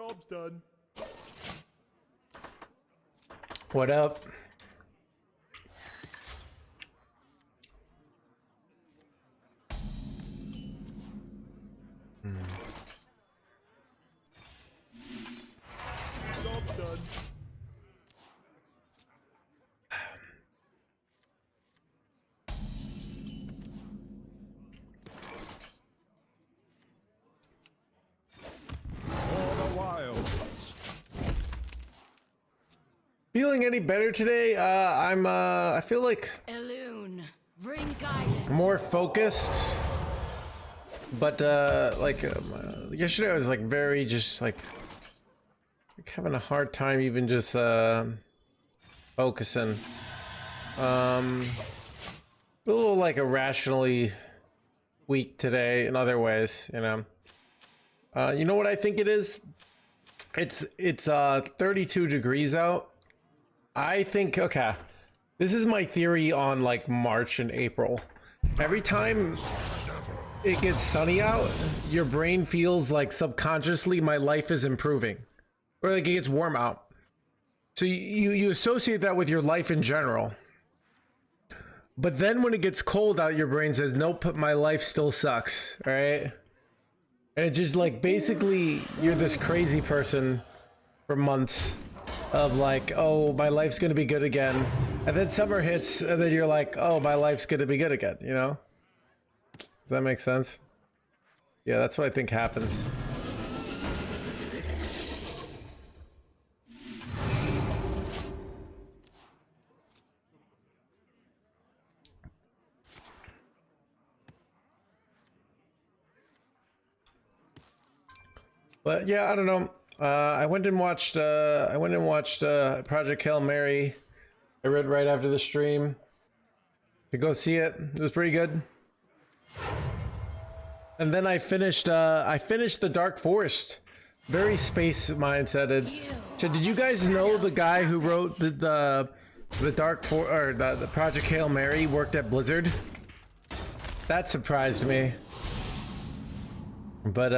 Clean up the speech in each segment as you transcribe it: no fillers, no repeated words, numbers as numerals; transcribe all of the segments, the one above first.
Job's done. What up? Job's done. All the wilds. Feeling any better today? I feel like Elune, bring guidance. more focused. But yesterday I was like very just like having a hard time even just focusing. A little like irrationally weak today in other ways, you know. You know what I think it is? It's 32 degrees out. I think, okay, this is my theory on like March and April. Every time it gets sunny out, your brain feels like subconsciously my life is improving, or like it gets warm out. So you associate that with your life in general. But then when it gets cold out, your brain says, nope, my life still sucks, right? And it just like, basically, you're this crazy person for months of like, oh, my life's gonna be good again. And then summer hits, and then you're like, oh, my life's gonna be good again, you know? Does that make sense? Yeah, that's what I think happens. But yeah, I don't know. I went and watched Project Hail Mary. I read right after the stream to go see it. It was pretty good. And then I finished the Dark Forest. Very space mindseted. So did you guys know the guy who wrote the Project Hail Mary worked at Blizzard? That surprised me. But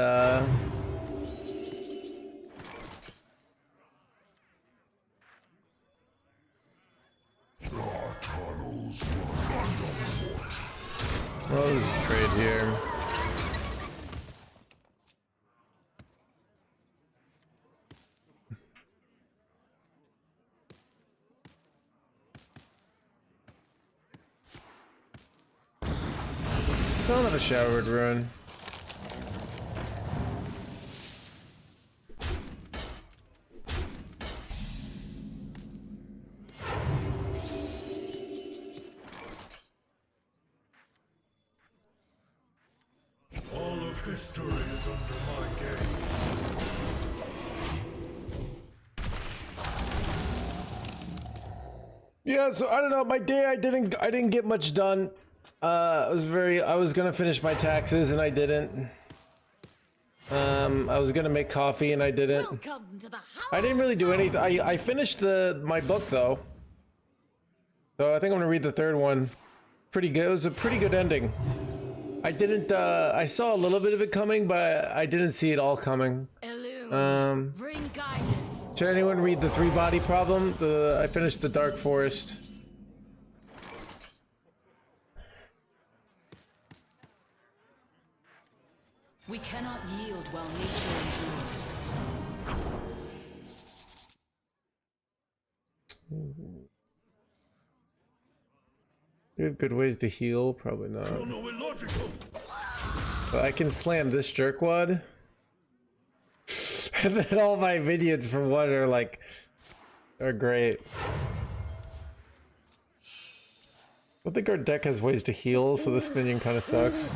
well, there's a trade here. Son of a showered ruin. All of history is under my gaze. Yeah, so I don't know. My day, I didn't get much done. I was gonna finish my taxes and I didn't. I was gonna make coffee and I didn't. Welcome to the house. I didn't really do anything. I finished my book though. So I think I'm gonna read the third one. Pretty good. It was a pretty good ending. I didn't, I saw a little bit of it coming, but I didn't see it all coming. Elune, bring guidance. Should anyone read the 3-body problem? I finished the Dark Forest. We cannot yield while nature endures. We have good ways to heal, probably not. But I can slam this jerkwad. And then all my minions for one are great. I don't think our deck has ways to heal, so this minion kind of sucks.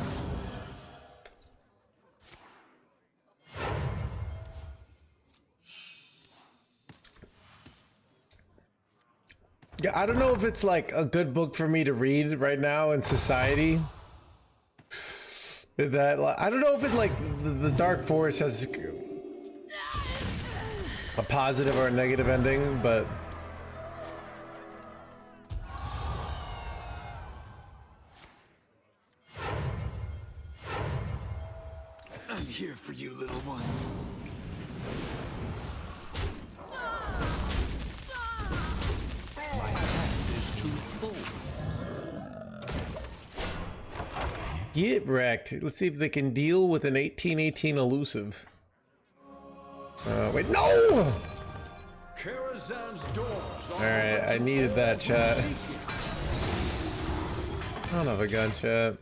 Yeah, I don't know if it's like a good book for me to read right now in society. That I don't know if it's like the Dark Forest has a positive or a negative ending, but I'm here for you, little ones. Get wrecked. Let's see if they can deal with an 1818 elusive. Wait, no! Alright, I needed that, chat. Son of a gun, chat.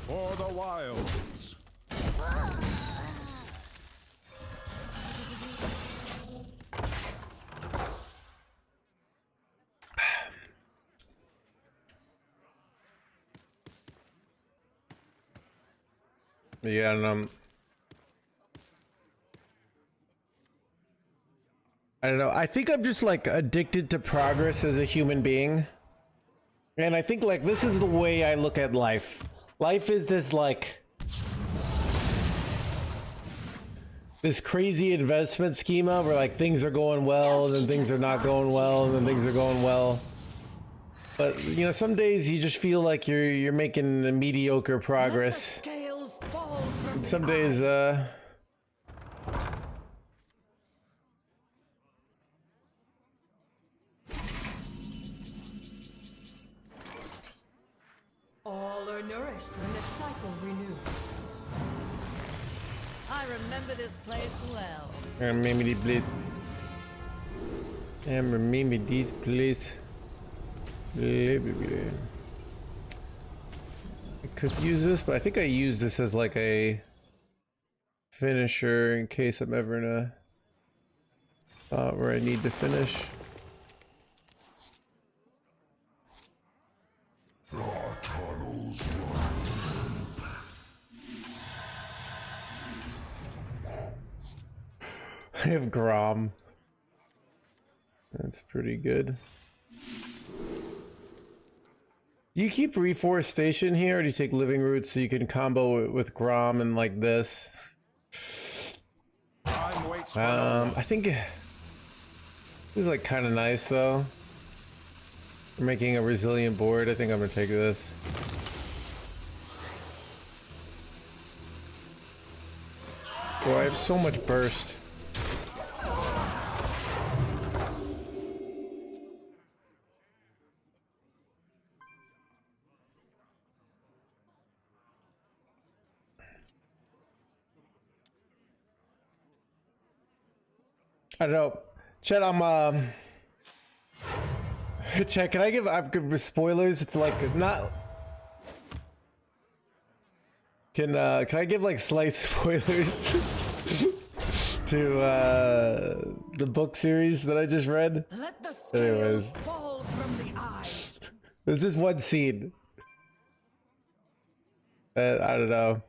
For the wilds. Yeah, and I don't know. I think I'm just like addicted to progress as a human being. And I think like this is the way I look at life. Life is this like this crazy investment schema where like things are going well and then things are not going well and then things are going well. But you know, some days you just feel like you're making a mediocre progress. And some days All are nourished when the cycle renews. I remember this place well. remember these please. I could use this, but I think I use this as like a finisher in case I'm ever in a spot where I need to finish. Our tunnels run deep. I have Grom. That's pretty good. Do you keep reforestation here, or do you take living roots so you can combo it with Grom and like this? I think this is like kind of nice though. For making a resilient board, I think I'm gonna take this. Boy, I have so much burst. I don't know. Chet, I'm Chet, can I give spoilers? It's like not. Can I give like slight spoilers to the book series that I just read? Let the scales Anyways, fall from the eye. there's just one scene. I don't know.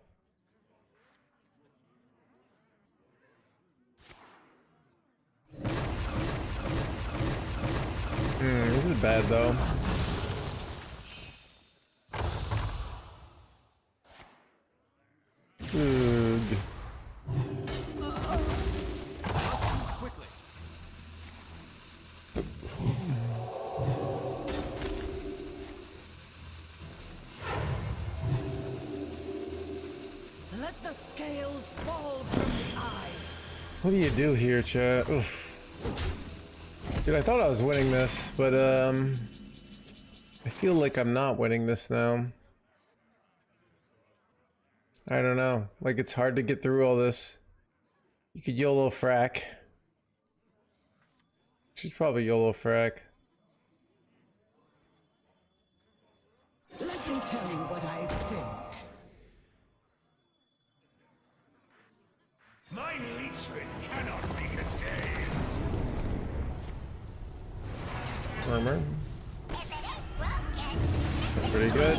This is bad though. Ugh. Let the scales fall from the eye. What do you do here, chat? Oof. Dude, I thought I was winning this, but I feel like I'm not winning this now. I don't know. Like it's hard to get through all this. You could YOLO frack. She's probably YOLO frack. Let me tell you what I think. My hatred cannot be contained. Armor. That's pretty good.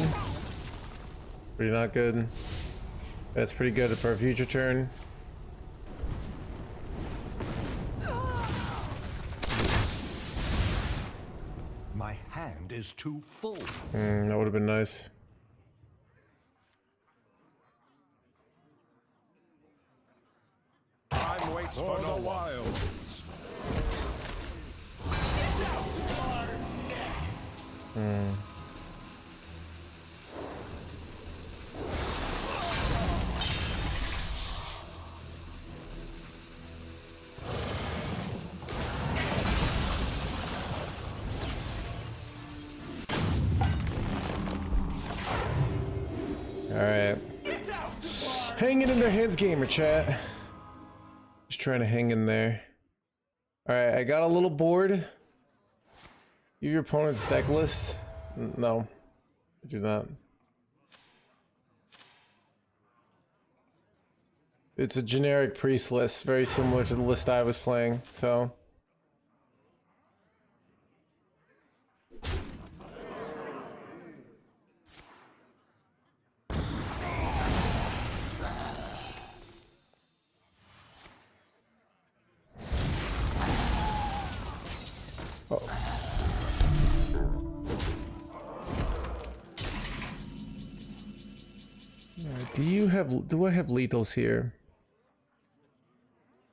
Pretty not good. That's pretty good for a future turn. My hand is too full. That would have been nice. Time waits for no wild. Alright. Hanging in their NoHandsGamer, chat. Just trying to hang in there. Alright, I got a little bored. Give your opponent's deck list. No, I do not. It's a generic priest list, very similar to the list I was playing, so. Do I have lethals here?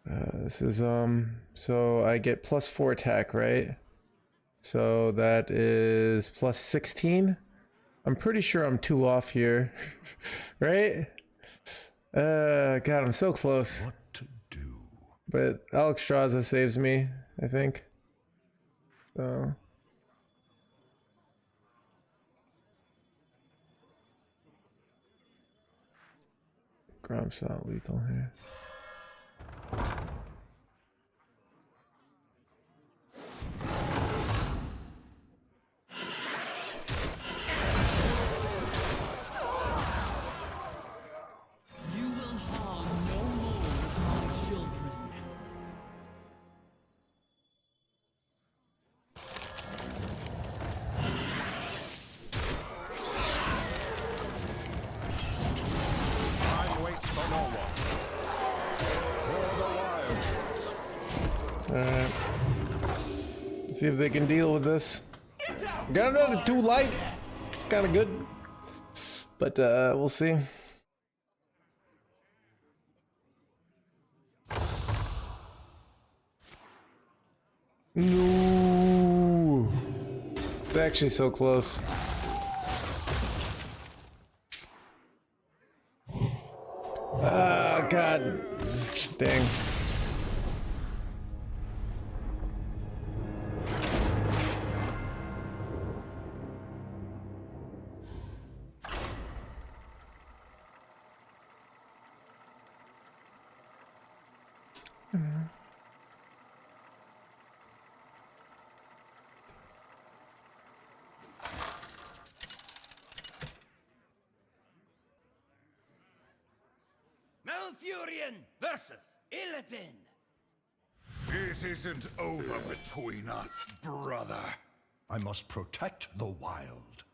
This is so I get +4 attack, right? So that is +16. I'm pretty sure I'm 2 off here. Right? God, I'm so close. What to do? But Alexstrasza saves me, I think. So Grom's not lethal here. You will harm no more of my children. Time waits for no one. For the wild. Alright. Let's see if they can deal with this. Got another 2 light. It's kind of good. But we'll see. No. It's actually so close. Ah, God. Dang. Malfurion versus Illidan. It isn't over between us, brother. I must protect the wild.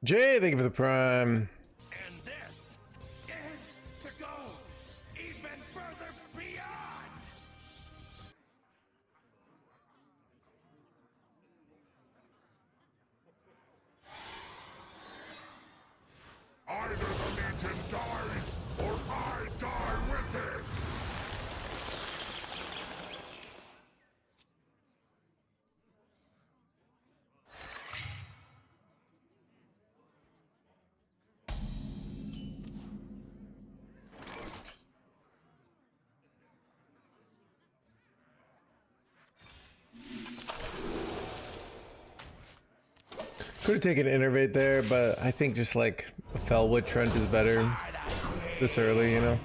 Jay, thank you for the prime. And this is to go even further beyond. Either the Legion dies, or I die with it! Could have taken Innervate there, but I think just like a Felwood Trent is better this early, you know?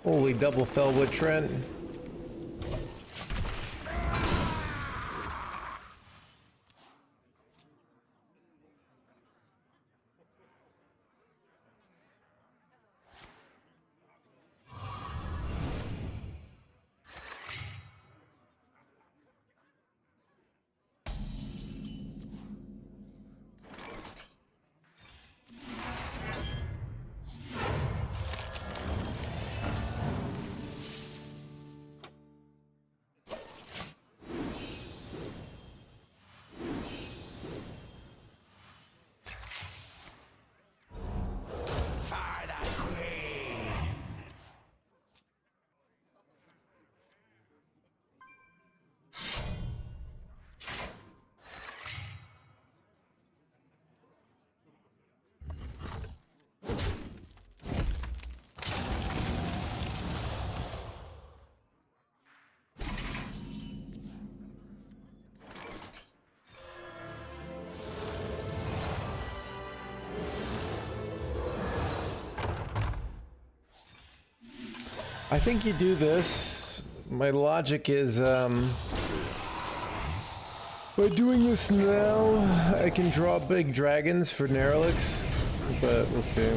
Holy double Fellwood Trent. I think you do this. My logic is, by doing this now, I can draw big dragons for Nerelix, but we'll see.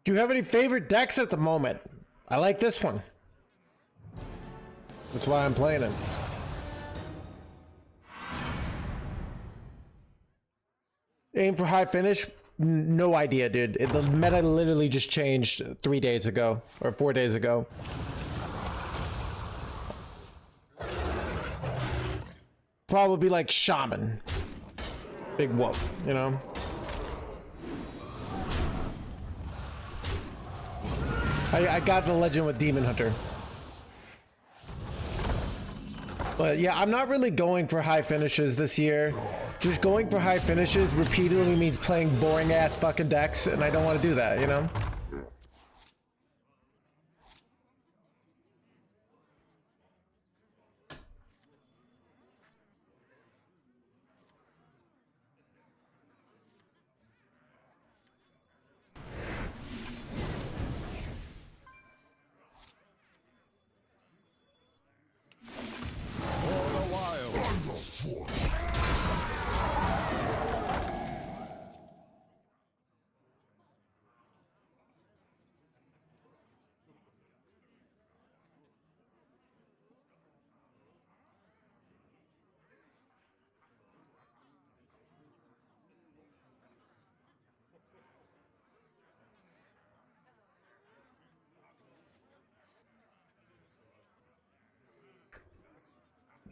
Do you have any favorite decks at the moment? I like this one. That's why I'm playing it. Aim for high finish? No idea, dude. The meta literally just changed 3 days ago, or 4 days ago. Probably like Shaman. Big whoop, you know? I got the legend with Demon Hunter. But yeah, I'm not really going for high finishes this year. Just going for high finishes repeatedly means playing boring ass fucking decks, and I don't want to do that, you know?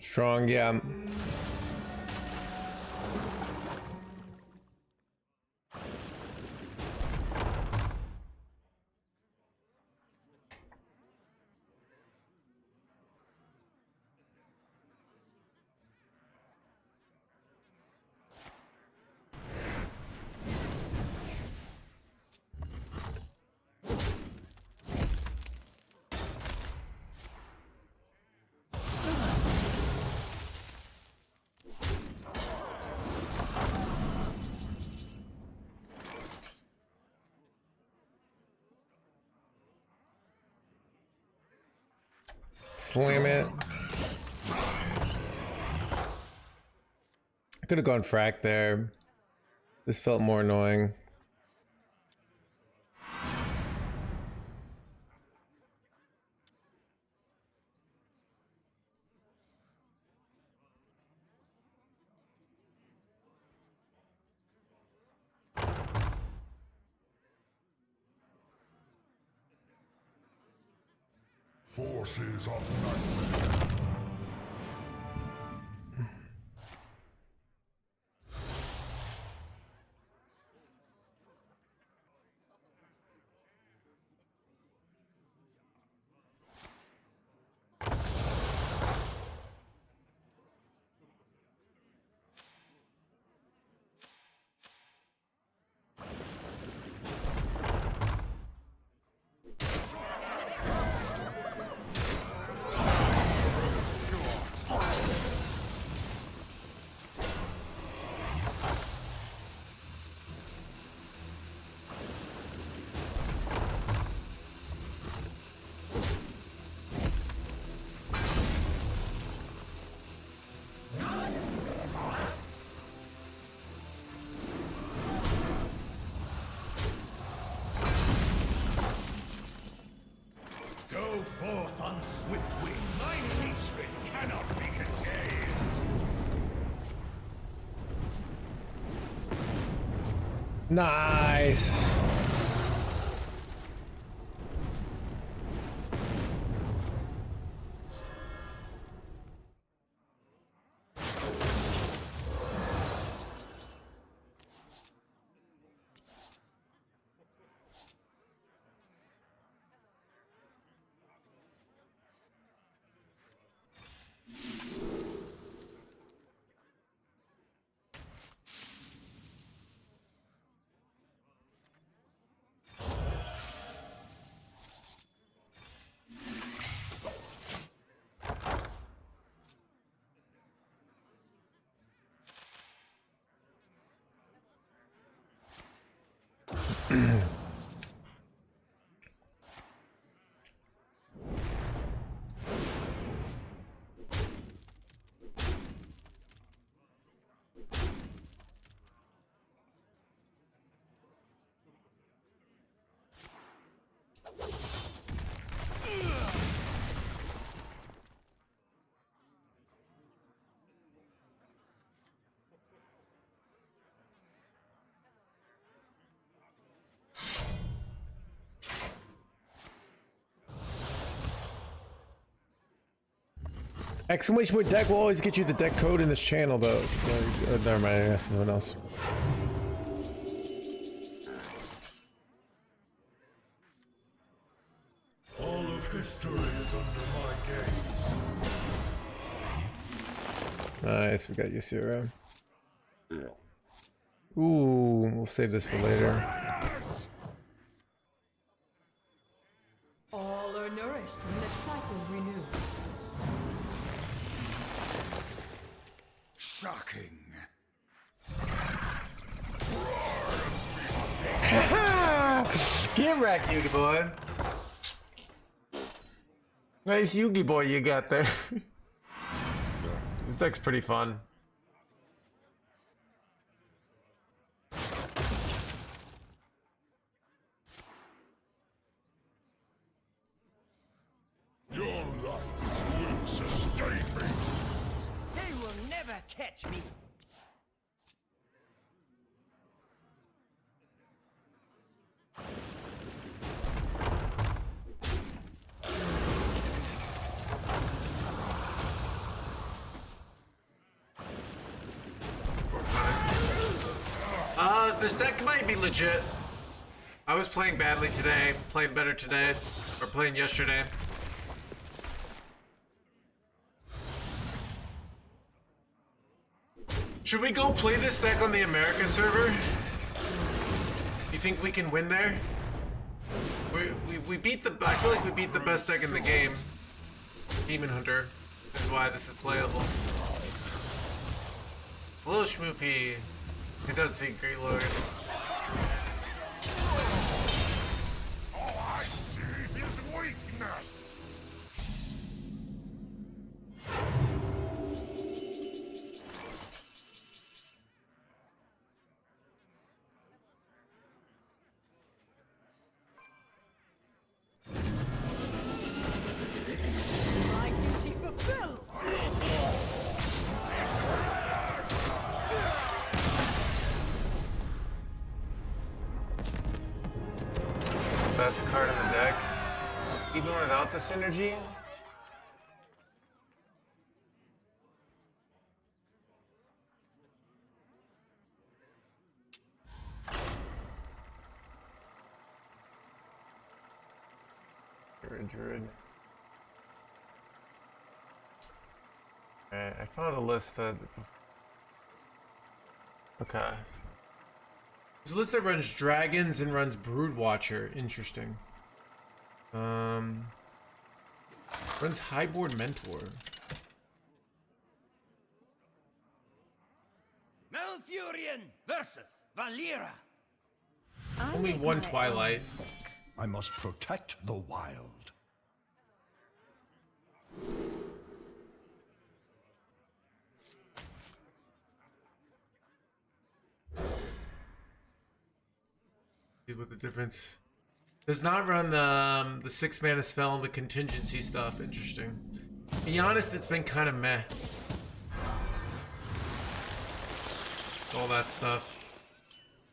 Strong, yeah. Slam it. I could have gone frack there. This felt more annoying. Forces of nightmare. Go forth on swift wing. My hatred cannot be contained. Nice. Exclamation point deck will always get you the deck code in this channel, though. Never mind, that's someone else. All of history is under my gaze. Nice, we got Yusura. Ooh, we'll save this for later. All are nourished when the cycle renews. Shocking. Get wrecked, Yugi boy. Nice Yugi boy you got there. This deck's pretty fun. Your life will sustain me. They will never catch me. This deck might be legit. I was playing badly today, playing better today, or playing yesterday. Should we go play this deck on the America server? You think we can win there? We beat the, I feel like we beat the best deck in the game. Demon Hunter is why this is playable. Hello Schmoopy. He does say Great Lord. All I see is weakness. My duty fulfilled. Best card in the deck. Even without the synergy? Druid. Alright, I found a list that... Okay. There's a list that runs dragons and runs Broodwatcher. Interesting. Runs Highboard Mentor. Malfurion versus Valera. Only one Twilight. I must protect the wild. See what the difference. Does not run the 6 mana spell and the contingency stuff. Interesting. To be honest, it's been kind of meh. All that stuff.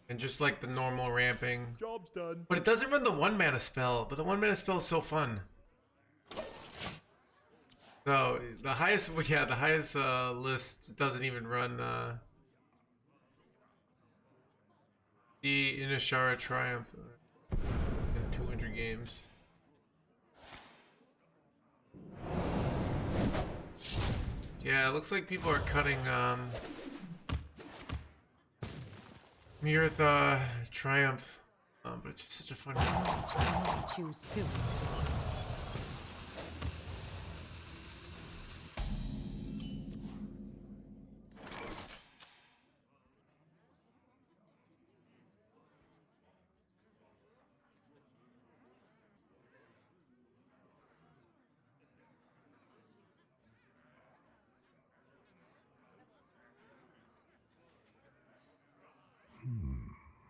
And just like the normal ramping. Job's done. But it doesn't run the 1 mana spell. But the 1 mana spell is so fun. So the highest, yeah, the highest list doesn't even run the Inashara Triumph in 200 games. Yeah, it looks like people are cutting Merithra Triumph, but it's just such a fun game. Choose soon.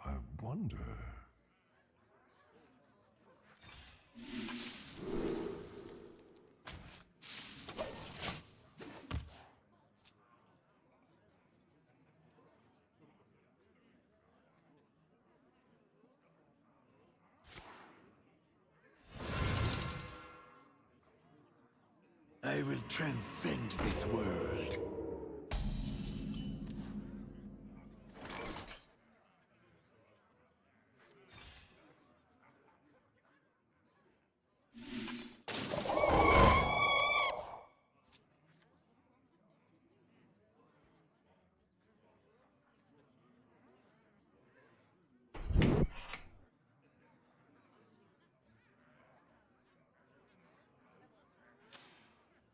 I wonder. I will transcend this world.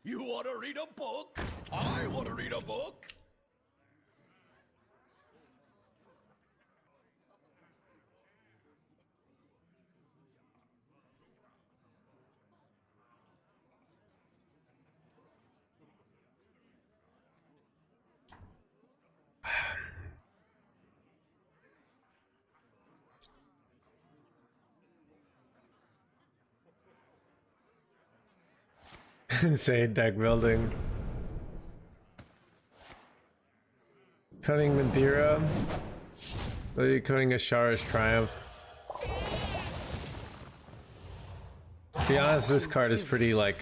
You want to read a book? I want to read a book. Insane deck building. Cutting Madeira. Maybe cutting Ashara's Triumph. To be honest, this card is pretty like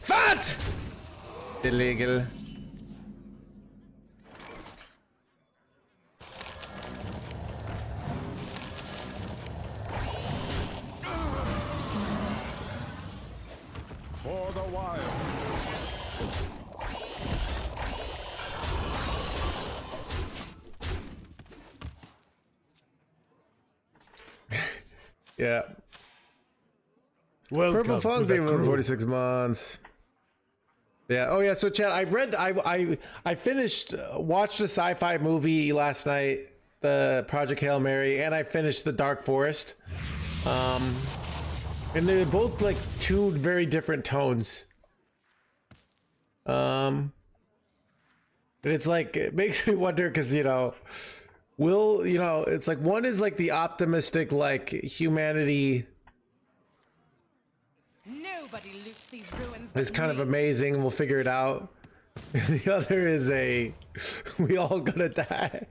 fat! Illegal. For the wild. Yeah. Welcome Purple Funk to the people crew. 46 months. Yeah. Oh yeah. So Chad, I finished watched a sci-fi movie last night, the Project Hail Mary, and I finished the Dark Forest. And they're both like two very different tones. And it's like, it makes me wonder because, it's like one is like the optimistic, like humanity Nobody loots these ruins. is but kind of me. amazing and we'll figure it out. The other is we all gonna die.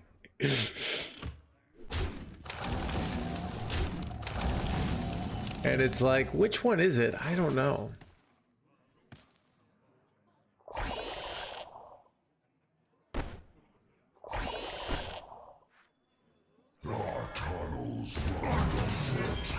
And it's like, which one is it? I don't know. There are tunnels run afoot.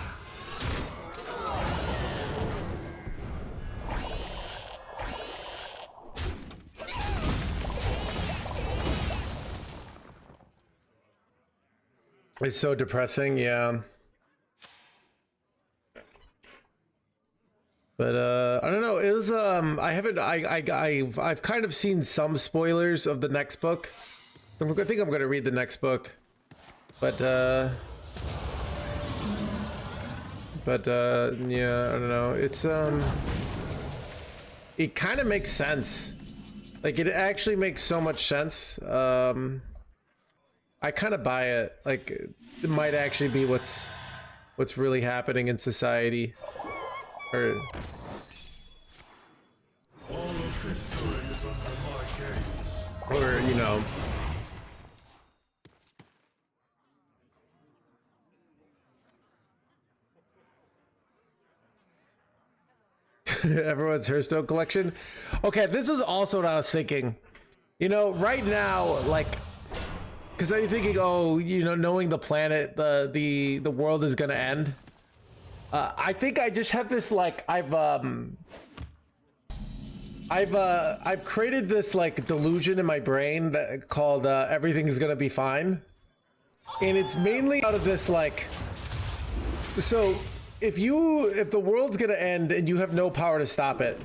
It's so depressing, yeah. But I don't know. It was I haven't I've kind of seen some spoilers of the next book. I think I'm gonna read the next book. But yeah, I don't know. It's it kind of makes sense. Like it actually makes so much sense. I kind of buy it. Like it might actually be what's really happening in society. Or All of history is under my gaze. or you know, everyone's Hearthstone collection. Okay, this is also what I was thinking. You know, right now, like, because I'm thinking, oh, you know, knowing the planet, the world is gonna end. I think I just have this like I've created this like delusion in my brain that called everything is gonna be fine, and it's mainly out of this like. So if the world's gonna end and you have no power to stop it,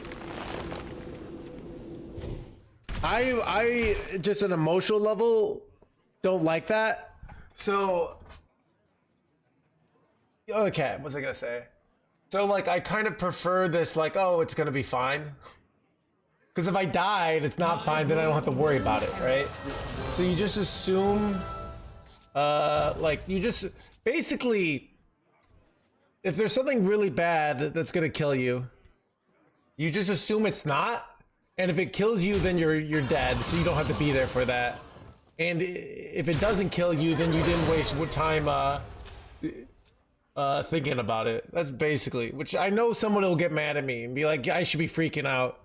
I just an emotional level don't like that. So okay, what was I gonna say? So like I kind of prefer this like, oh, it's gonna be fine. Because if I died, it's not fine, then I don't have to worry about it, right? So you just assume like you just basically if there's something really bad that's gonna kill you, you just assume it's not, and if it kills you, then you're dead, so you don't have to be there for that. And if it doesn't kill you, then you didn't waste time thinking about it. That's basically, which I know someone will get mad at me and be like, I should be freaking out.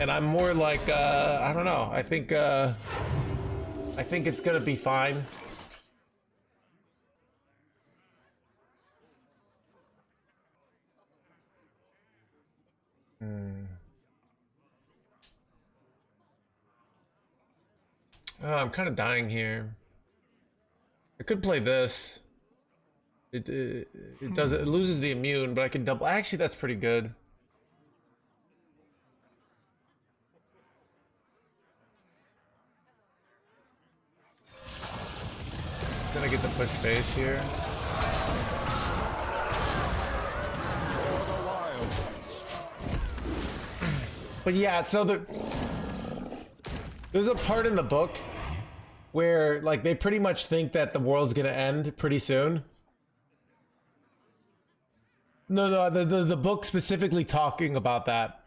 And I'm more like, I don't know. I think it's gonna be fine. Oh, I'm kind of dying here. I could play this. It does it loses the immune, but I can double. Actually, that's pretty good. Then I get the push face here. But yeah, so there's a part in the book where like they pretty much think that the world's gonna end pretty soon. No, the book specifically talking about that.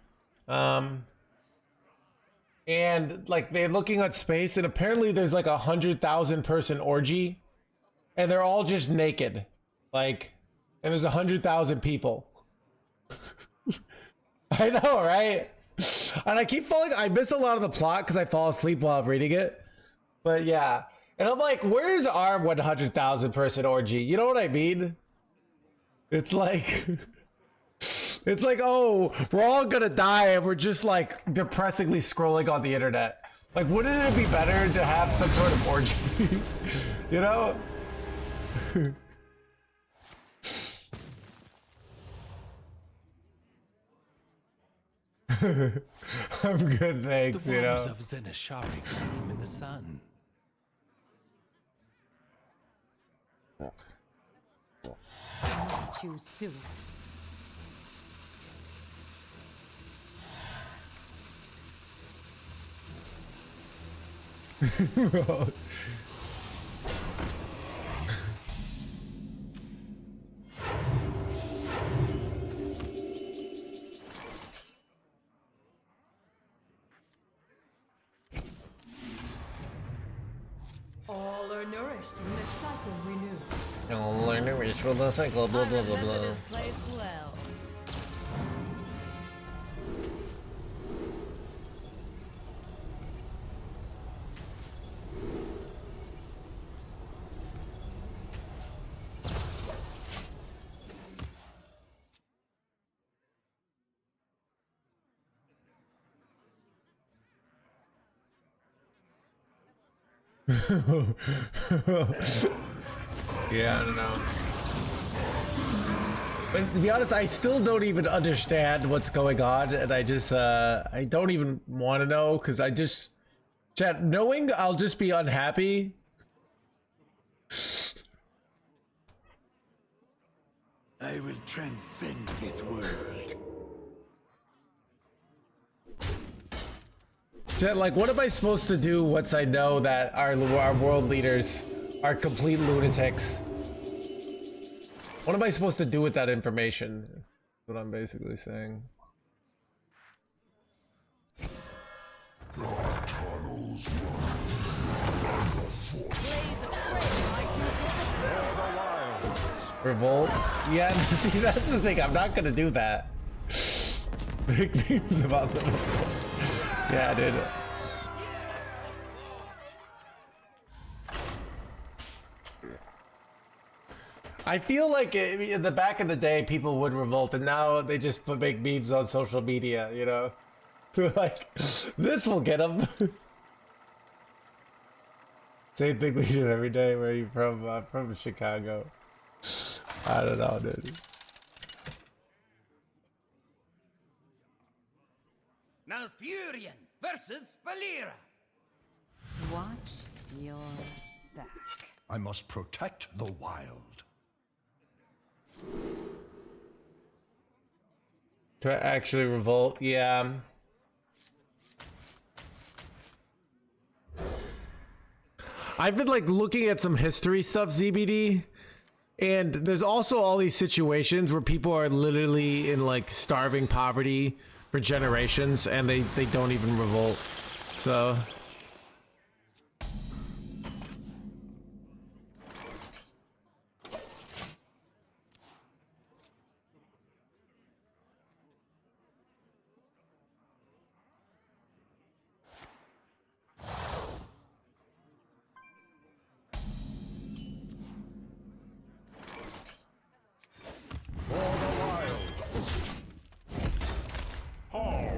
And like they're looking at space, and apparently there's like 100,000 person orgy, and they're all just naked, like, and there's 100,000 people. I know, right? And I keep falling. I miss a lot of the plot because I fall asleep while I'm reading it. But yeah, and I'm like, where's our 100,000 person orgy? You know what I mean? It's like, it's like, oh, we're all gonna die and we're just like depressingly scrolling on the internet. Like, wouldn't it be better to have some sort of orgy? You know? I'm good, thanks, The you know? wolves of Zenishari gleam in the sun. Choose soon. All are nourished when the cycle renews. I'll learn to reach for the cycle, blah I blah blah remember blah. this place well. Yeah, I don't know. But to be honest, I still don't even understand what's going on, and I just, I don't even want to know, because I just, chat, knowing I'll just be unhappy. I will transcend this world. Chat, like, what am I supposed to do once I know that our world leaders are complete lunatics? What am I supposed to do with that information? That's what I'm basically saying. Revolt? Yeah, see, that's the thing. I'm not gonna do that. Big memes about the revolt. Yeah, dude. I feel like in the back of the day, people would revolt, and now they just make memes on social media, you know? Like, this will get them. Same thing we do every day. Where are you from? I'm from Chicago. I don't know, dude. Malfurion versus Valera. Watch your back. I must protect the wild. To actually revolt, yeah. I've been like looking at some history stuff, ZBD, and there's also all these situations where people are literally in like starving poverty for generations, and they don't even revolt. So For the wild. Haul.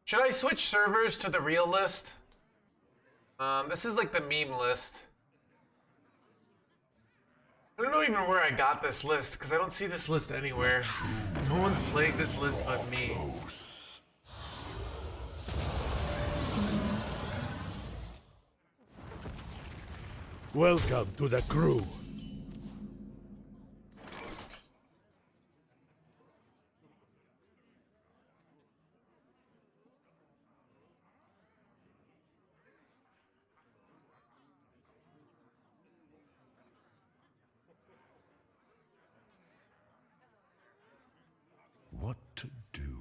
should I switch servers to the real list? This is like the meme list. I don't know even where I got this list, because I don't see this list anywhere. No one's playing this list but me. Welcome to the crew. What to do?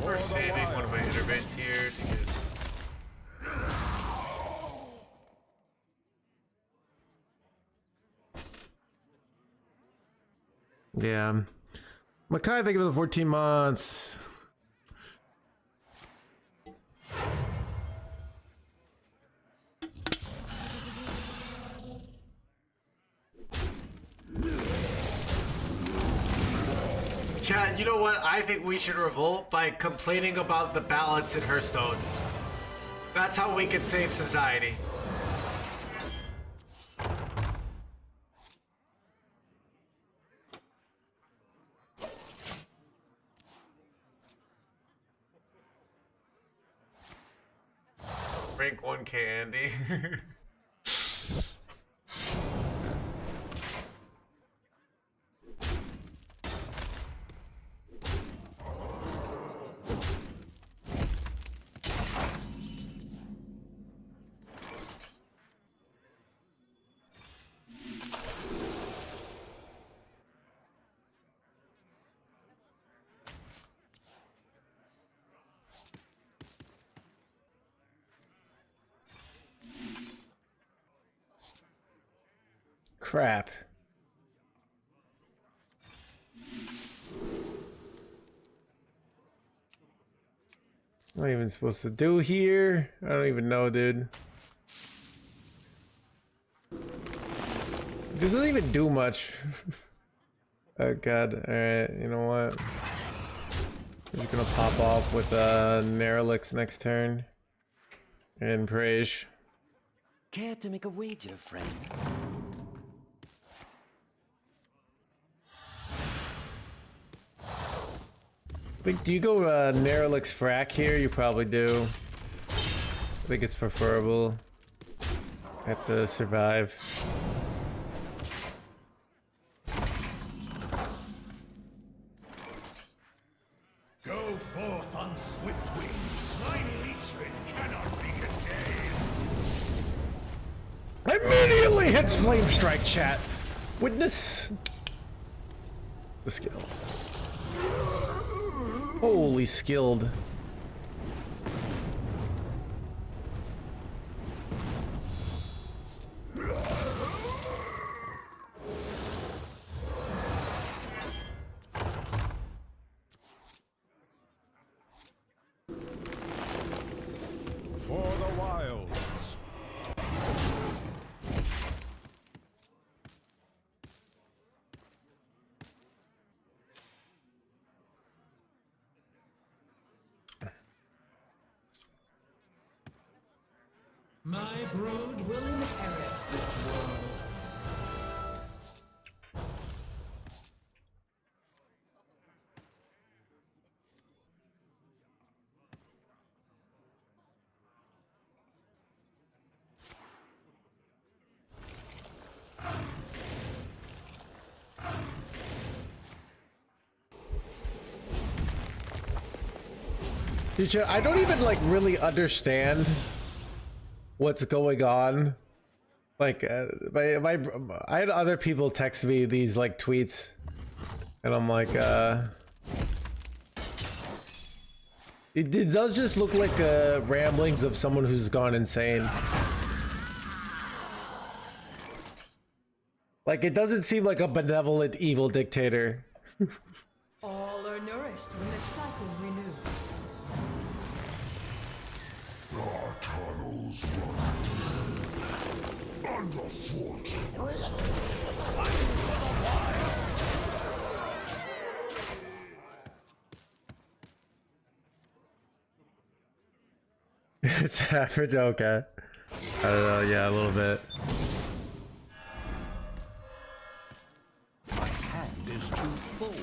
We're saving one of my interbates here to get... Yeah. Makai, thank you for the 14 months. Chat, you know what? I think we should revolt by complaining about the balance in Hearthstone. That's how we can save society. Rank 1 candy. crap. What am I even supposed to do here? I don't even know, dude. This doesn't even do much. Oh god, alright, you know what? I'm just gonna pop off with Nerelix next turn. And Prage. Care to make a wager, friend? Do you go Nerelix Frack here? You probably do. I think it's preferable. Have to survive. Go forth on swift wings. My leechhood cannot be contained. Immediately hits Flame Strike, chat. Witness the skill. Holy skilled. For the wilds. My brood will inherit this world. Dude, I don't even like really understand what's going on. Like, I had other people text me these like tweets, and I'm like, it does just look like ramblings of someone who's gone insane. Like, it doesn't seem like a benevolent evil dictator. All are nourished when the cycle renews. Our tunnels run deep. Underfoot. It's average, okay. I don't know, yeah, a little bit. My hand is too full.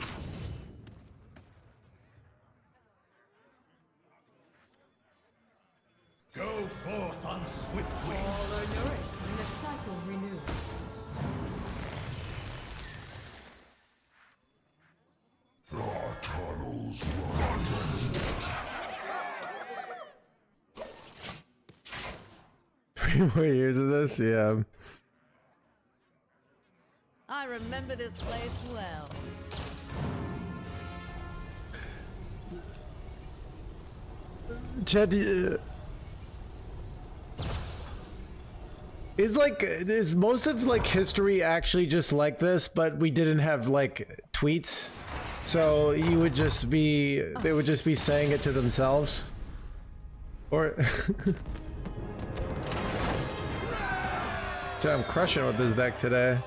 Go forth on swift wings. All are nourished when the cycle renews. Our tunnels run deep. 3 more years of this, yeah. I remember this place well. Chad, is most of like history actually just like this, but we didn't have like tweets, so you would just be, they would just be saying it to themselves, or Chad, I'm crushing with this deck today.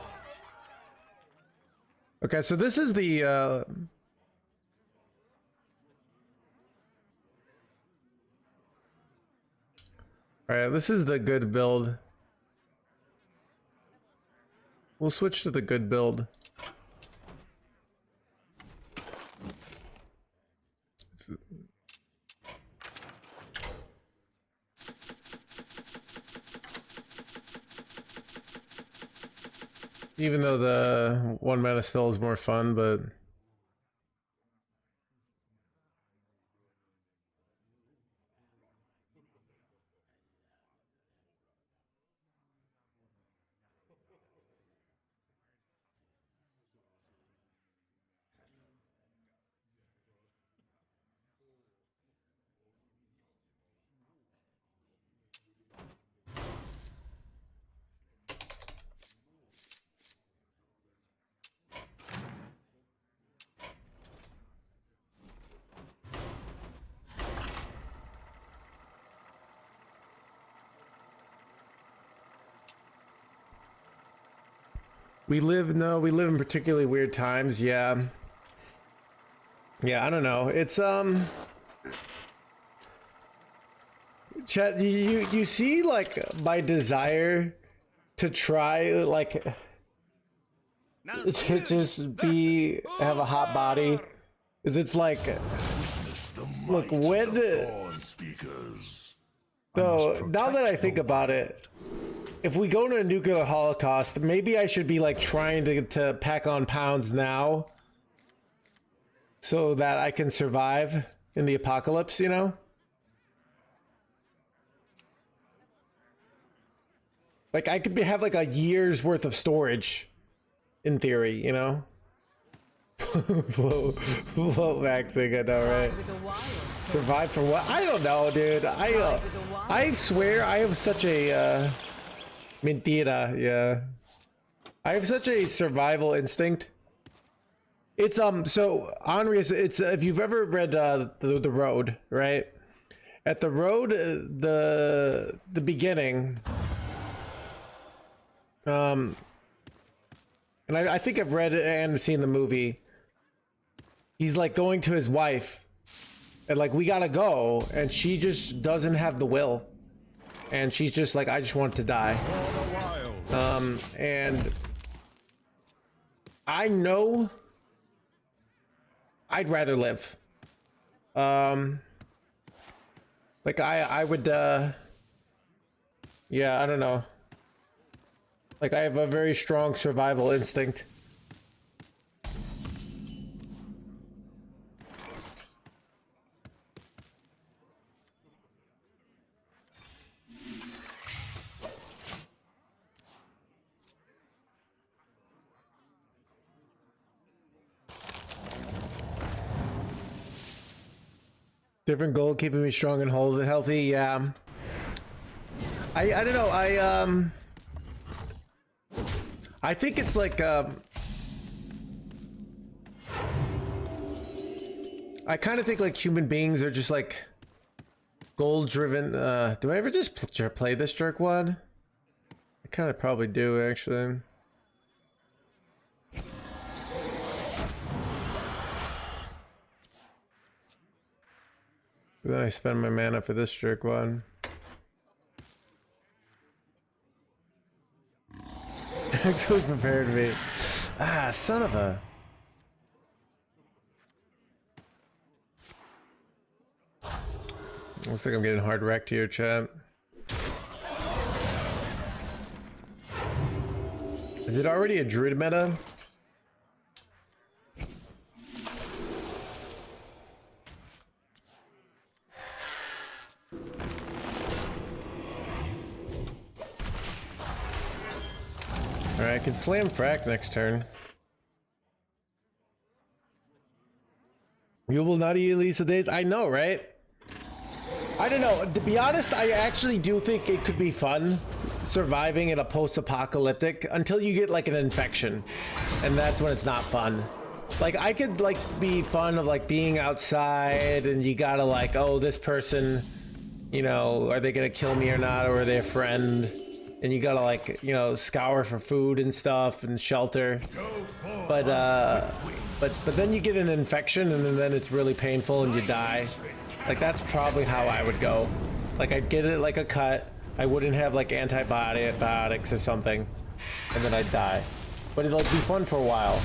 Okay, so this is the alright, this is the good build. We'll switch to the good build. Even though the 1 mana spell is more fun, but We live in particularly weird times. Yeah. Yeah, I don't know. It's Chat, you see like my desire to try like to just have a hot body is it's like look when so now that I think about it, if we go to a nuclear holocaust, maybe I should be like trying to pack on pounds now so that I can survive in the apocalypse, you know? Like I could have like a year's worth of storage in theory, you know? Float maxing, I know, right? Survive from what? I don't know, dude. I swear I have such a mentira, yeah. I have such a survival instinct. It's so Henri, it's if you've ever read the Road, right? At the Road, the beginning, and I think I've read it and seen the movie. He's like going to his wife, and like we gotta go, and she just doesn't have the will, and she's just like, I just want to die. And I know I'd rather live. Like I would yeah, I don't know. Like I have a very strong survival instinct. Different goal, keeping me strong and healthy. Yeah. I don't know. I think it's like I kind of think like human beings are just like goal driven. Do I ever just play this jerk one? I kind of probably do actually. Then I spend my mana for this jerk one. Actually prepared me. Ah, son of a. Looks like I'm getting hard wrecked here, chat. Is it already a druid meta? Alright, I can slam frack next turn. You will not eat Elisa days? I know, right? I don't know. To be honest, I actually do think it could be fun surviving in a post-apocalyptic until you get like an infection. And that's when it's not fun. Like I could like be fun of like being outside and you gotta like, oh, this person, you know, are they gonna kill me or not, or are they a friend? And you gotta like, you know, scour for food and stuff and shelter. But then you get an infection and then it's really painful and you die. Like that's probably how I would go. Like I'd get it like a cut. I wouldn't have like antibiotics or something, and then I'd die. But it'd like be fun for a while.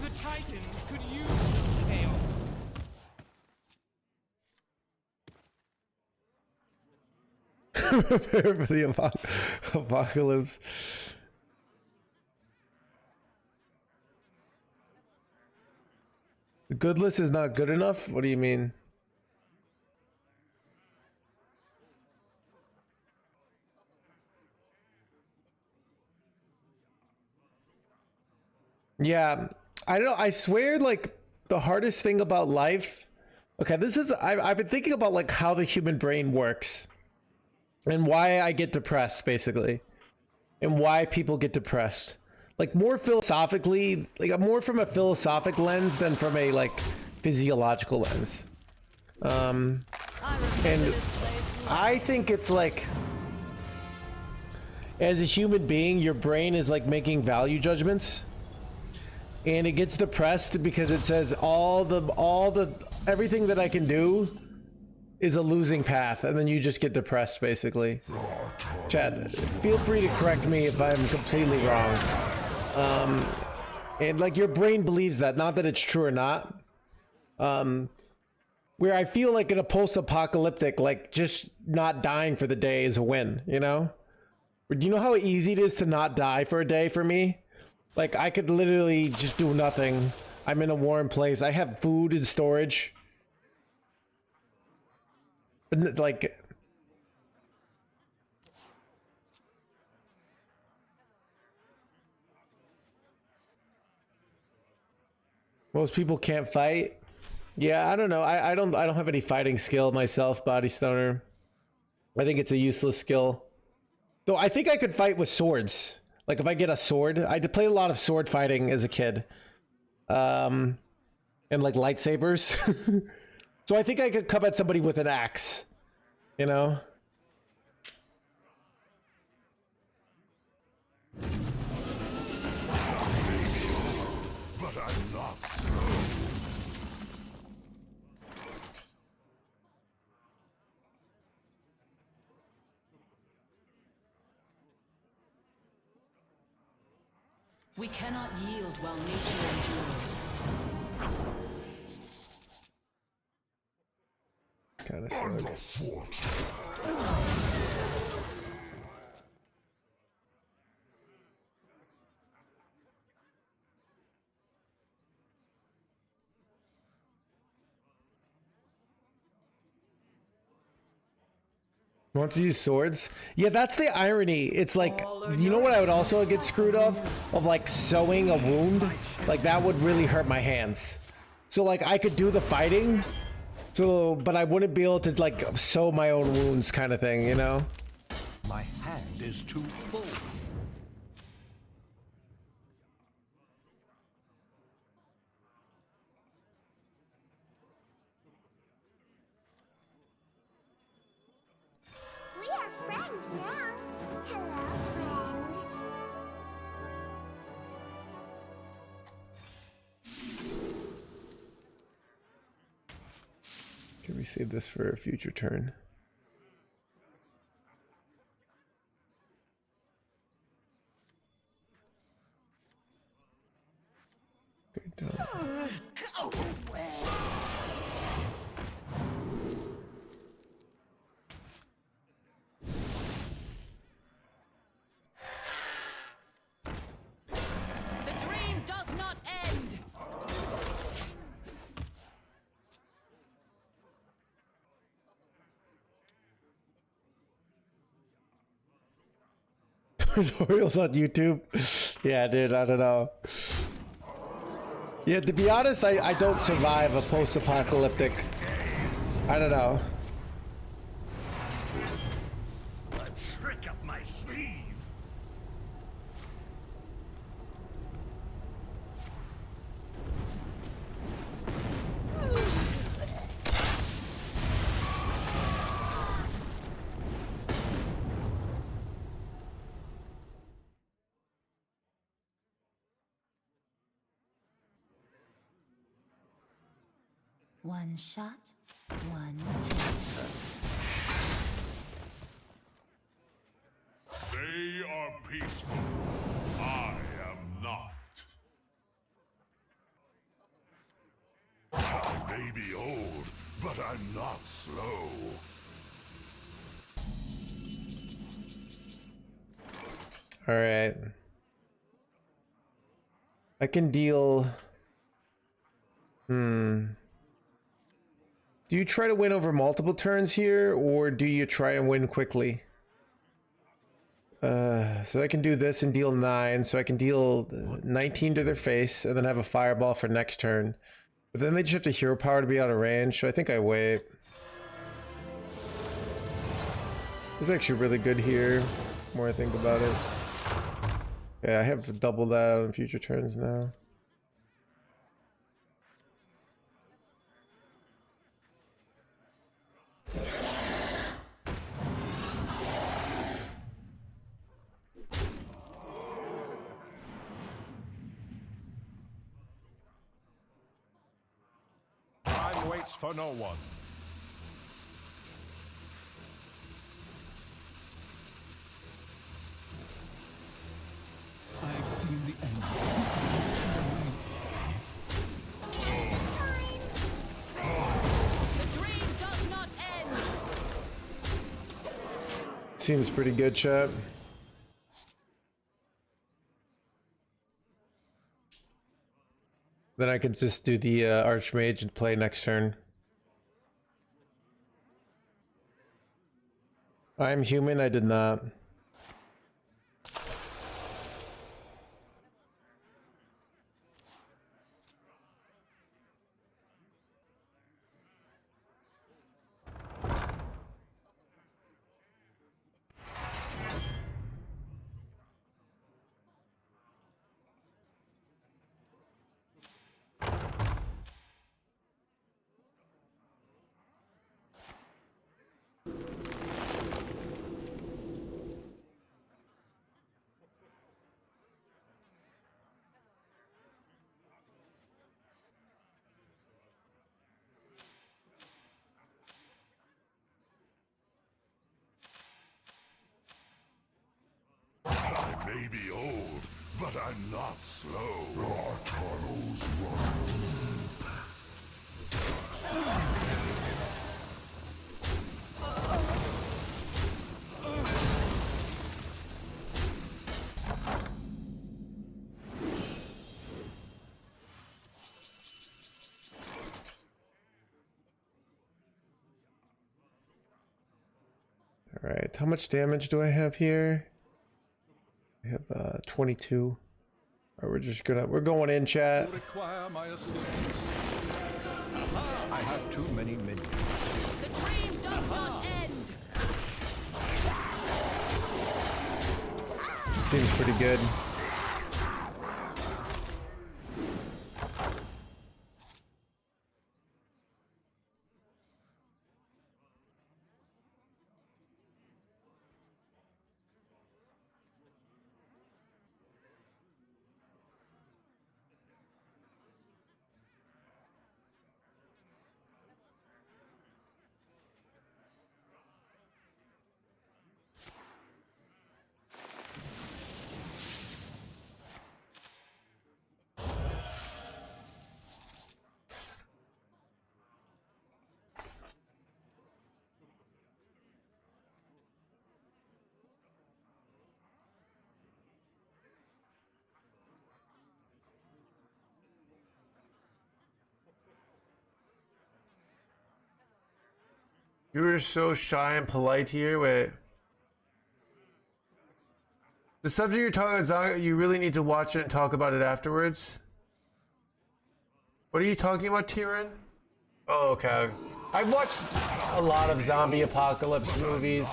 The Titans could use some chaos. Prepare for the apocalypse. The good list is not good enough? What do you mean? Yeah, I don't know. I swear, like, the hardest thing about life... Okay, this is... I've been thinking about, like, how the human brain works. And why I get depressed, basically. And why people get depressed. Like, more philosophically... Like, more from a philosophic lens than from a, like, physiological lens. And I think it's, like... as a human being, your brain is like making value judgments, and it gets depressed because it says everything that I can do is a losing path, and then you just get depressed basically. Chad, feel free to correct me if I'm completely wrong. And like your brain believes that, not that it's true or not. Where I feel like in a post-apocalyptic, like just not dying for the day is a win, you know? Do you know how easy it is to not die for a day for me? Like I could literally just do nothing. I'm in a warm place. I have food and storage. But like, most people can't fight. Yeah, I don't know. I don't have any fighting skill myself, Body Stoner. I think it's a useless skill. Though I think I could fight with swords. Like if I get a sword, I did play a lot of sword fighting as a kid. And like lightsabers. So I think I could come at somebody with an axe, you know? But I'm not. We cannot yield while nature endures. Kind of On suck. the fort. Want to use swords? Yeah, that's the irony. It's like, you know what I would also get screwed of like sewing a wound? Like that would really hurt my hands. So like I could do the fighting, so but I wouldn't be able to like sew my own wounds kind of thing, you know? My hand is too full. We are friends now. Hello, friend. Can we save this for a future turn? Okay, done. Go away. The dream does not end! Tutorials on YouTube? Yeah, dude, I don't know. Yeah, to be honest, I don't survive a post-apocalyptic. I don't know. A trick up my sleeve. One shot, one. They are peaceful. I am not. I may be old, but I'm not slow. All right. I can deal. Do you try to win over multiple turns here, or do you try and win quickly? So I can do this and deal 9, so I can deal 19 to their face, and then have a fireball for next turn. But then they just have to hero power to be out of range, so I think I wait. This is actually really good here, the more I think about it. Yeah, I have double that on future turns now. for no one. I've seen the end. The dream does not end. Seems pretty good, chat. Then I could just do the Archmage and play next turn. I'm human, I did not. I may be old, but I'm not slow. Our tunnels run deep. All right, how much damage do I have here? I have 22. All right, we're going in, chat. Require my assistance. I have too many minions. The dream does not end. Seems pretty good. You were so shy and polite here. Wait. The subject you're talking about, you really need to watch it and talk about it afterwards. What are you talking about, Tyrion? Oh, okay. I've watched a lot of zombie apocalypse movies.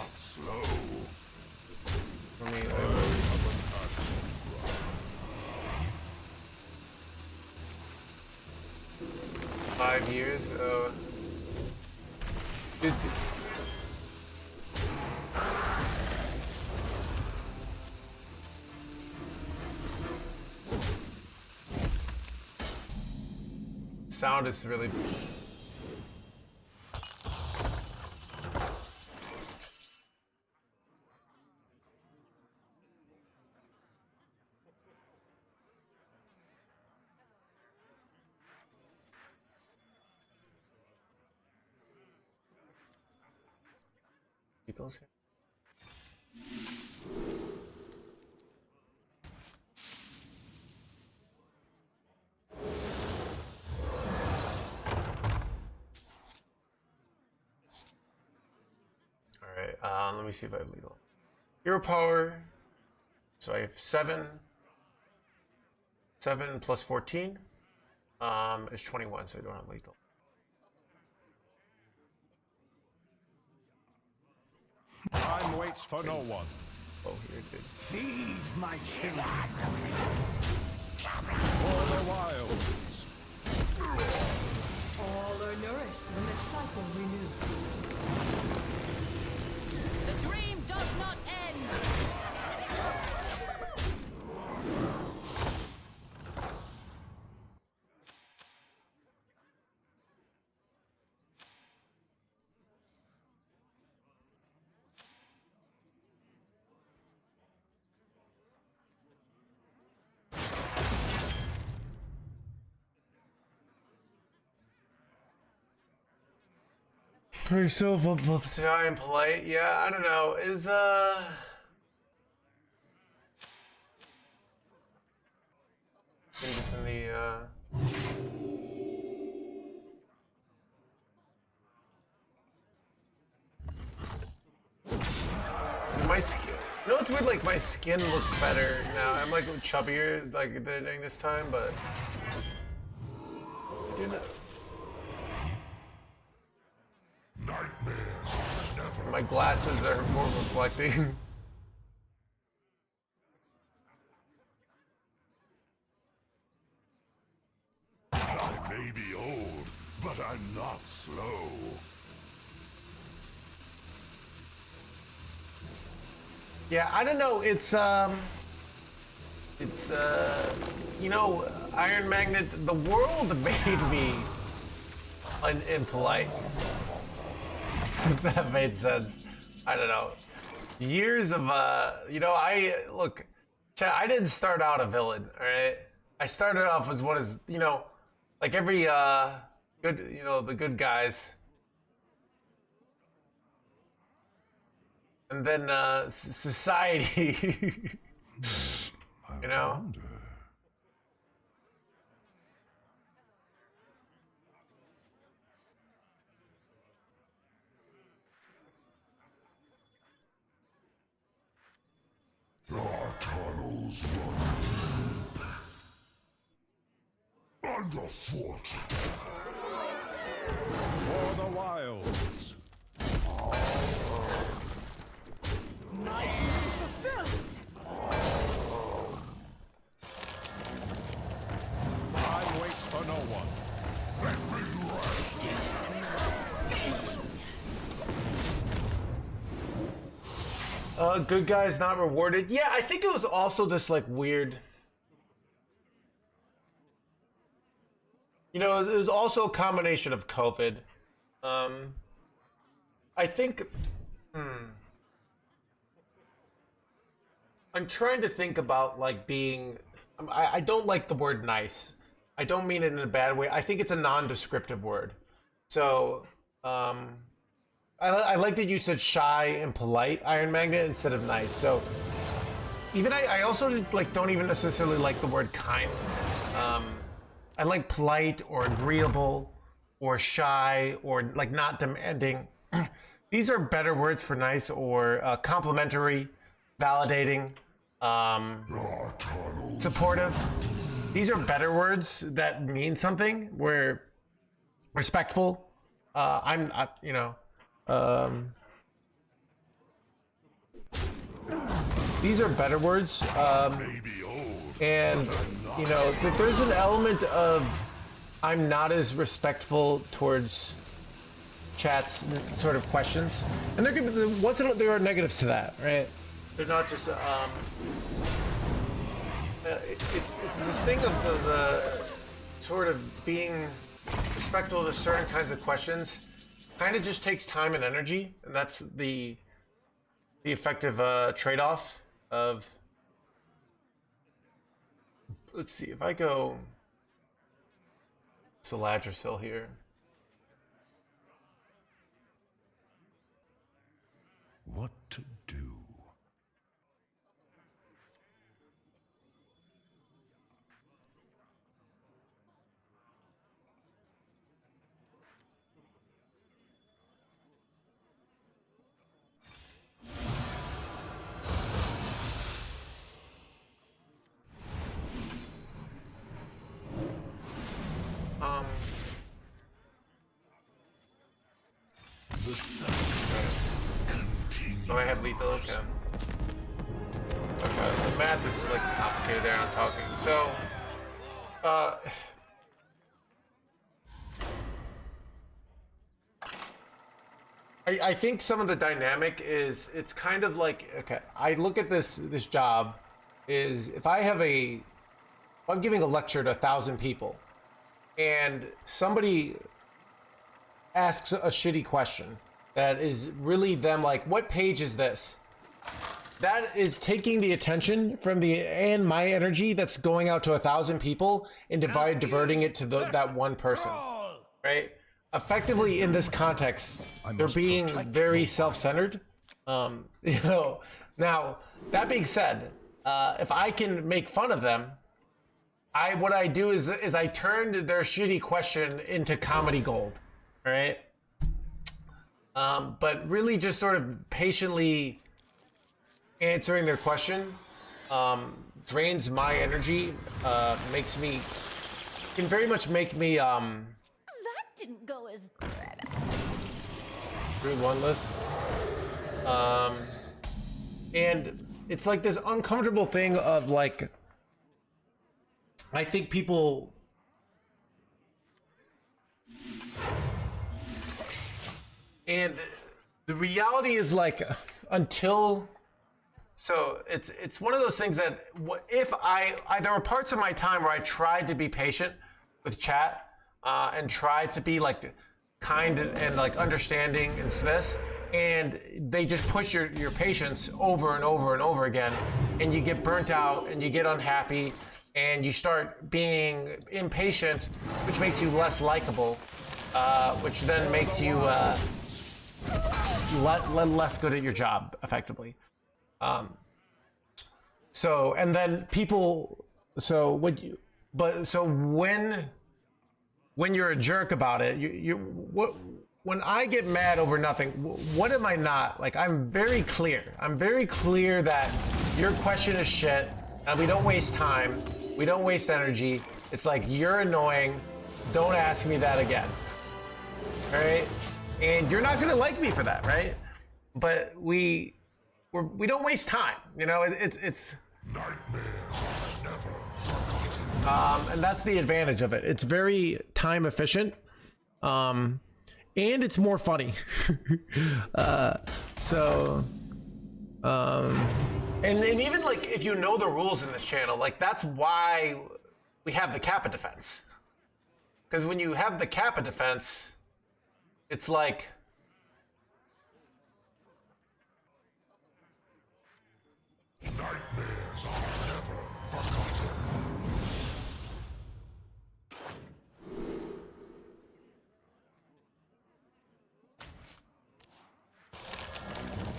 I mean, 5 years. Dude. Sound is really. Beatles. Alright, let me see if I have lethal. Hero power. So I have 7. 7 plus 14 is 21, so I don't have lethal. Time waits for no one. Oh, here it did. Feed my children. For the wilds. All are nourished when the cycle renews. The dream does not end. Yourself up shy and polite. Yeah, I don't know. Is just in the my skin. You know what's weird? Like my skin looks better now. I'm like chubbier like during this time, but you know. Nightmares never. My glasses are more reflecting. I may be old, but I'm not slow. Yeah, I don't know. It's you know, Iron Magnet. The world made me impolite. If that made sense. I don't know. Years of you know, look, I didn't start out a villain. All right, I started off as what is, you know, like every good, you know, the good guys. And then society, you know. Our tunnels run deep. Underfoot. For the wilds. My duty fulfilled. Time waits for no one. Let me rest. Good guys not rewarded. Yeah, I think it was also this like weird. You know, it was also a combination of COVID. I think. I'm trying to think about like being. I don't like the word nice. I don't mean it in a bad way. I think it's a non-descriptive word. So, I like that you said shy and polite, Iron Magnet, instead of nice. So, even I also like don't even necessarily like the word kind. I like polite or agreeable or shy or like not demanding. These are better words for nice or complimentary, validating, supportive. These are better words that mean something. Where respectful. You know. These are better words, and you know, there's an element of I'm not as respectful towards chat's sort of questions, and there could be there are negatives to that, right? They're not just it's this thing of the sort of being respectful to certain kinds of questions. Kind of just takes time and energy, and that's the effective trade-off of. Let's see if I go Saladrasil here. What to do? Oh, I have lethal, okay. Okay, the math is like complicated there, I'm talking. So, I think some of the dynamic is, it's kind of like, okay, I look at this job is, if I'm giving a lecture to 1,000 people, and somebody asks a shitty question that is really them like, what page is this? That is taking the attention from and my energy that's going out to 1,000 people and diverting it to that one person, right? effectively in this context, they're must being protect very the self-centered. You know, now that being said, if I can make fun of them, what I do is I turned their shitty question into comedy gold, right? But really just sort of patiently answering their question drains my energy, can very much make me That didn't go as Route 1 list. And it's like this uncomfortable thing of like, I think people and the reality is like so it's one of those things that if I there were parts of my time where I tried to be patient with chat and tried to be like kind and like understanding and this, and they just push your patience over and over and over again, and you get burnt out and you get unhappy and you start being impatient, which makes you less likable, which then makes you less good at your job effectively. So and then people when you're a jerk about it, when I get mad over nothing, what am I not? Like, I'm very clear that your question is shit and we don't waste time, we don't waste energy. It's like, you're annoying, don't ask me that again, right? And you're not gonna like me for that, right? But we don't waste time, you know. It's Nightmares are never forgotten. and that's the advantage of it. It's very time efficient, and it's more funny. And even like if you know the rules in this channel, like that's why we have the Kappa defense. Because when you have the Kappa defense, it's like Nightmares are never forgotten.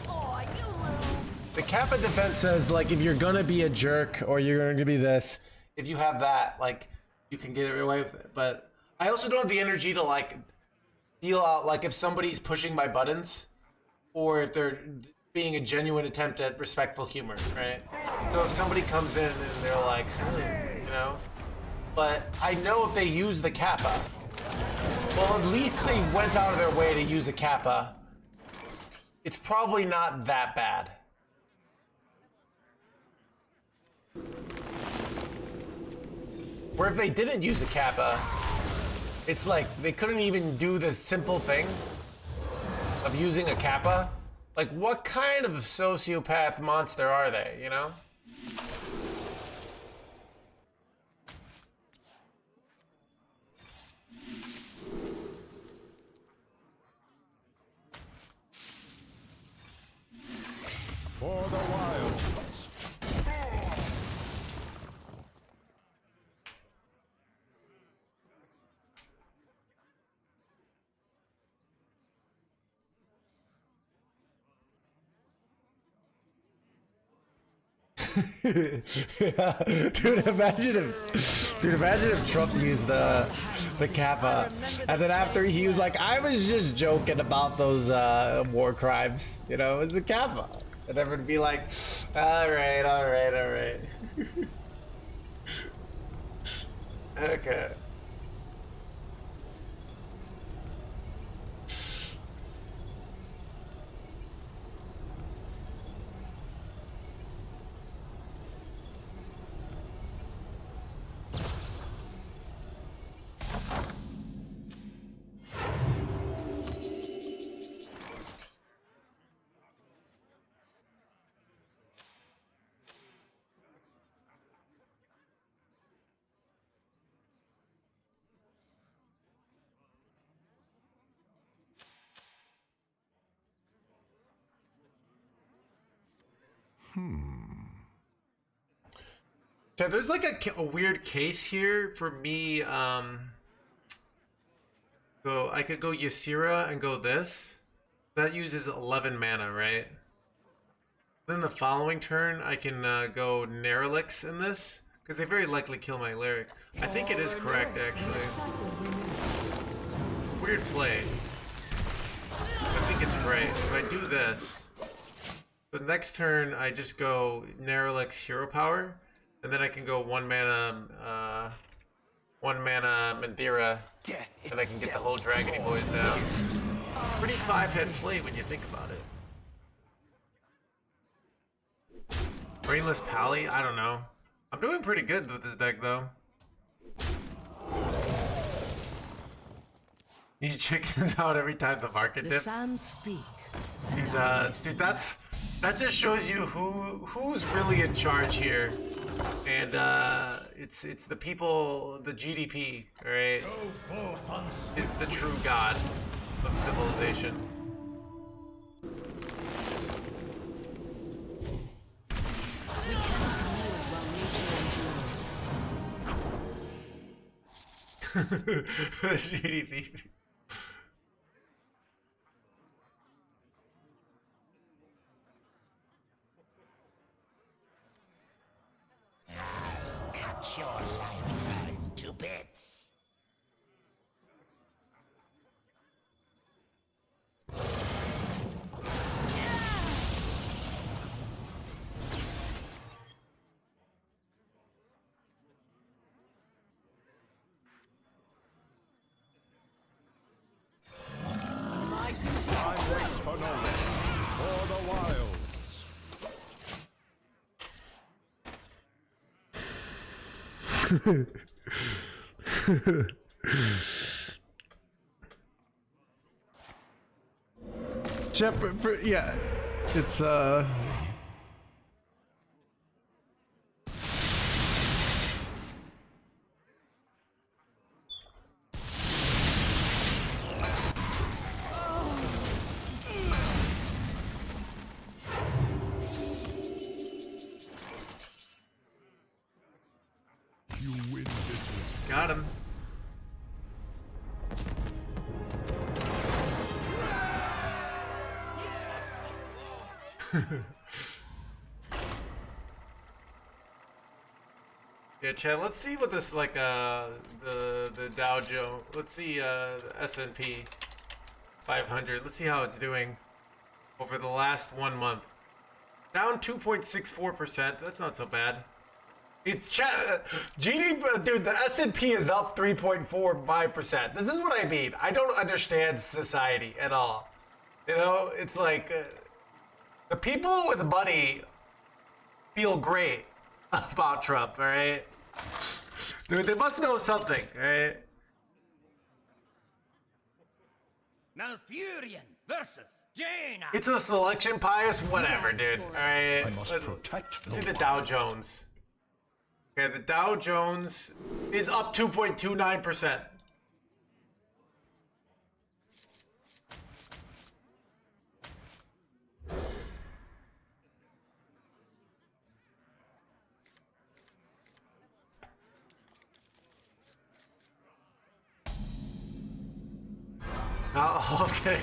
oh, you lose. the Kappa defense says, like, if you're gonna be a jerk or you're gonna be this, if you have that, like, you can get away with it. But I also don't have the energy to like feel out like if somebody's pushing my buttons or if they're being a genuine attempt at respectful humor, right? So if somebody comes in and they're like, you know, but I know if they use the Kappa, well, at least they went out of their way to use a Kappa. It's probably not that bad. Where if they didn't use a Kappa, it's like they couldn't even do this simple thing of using a Kappa. Like, what kind of sociopath monster are they, you know? For the wild. Yeah. Dude, imagine if Trump used the Kappa, and then after he was like, I was just joking about those war crimes, you know, it's a Kappa, and everyone would be like, all right. Okay. So there's like a weird case here for me. So I could go Ysira and go this. That uses 11 mana, right? Then the following turn, I can go Nerelix in this, because they very likely kill my Lyric. I think it is correct, actually. Weird play. I think it's right. So I do this. The next turn, I just go Nerelix Hero Power, and then I can go one mana Mandira, and I can get the whole Dragony Boys down. Pretty five-head play when you think about it. Brainless Pally? I don't know. I'm doing pretty good with this deck, though. These chickens out every time the market dips. Speak. Dude, that just shows you who's really in charge here. And it's the people, the GDP, alright? Is the true god of civilization. GDP. Cut your lifetime to bits. Time waits for no one. For the wilds. Jeff, yeah, it's You win this one. got him. Yeah, Chad, let's see what this like the Dow Jones, let's see the S&P 500. Let's see how it's doing over the last 1 month. Down 2.64%. That's not so bad. It's GDP, dude, the S&P is up 3.45%. This is what I mean. I don't understand society at all. You know, it's like the people with money feel great about Trump, all right? Dude, they must know something, all right? Malfurion versus Jaina. It's a selection bias, whatever, dude. All right. I must protect Let's see the the Dow Jones. Okay, the Dow Jones is up 2.29%. Okay.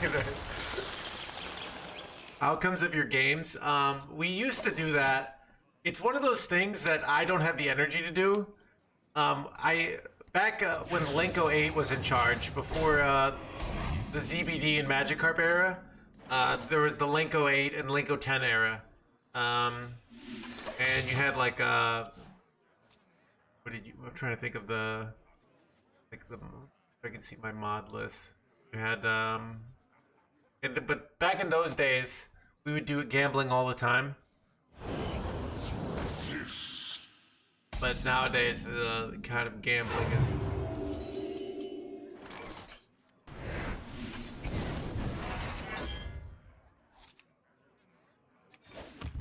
Outcomes of your games. We used to do that. It's one of those things that I don't have the energy to do. Back when Lenko 8 was in charge, before the ZBD and Magikarp era, there was the Lenko 8 and Lenko 10 era. And you had like what did you? I'm trying to think of the if I can see my mod list. You had but back in those days, we would do gambling all the time. But nowadays, the kind of gambling is.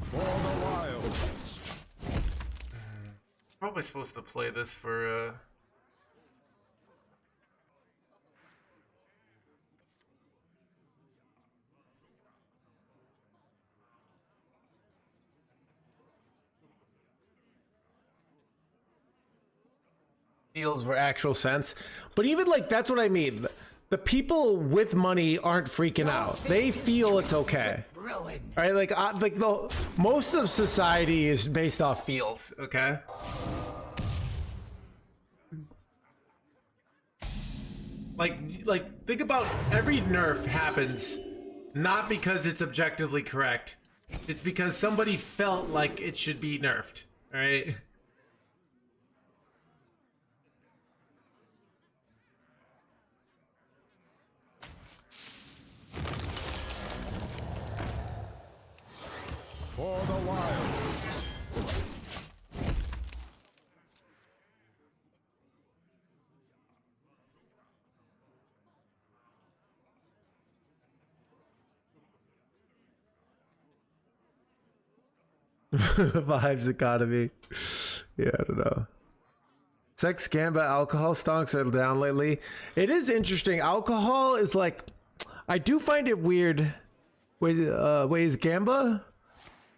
For the wilds. Probably supposed to play this for. Feels for actual sense, but even like that's what I mean. the people with money aren't freaking out. They feel it's okay. Right? Like most of society is based off feels, okay? Like think about every nerf happens not because it's objectively correct. It's because somebody felt like it should be nerfed, all right? For the wild. Vibes economy. Yeah, I don't know. Sex, gamba, alcohol stocks are down lately. It is interesting. Alcohol is like, I do find it weird. Wait, is gamba?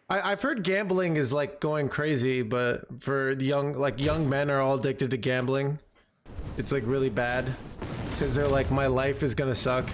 I've heard gambling is like going crazy, but for the young men are all addicted to gambling. It's like really bad because they're like, my life is gonna suck.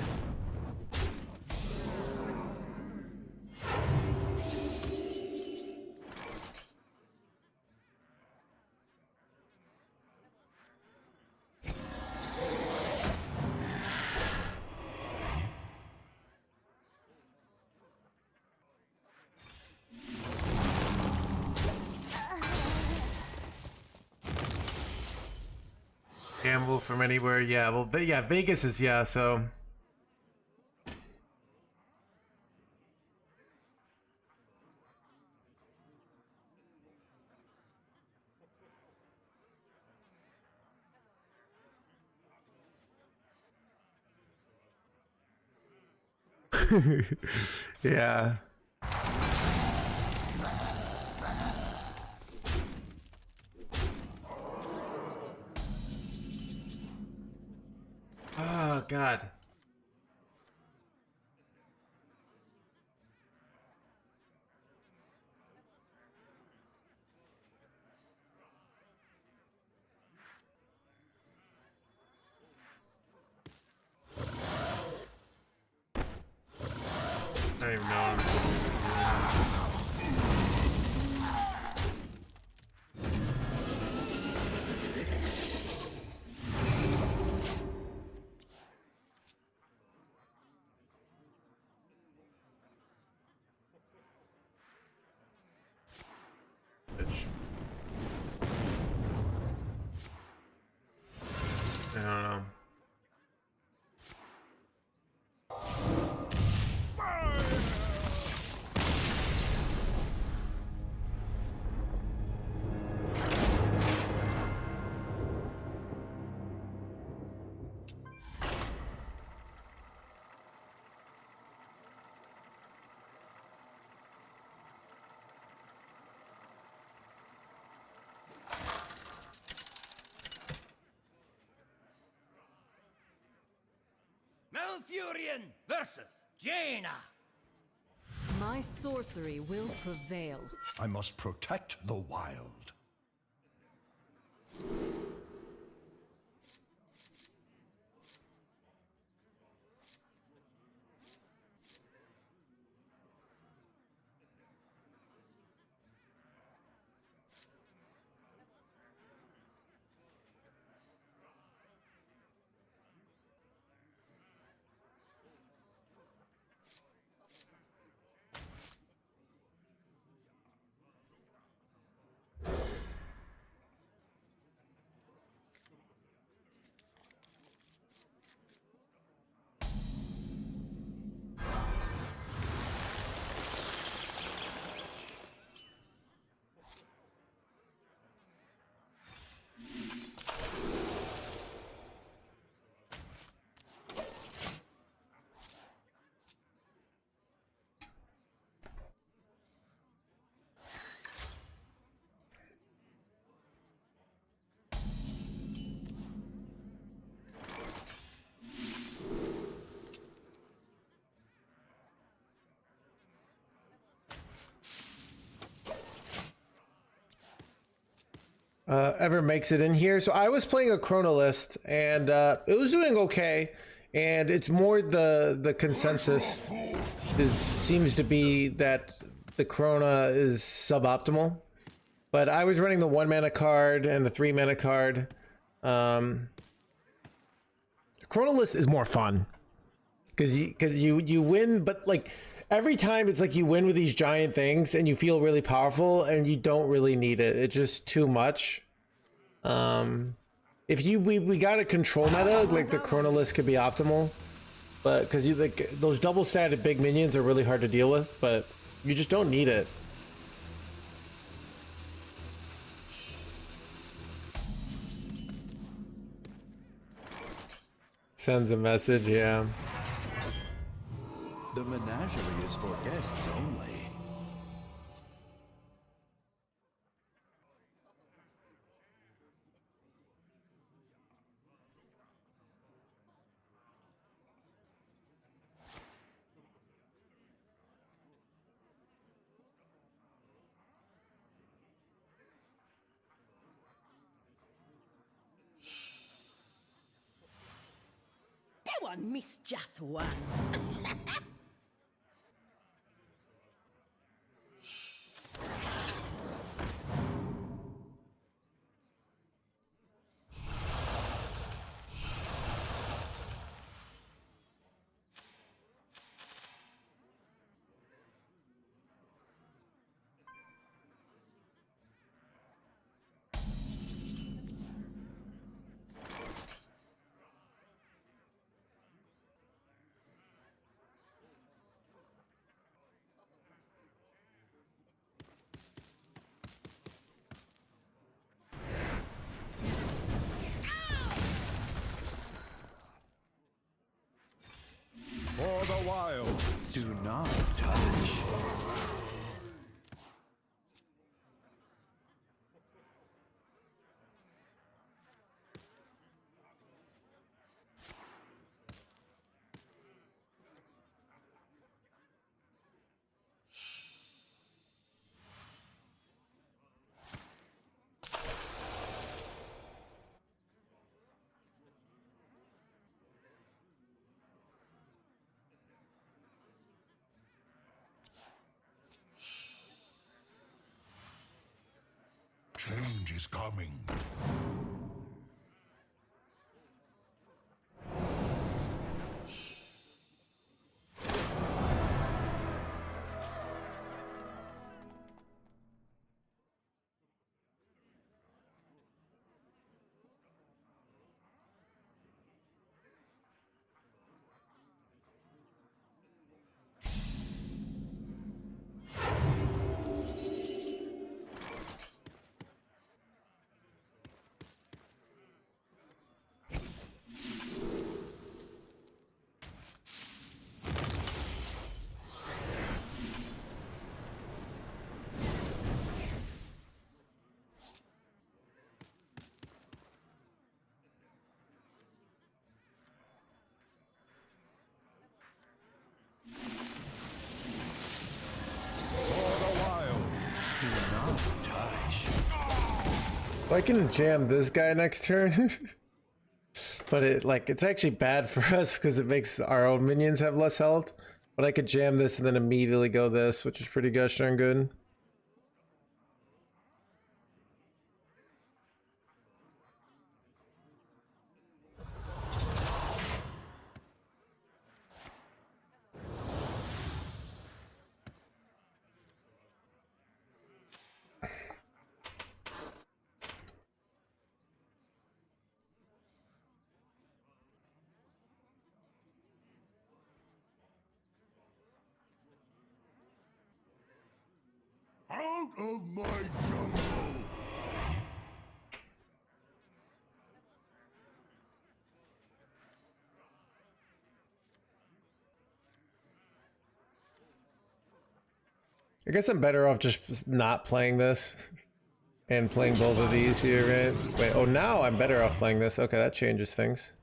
Gamble from anywhere, yeah. Well, yeah, Vegas is, yeah, so. Yeah. Oh, God. I don't even know. I don't know. Malfurion versus Jaina. My sorcery will prevail. I must protect the wild. Ever makes it in here. So I was playing a chrono list and it was doing okay. And it's more the consensus seems to be that the Corona is suboptimal. But I was running the 1 mana card and the 3 mana card. Chronolist is more fun because you win, but like every time it's like you win with these giant things and you feel really powerful and you don't really need it. It's just too much. If we got a control meta, like the Chronolist could be optimal, but because you like those double-sided big minions are really hard to deal with, but you just don't need it. Sends a message, yeah. The menagerie is for guests only. Go on, miss just one. For the wild. Do not touch. Change is coming. I can jam this guy next turn. But it's actually bad for us because it makes our own minions have less health. But I could jam this and then immediately go this, which is pretty gosh darn good. Out of my jungle! I guess I'm better off just not playing this and playing both of these here, right? Wait, oh, now I'm better off playing this. Okay, that changes things.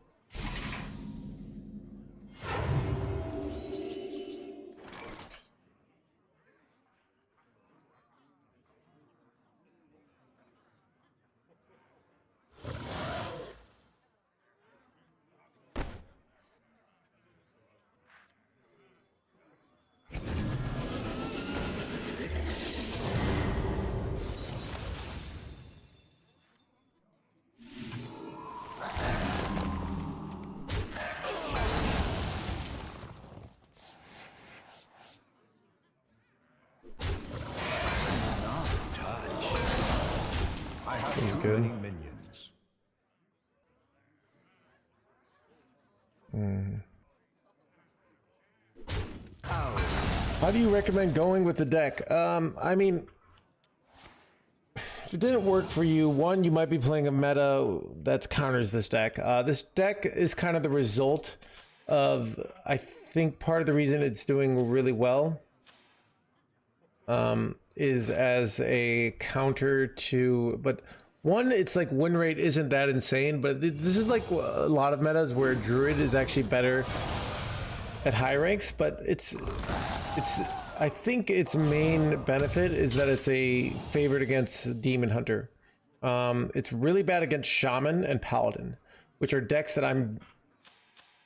Seems Too good. many minions. How do you recommend going with the deck? I mean, if it didn't work for you, one, you might be playing a meta that counters this deck. This deck is kind of the result of, I think, part of the reason it's doing really well is as a counter to, but one, it's like win rate isn't that insane, but this is like a lot of metas where Druid is actually better at high ranks, but it's I think its main benefit is that it's a favorite against Demon Hunter. It's really bad against Shaman and Paladin, which are decks that I'm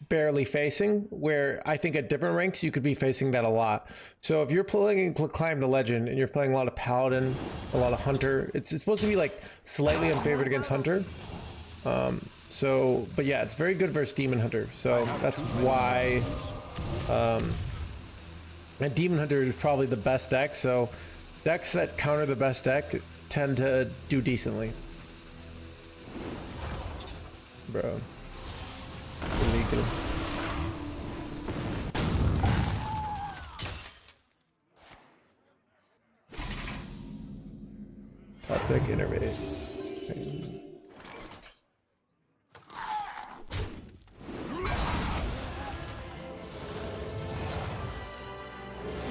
barely facing, where I think at different ranks you could be facing that a lot. So if you're playing Climb to Legend and you're playing a lot of Paladin, a lot of Hunter, it's supposed to be like slightly unfavored against Hunter. But yeah, it's very good versus Demon Hunter. So that's why and Demon Hunter is probably the best deck, so decks that counter the best deck tend to do decently. Bro. Illegal. Top deck innervate.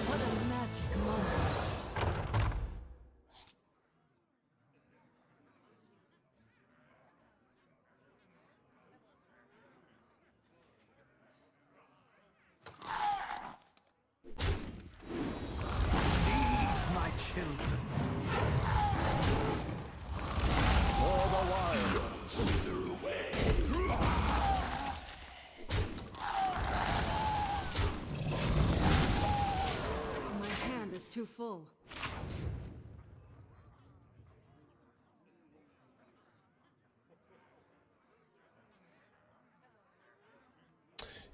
What a magic moment. My children. For the wilds wither away. My hand is too full.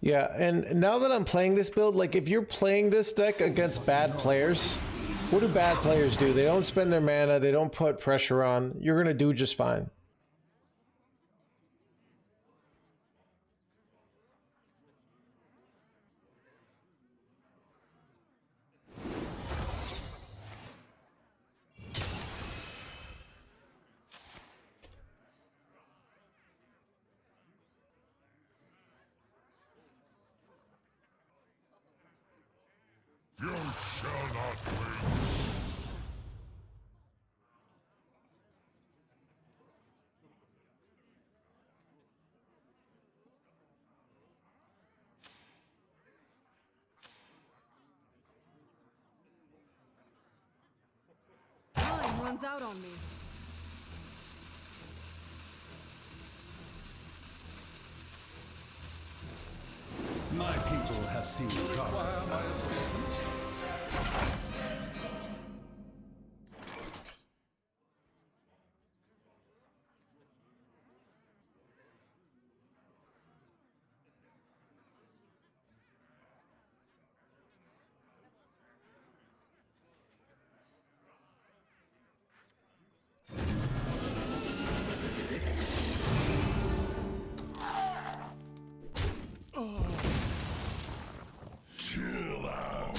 Yeah, and now that I'm playing this build, like if you're playing this deck against bad players, what do bad players do? They don't spend their mana, they don't put pressure on. You're gonna do just fine. You shall not win. Time runs out on me. My people have seen carnage. Chill out.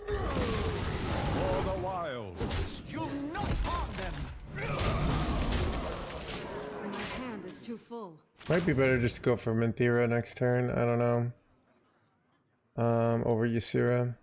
For the wilds. You'll not harm them. My hand is too full. Might be better just to go for Merithra next turn, I don't know. Over Ysera.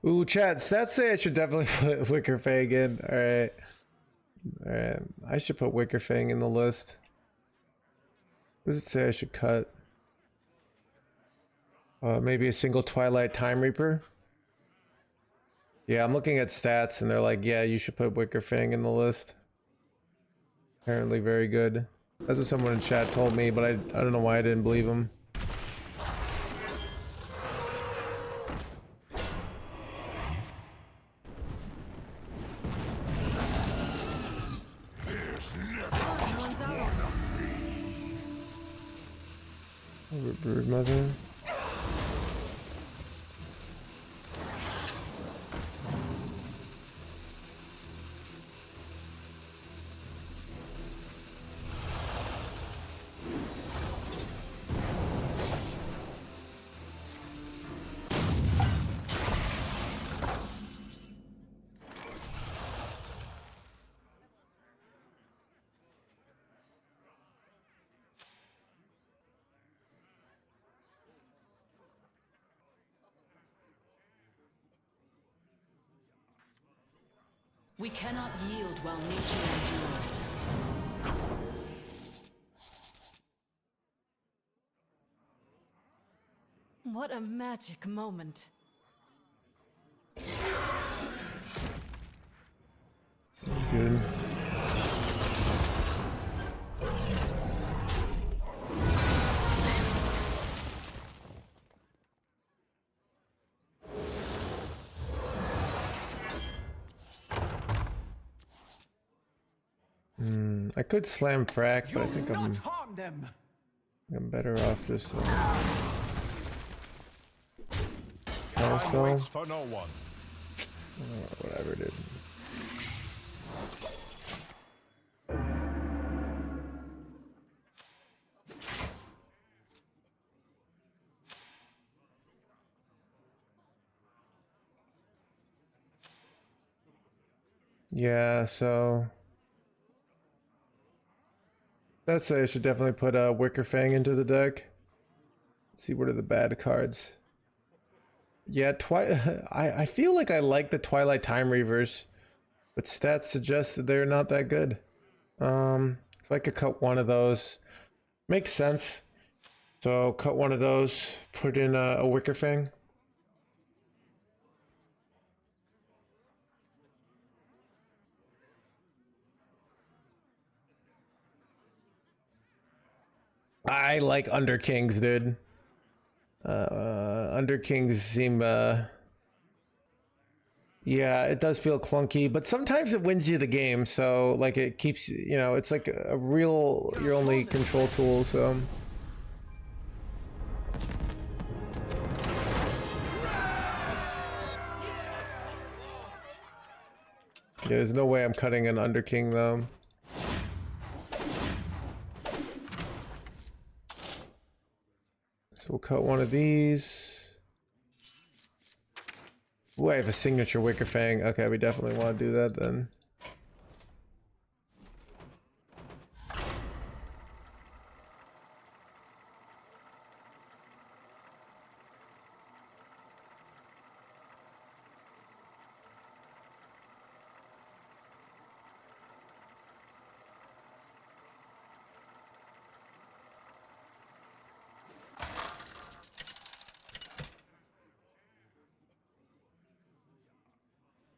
Ooh, chat, stats say I should definitely put Wicker Fang in. Alright. Alright. I should put Wicker Fang in the list. What does it say I should cut? Maybe a single Twilight Time Reaper? Yeah, I'm looking at stats and they're like, yeah, you should put Wicker Fang in the list. Apparently very good. That's what someone in chat told me, but I don't know why I didn't believe him. Brood mother. We cannot yield while nature endures. What a magic moment. Good. I could slam frack, but I think harm them. I'm better off just Time counterspell. waits for no one. Whatever, dude. Yeah, so I'd say I should definitely put a Wicker Fang into the deck. Let's see, what are the bad cards? Yeah, I feel like I like the Twilight Time Reavers, but stats suggest that they're not that good. So I could cut one of those. Makes sense. So cut one of those, put in a Wicker Fang. I like Under Kings, dude. Under Kings seem yeah, it does feel clunky, but sometimes it wins you the game, so like it keeps, you know, it's like a real your only control tool, so yeah, there's no way I'm cutting an Under King though. So we'll cut one of these. Ooh, I have a signature Wicker Fang. Okay, we definitely want to do that then.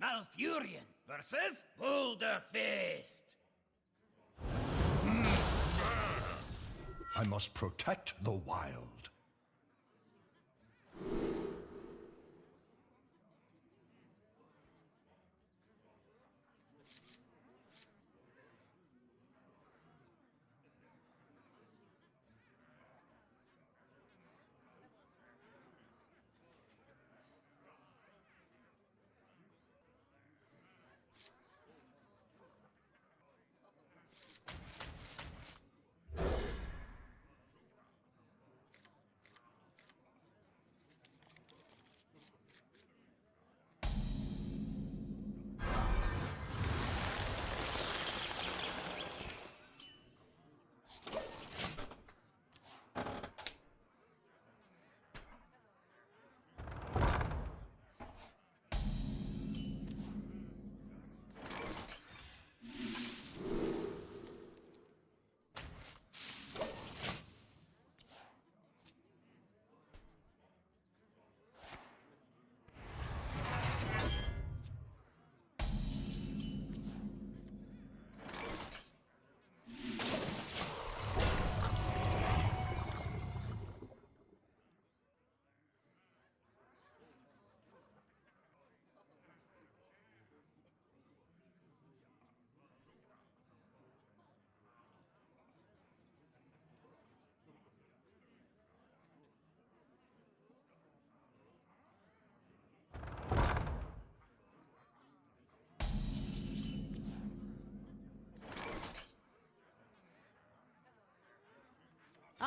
Malfurion versus Boulder Fist. I must protect the wild.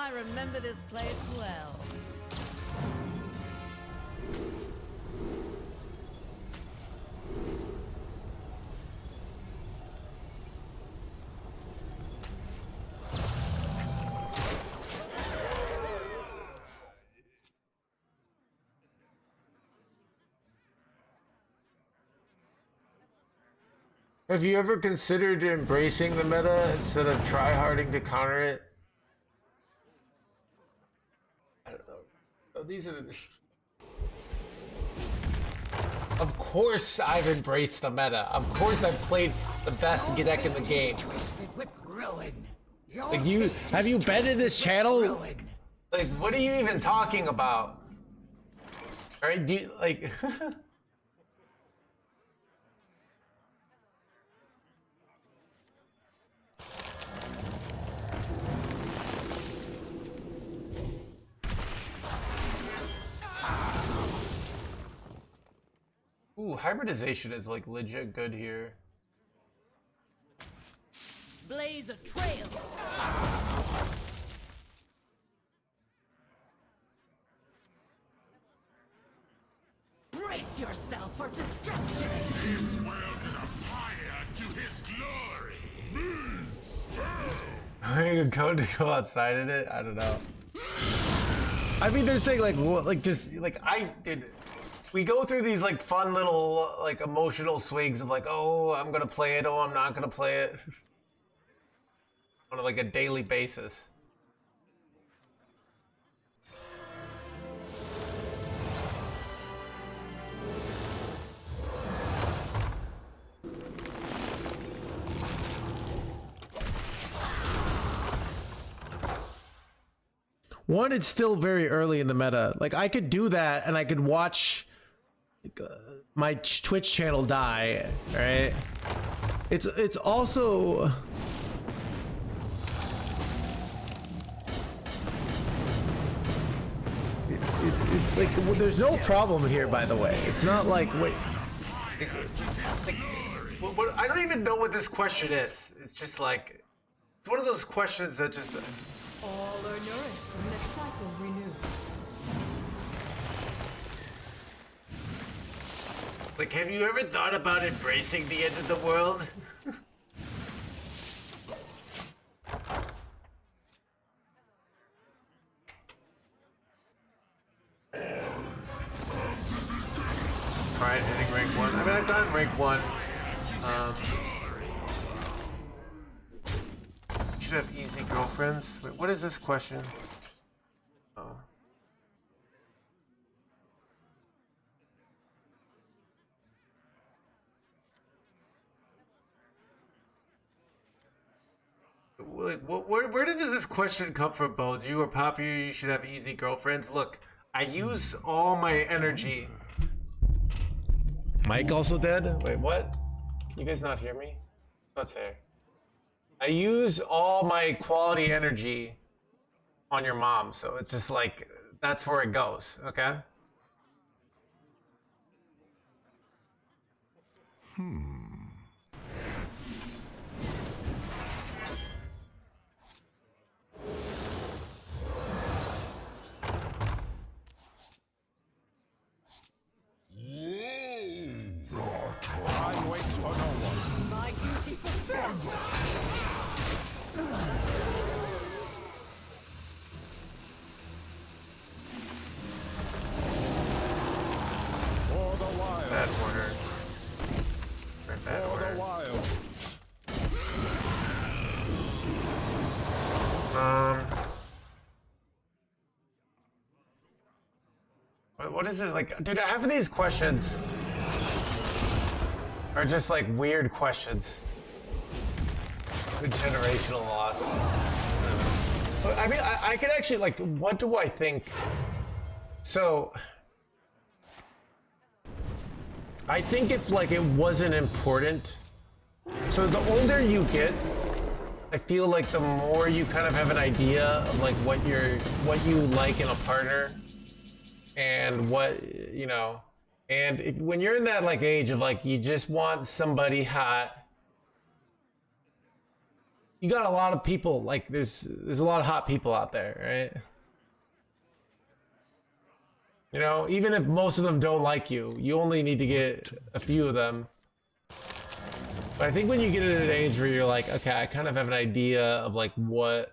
I remember this place well. Have you ever considered embracing the meta instead of try-harding to counter it? I don't know. Oh, these are the... Of course I've embraced the meta. Of course I've played the best deck in the game. Like have you been in this channel? Like, what are you even talking about? Alright, do you, like... Ooh, hybridization is like legit good here. Blaze a trail. Brace yourself for destruction. This world is a fire to his glory. Means Are you going to go outside in it? I don't know. I mean, they're saying like, what, like just like I did. We go through these like fun little like emotional swings of like, oh, I'm gonna play it, oh, I'm not gonna play it, on like a daily basis. One, it's still very early in the meta. Like I could do that and I could watch my Twitch channel die, right? It's also it's like, well, there's no problem here, by the way. It's not like, wait, what, I don't even know what this question is. It's just like, it's one of those questions that just... All are nourished when the cycle renews. Like, have you ever thought about embracing the end of the world? Alright, hitting rank 1. I mean, I've done rank 1. You should have easy girlfriends. Wait, what is this question? Oh. Like, where did this question come from, Bones? You are popular, you should have easy girlfriends. Look, I use all my energy. Mike also dead? Wait, what? Can you guys not hear me? What's there? I use all my quality energy on your mom, so it's just like, that's where it goes, okay? Time waits for no one. My duty fulfilled. For the wild. Bad order. Very bad For the order. wild. What is this, like, dude, half of these questions are just like weird questions. Good generational loss. I mean, I could actually, like, what do I think? So, I think if, like, it wasn't important. So the older you get, I feel like the more you kind of have an idea of, like, what you like in a partner. And what, you know, and when you're in that like age of like you just want somebody hot you got a lot of people, like there's a lot of hot people out there, right? You know, even if most of them don't like you, you only need to get a few of them. But I think when you get at an age where you're like, okay, I kind of have an idea of like what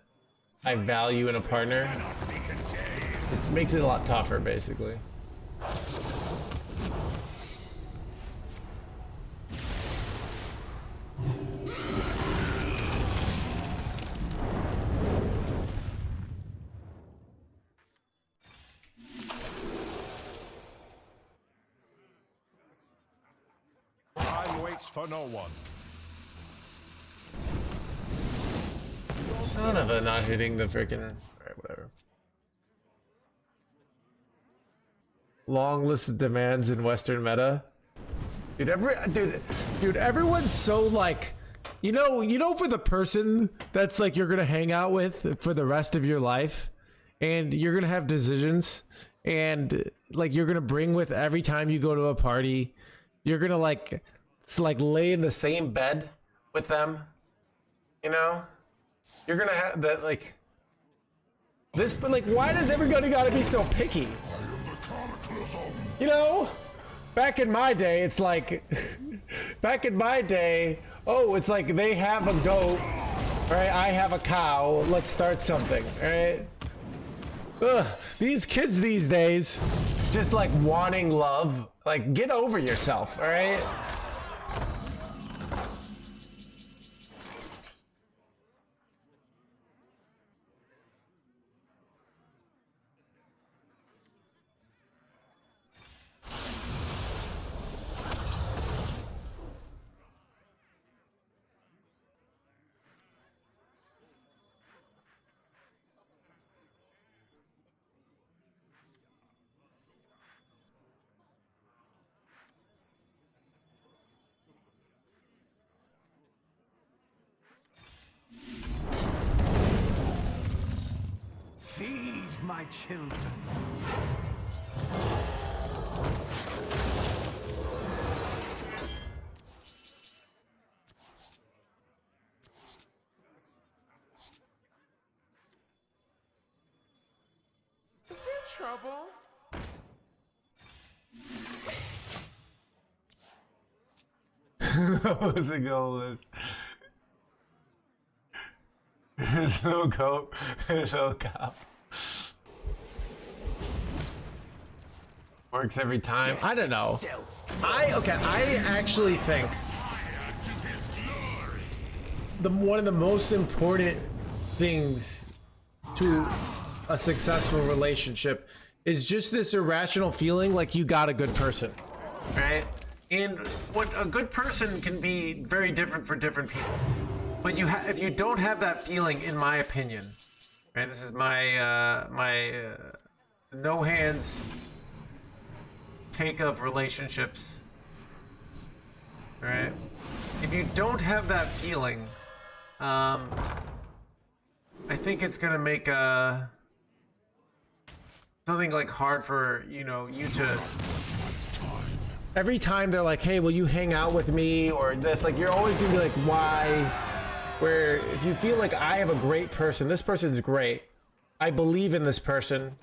I value in a partner, it makes it a lot tougher, basically. Time waits for no one. Son of a not hitting the freaking. Alright, whatever. Long list of demands in Western meta. Dude, everyone's so like, you know, for the person that's like you're gonna hang out with for the rest of your life, and you're gonna have decisions, and like you're gonna bring with every time you go to a party, you're gonna like lay in the same bed with them, you know. You're gonna have that like this, but like, why does everybody gotta be so picky? You know, back in my day, it's like, oh, it's like they have a goat, right? I have a cow. Let's start something, right? Ugh, these kids these days, just like wanting love. Like, get over yourself, all right? Feed my children. Is there trouble? What was the goal is? There's no goat, there's no cow. Works every time. I don't know. I actually think one of the most important things to a successful relationship is just this irrational feeling like you got a good person, right? And what a good person can be very different for different people. But if you don't have that feeling, in my opinion, right? This is my no hands take of relationships. All right? If you don't have that feeling, I think it's gonna make something like hard for you to. Every time they're like, "Hey, will you hang out with me?" or this, like you're always gonna be like, "Why?" Where if you feel like I have a great person, this person's great, I believe in this person,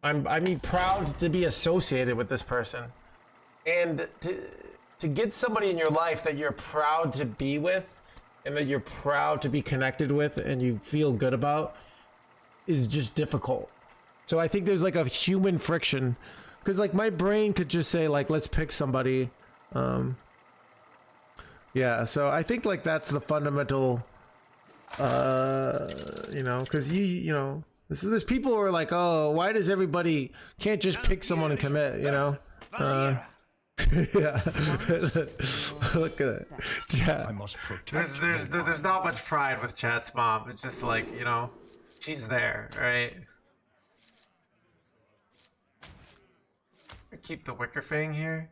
I'm proud to be associated with this person, and to get somebody in your life that you're proud to be with, and that you're proud to be connected with, and you feel good about, is just difficult. So I think there's like a human friction, because like my brain could just say like, let's pick somebody. Yeah, so I think like that's the fundamental, because there's people who are like, oh, why does everybody can't just pick someone and commit, Yeah. Look at it. Chat. I must protect. There's not much pride with Chat's mom. It's just like, she's there, right? Keep the wicker fang here.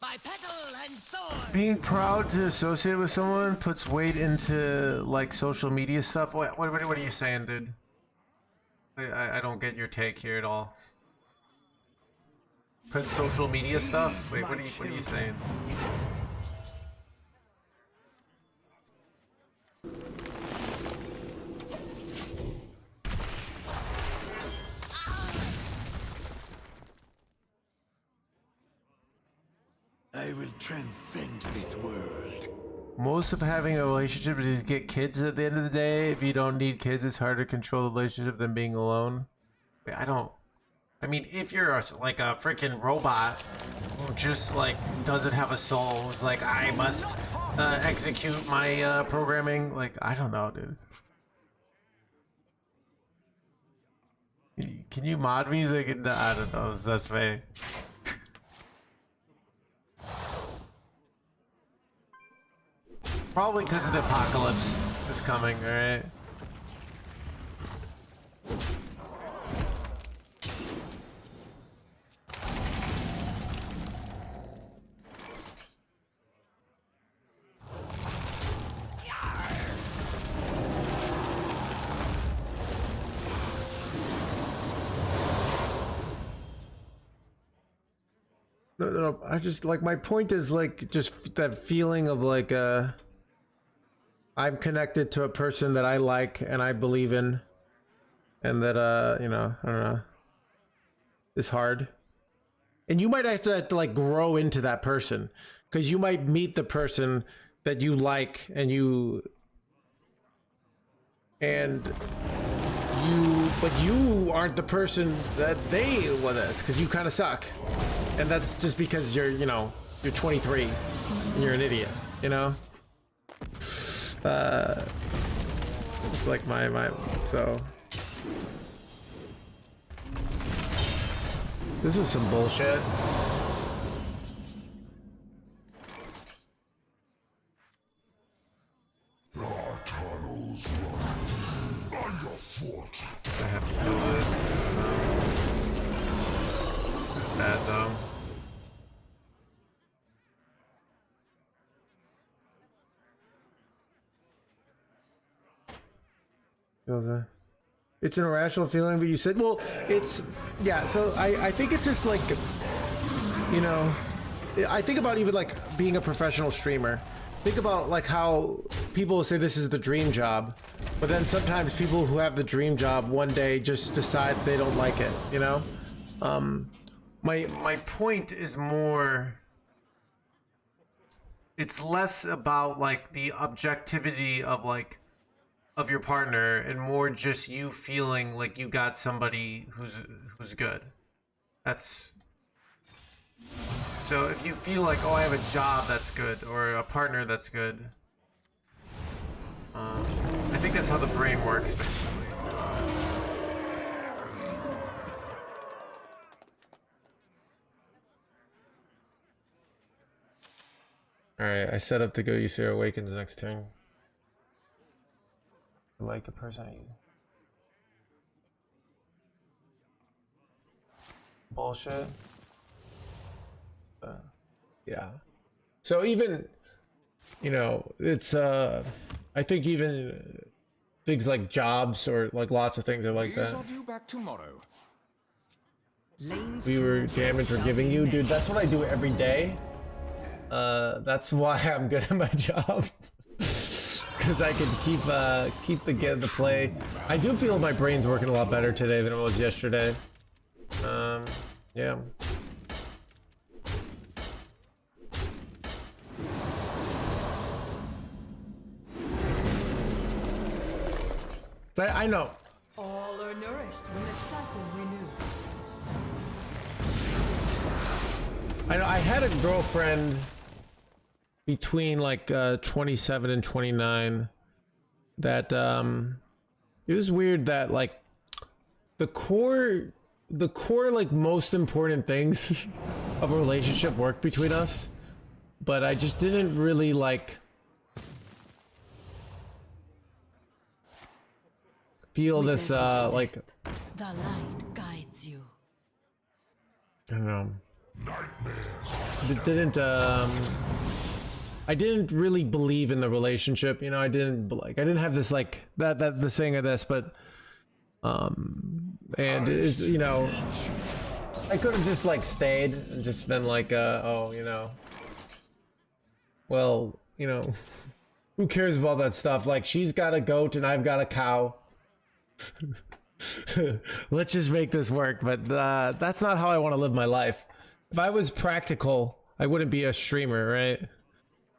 Bipedal and sword. Being proud to associate with someone puts weight into like social media stuff. What are you saying, dude? I don't get your take here at all. Put social media stuff? Wait, what are you saying? I will transcend this world. Most of having a relationship is get kids at the end of the day. If you don't need kids, it's harder to control the relationship than being alone. Wait, I mean, if you're like a freaking robot who just like doesn't have a soul, who's like, I must execute my programming, like, I don't know, dude. Can you mod me so I can, I don't know, that's me. Probably because of the apocalypse is coming, alright? No, I just, like, my point is, like, just that feeling of, like, I'm connected to a person that I like and I believe in, and that, you know, I don't know, it's hard. And you might have to like, grow into that person, because you might meet the person that you like, and but you aren't the person that they was, because you kind of suck. And that's just because you're, you know, you're 23 and you're an idiot, you know? It's like my so this is some bullshit. Our tunnels run deep underfoot. I have to do this. It's bad though. It's an irrational feeling, but you said, well, it's, yeah, so I think it's just like, you know, I think about even like being a professional streamer. Think about like how people say this is the dream job, but then sometimes people who have the dream job one day just decide they don't like it, you know? My point is more, it's less about like the objectivity of like, of your partner, and more just you feeling like you got somebody who's good. That's, so if you feel like, oh, I have a job that's good, or a partner that's good, I think that's how the brain works, basically. Alright, I set up to go Ysera Awakens next turn. Like a person. Bullshit. Yeah. So even, you know, it's I think even things like jobs, or like lots of things are like that. I'll do back tomorrow. We were damage we're giving you, dude. That's what I do every day. That's why I'm good at my job. Because I can keep the play. I do feel my brain's working a lot better today than it was yesterday. Yeah. So I know. All are nourished when the cycle renews. I know. I had a girlfriend between like 27 and 29 that it was weird that like the core like most important things of a relationship worked between us, but I just didn't really like feel this like The light guides you. I don't know. I didn't really believe in the relationship, you know. I didn't have this like the thing of this, but and is, you know, I could have just like stayed and just been like oh, you know, well, you know, who cares about that stuff? Like, she's got a goat and I've got a cow. Let's just make this work. But that's not how I want to live my life. If I was practical, I wouldn't be a streamer, right?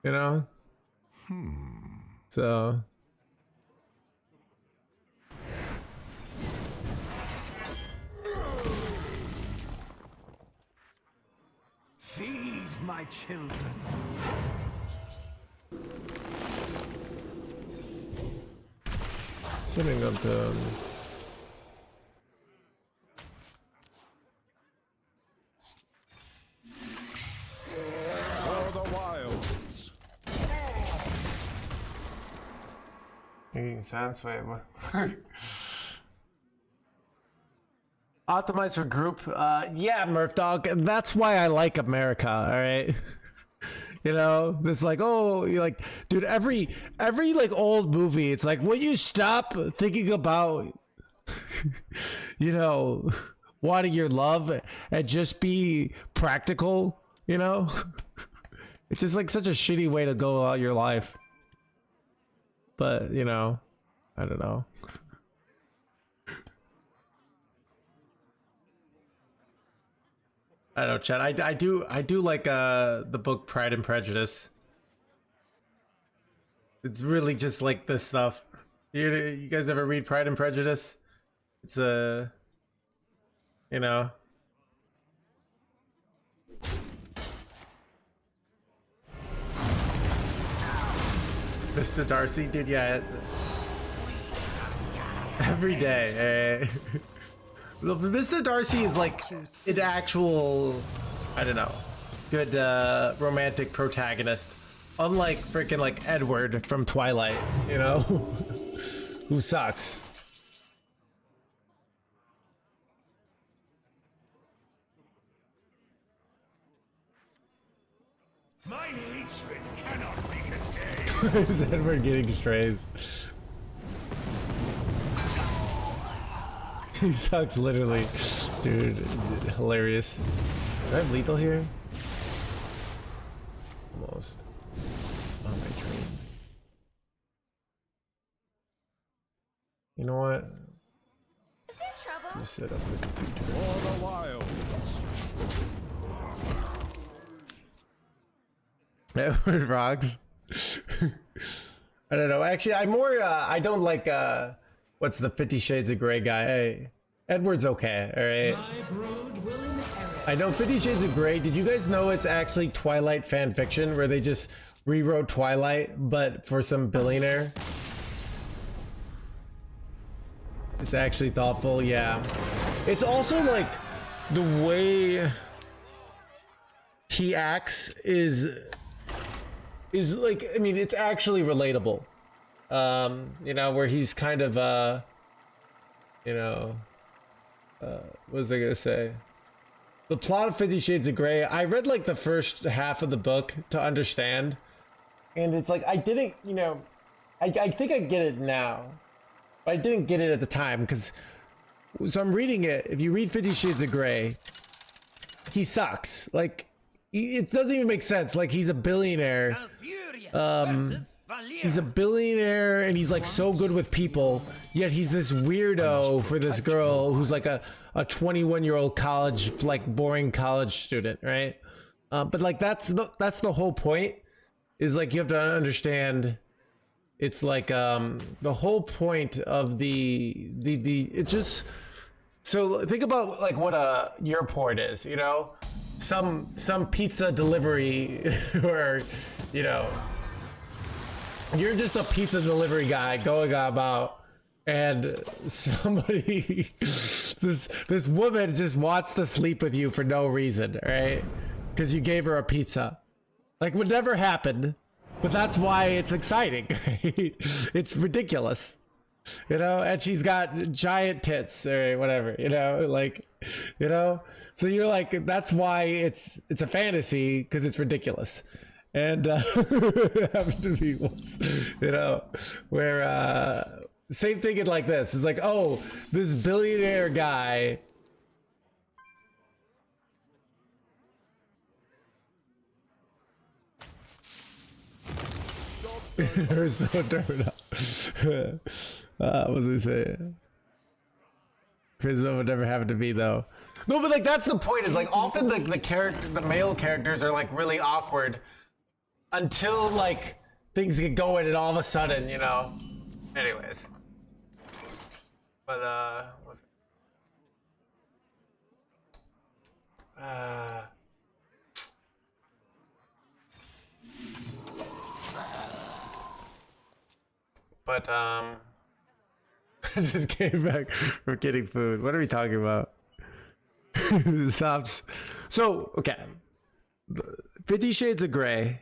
You know? So. Feed my children. Setting up For the wilds. Sounds way. Optimize for group. Yeah, Murph Dog. That's why I like America. All right. You know, this like, oh, you're like, dude, every like old movie, it's like, will you stop thinking about, you know, wanting your love and just be practical, you know? It's just like such a shitty way to go about your life. But, you know, I don't know. I don't know, Chad. I do like the book Pride and Prejudice. It's really just like this stuff. You guys ever read Pride and Prejudice? It's a, you know. Mr. Darcy did, yeah. Every day. Mr. Darcy is like an actual, I don't know, good romantic protagonist. Unlike freaking like Edward from Twilight, you know, who sucks. My hatred cannot be contained. Is Edward getting strays? He sucks, literally. Dude, hilarious. Do I have lethal here? Almost. On my train. You know what? Is there trouble? Just set up with the For the wilds. Edward rocks. I don't know. Actually, I'm more. I don't like. What's the 50 Shades of Grey guy? Hey, Edward's okay. All right. My brood will inherit. I know 50 Shades of Grey. Did you guys know it's actually Twilight fan fiction where they just rewrote Twilight, but for some billionaire? It's actually thoughtful. Yeah. It's also like the way he acts is like, I mean, it's actually relatable. You know, where he's kind of, you know, what was I gonna say? The plot of 50 Shades of Grey, I read like the first half of the book to understand. And it's like, I didn't, you know, I think I get it now. But I didn't get it at the time, because, so I'm reading it. If you read 50 Shades of Grey, he sucks. Like, it doesn't even make sense. Like, he's a billionaire. He's a billionaire and he's like so good with people, yet he's this weirdo for this girl who's like a 21-year-old college, like boring college student, right? But like that's the whole point, is like you have to understand, it's like the whole point of the it's just, so think about like what a Europort is, you know, some pizza delivery or, you know, you're just a pizza delivery guy going about, and somebody, this woman just wants to sleep with you for no reason, right? Because you gave her a pizza. Like, would never happen, but that's why it's exciting, right? It's ridiculous. You know, and she's got giant tits or whatever, you know, like, you know, so you're like, that's why it's a fantasy, because it's ridiculous. And it happened to be once, you know, where same thing in like this. It's like, oh, this billionaire guy Hearthstone terminal. What was I saying? Hearthstone would never happen to me though. No, but like that's the point. Is like often the male characters are like really awkward until like things get going, and all of a sudden, you know. Anyways, but what's it? But I just came back from getting food. What are we talking about? Stops. So okay, 50 Shades of Grey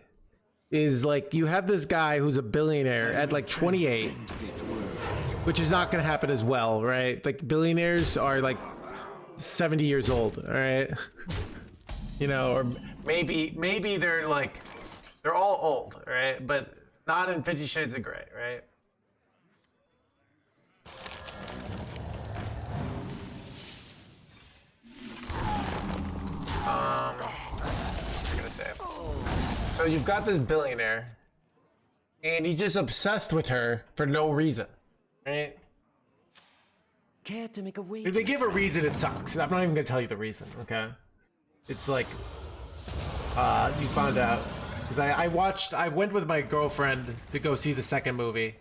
is like you have this guy who's a billionaire at like 28, which is not going to happen as well, right? Like billionaires are like 70 years old, all right? You know, or maybe they're like they're all old, right? But not in 50 Shades of Grey, right? I'm gonna say. So you've got this billionaire, and he's just obsessed with her for no reason, right? Care to make a way? If they give a reason, it sucks. I'm not even gonna tell you the reason, okay? It's like, you found out because I went with my girlfriend to go see the second movie.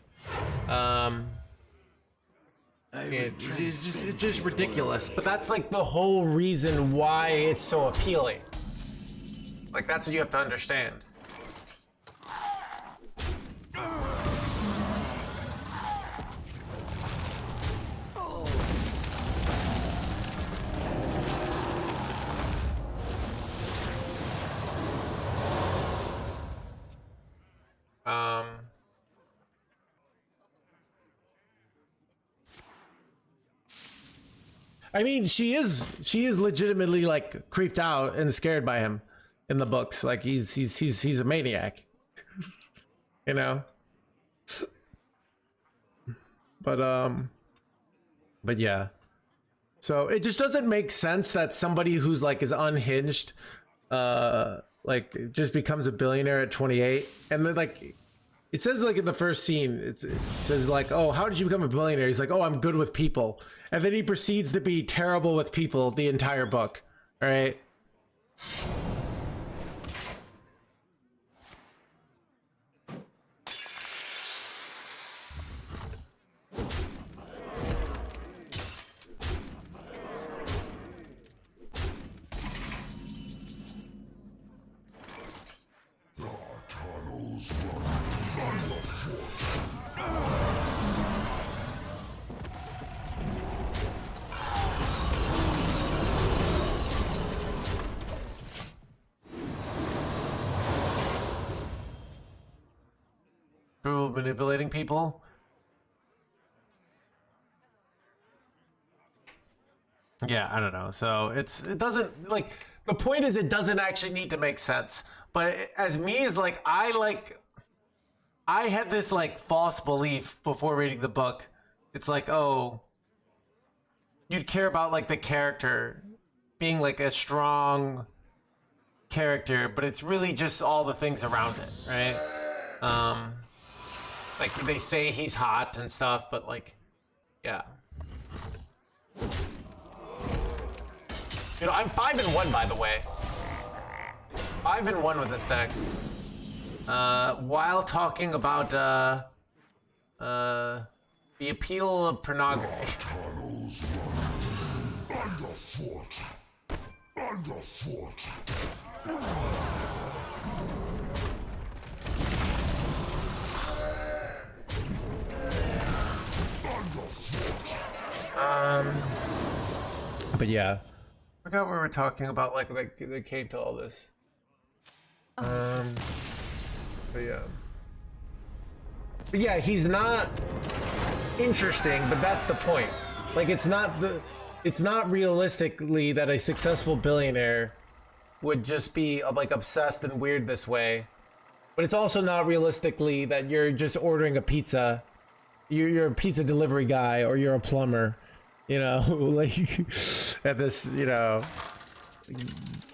It's just ridiculous, but that's like the whole reason why it's so appealing. Like that's what you have to understand. I mean, she is legitimately like creeped out and scared by him in the books. Like he's a maniac, you know. But yeah. So it just doesn't make sense that somebody who's like is unhinged, like just becomes a billionaire at 28, and then like. It says like in the first scene, it says like, oh, how did you become a billionaire? He's like, oh, I'm good with people. And then he proceeds to be terrible with people the entire book. All right. Manipulating people. Yeah, I don't know. So it doesn't like the point is it doesn't actually need to make sense. But as me as like I had this like false belief before reading the book. It's like, oh, you'd care about like the character being like a strong character, but it's really just all the things around it, right? Like they say he's hot and stuff, but like, yeah. You know, I'm 5-1 by the way. 5-1 with this deck. While talking about the appeal of pornography. Underfoot. But yeah, I forgot we were talking about. Like they came to all this. But yeah, he's not. interesting, but that's the point. Like, it's not realistically that a successful billionaire would just be like obsessed and weird this way, but it's also not realistically that you're just ordering a pizza. You're a pizza delivery guy, or you're a plumber, you know, like at this, you know.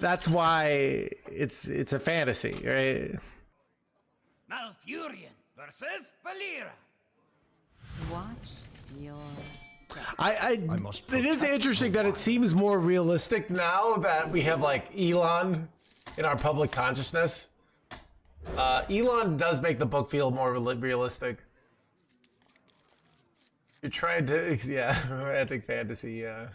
That's why it's a fantasy, right? Malfurion versus Valera. Watch your... It is interesting that it seems more realistic now that we have like Elon in our public consciousness. Elon does make the book feel more realistic. You're trying to, yeah, romantic fantasy, yeah.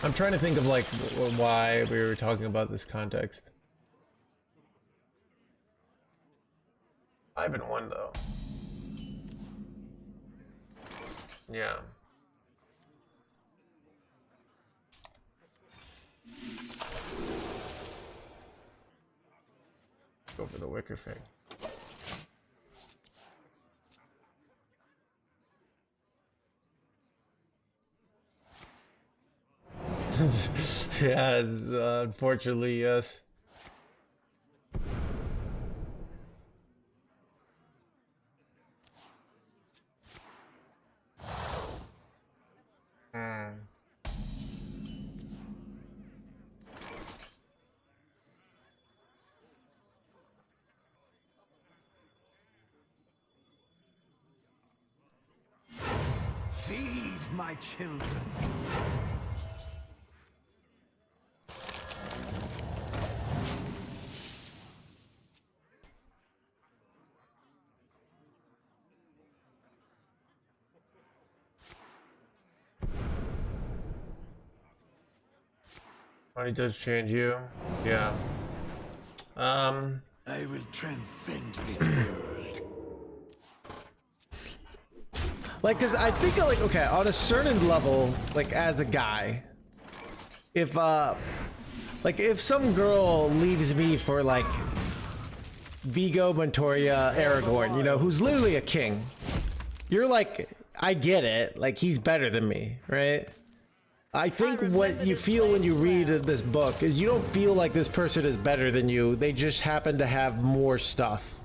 I'm trying to think of like why we were talking about this context. 5-1 though. Yeah. Go for the wicker thing. Yeah, unfortunately, yes. Feed my children. Money does change you. Yeah. I will transcend this world. Like, cause I think like, okay, on a certain level, like as a guy, if some girl leaves me for like Vigo, Montoya, Aragorn, you know, who's literally a king, you're like, I get it, like he's better than me, right? I think what you feel when you read this book is you don't feel like this person is better than you. They just happen to have more stuff.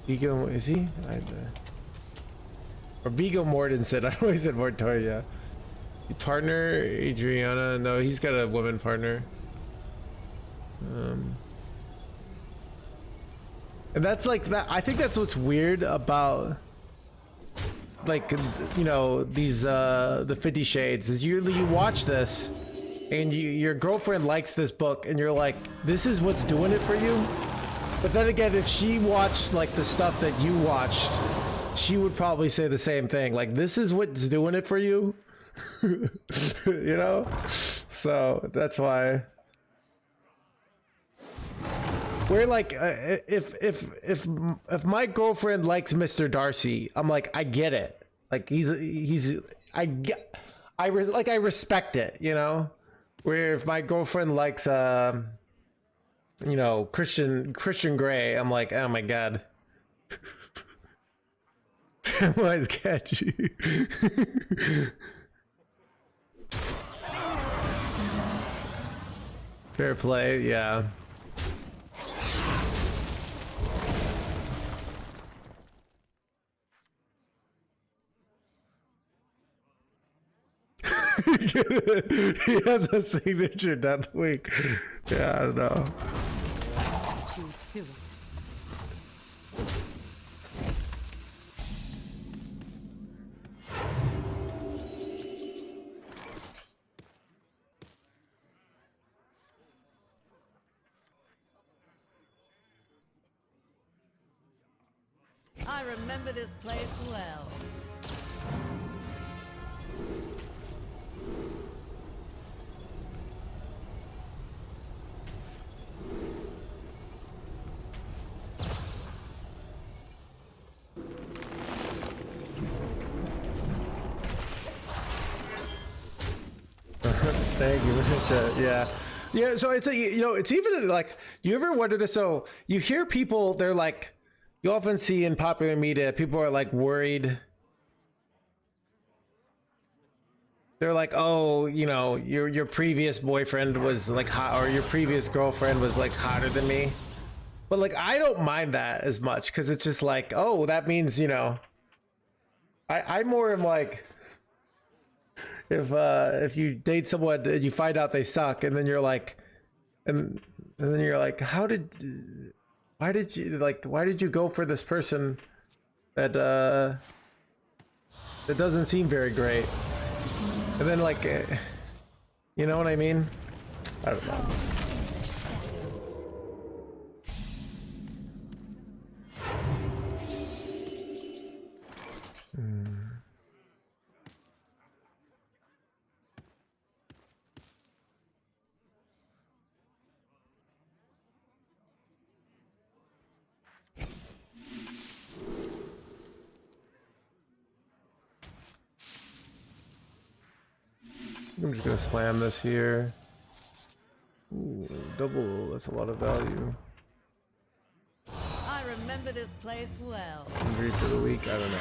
Vigo, is he? Or Vigo Mortensen. I always said Montoya. Partner, Adriana. No, he's got a woman partner. And that's like that. I think that's what's weird about, like, you know, these the 50 Shades is you watch this and your girlfriend likes this book and you're like, this is what's doing it for you. But then again, if she watched like the stuff that you watched, she would probably say the same thing, like, this is what's doing it for you. You know, so that's why we're like, if my girlfriend likes Mr. Darcy, I'm like, I get it. Like I respect it, you know? Where if my girlfriend likes, you know, Christian Grey, I'm like, oh my God. Why's catchy? Fair play, yeah. He has a signature that week. Yeah, I don't know. Too soon. I remember this place well. Thank you. Yeah. Yeah, so it's a, you know, it's even like, you ever wonder this? So you hear people, they're like, you often see in popular media, people are like worried. They're like, oh, you know, your previous boyfriend was like hot, or your previous girlfriend was like hotter than me. But like, I don't mind that as much, because it's just like, oh, that means, you know, I'm more of like, if you date someone and you find out they suck, and then you're like, and then you're like, why did you go for this person that that doesn't seem very great? And then like, you know what I mean? I don't know. I'm just gonna slam this here. Ooh, double, that's a lot of value. I remember this place well. Injury for the week, I don't know.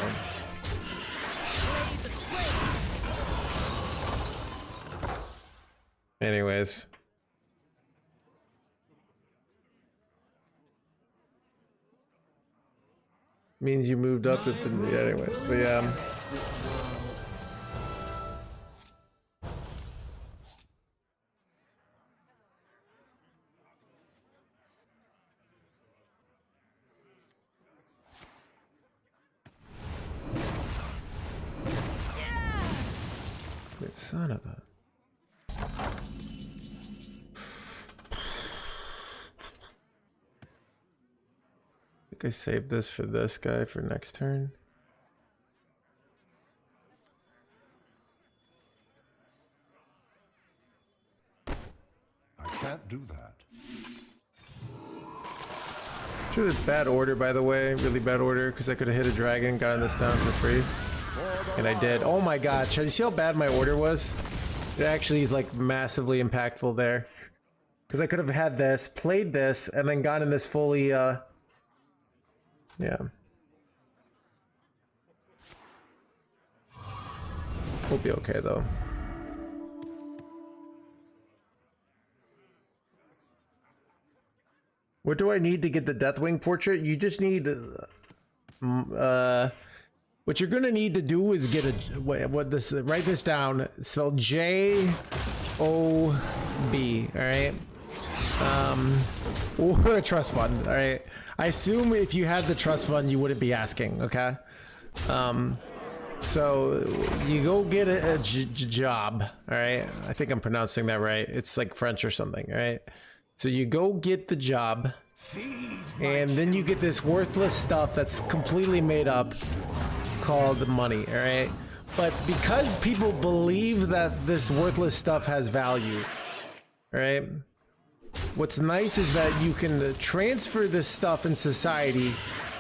Anyways. Means you moved up if the, yeah, anyway, but yeah. Wait, son of a... I think I saved this for this guy for next turn. I can't do that. Sure, it's bad order, by the way, really bad order, because I could have hit a dragon and gotten this down for free. And I did. Oh my god, should you see how bad my order was? It actually is like massively impactful there. Because I could have had this, played this, and then gotten this fully, yeah. We'll be okay though. What do I need to get the Deathwing portrait? You just need, what you're gonna need to do is get a, write this down. It's spelled J-O-B, all right? Or a trust fund, all right? I assume if you had the trust fund, you wouldn't be asking, okay? So you go get a job, all right? I think I'm pronouncing that right. It's like French or something, all right? So you go get the job, and then you get this worthless stuff that's completely made up called money, all right? But because people believe that this worthless stuff has value, all right? What's nice is that you can transfer this stuff in society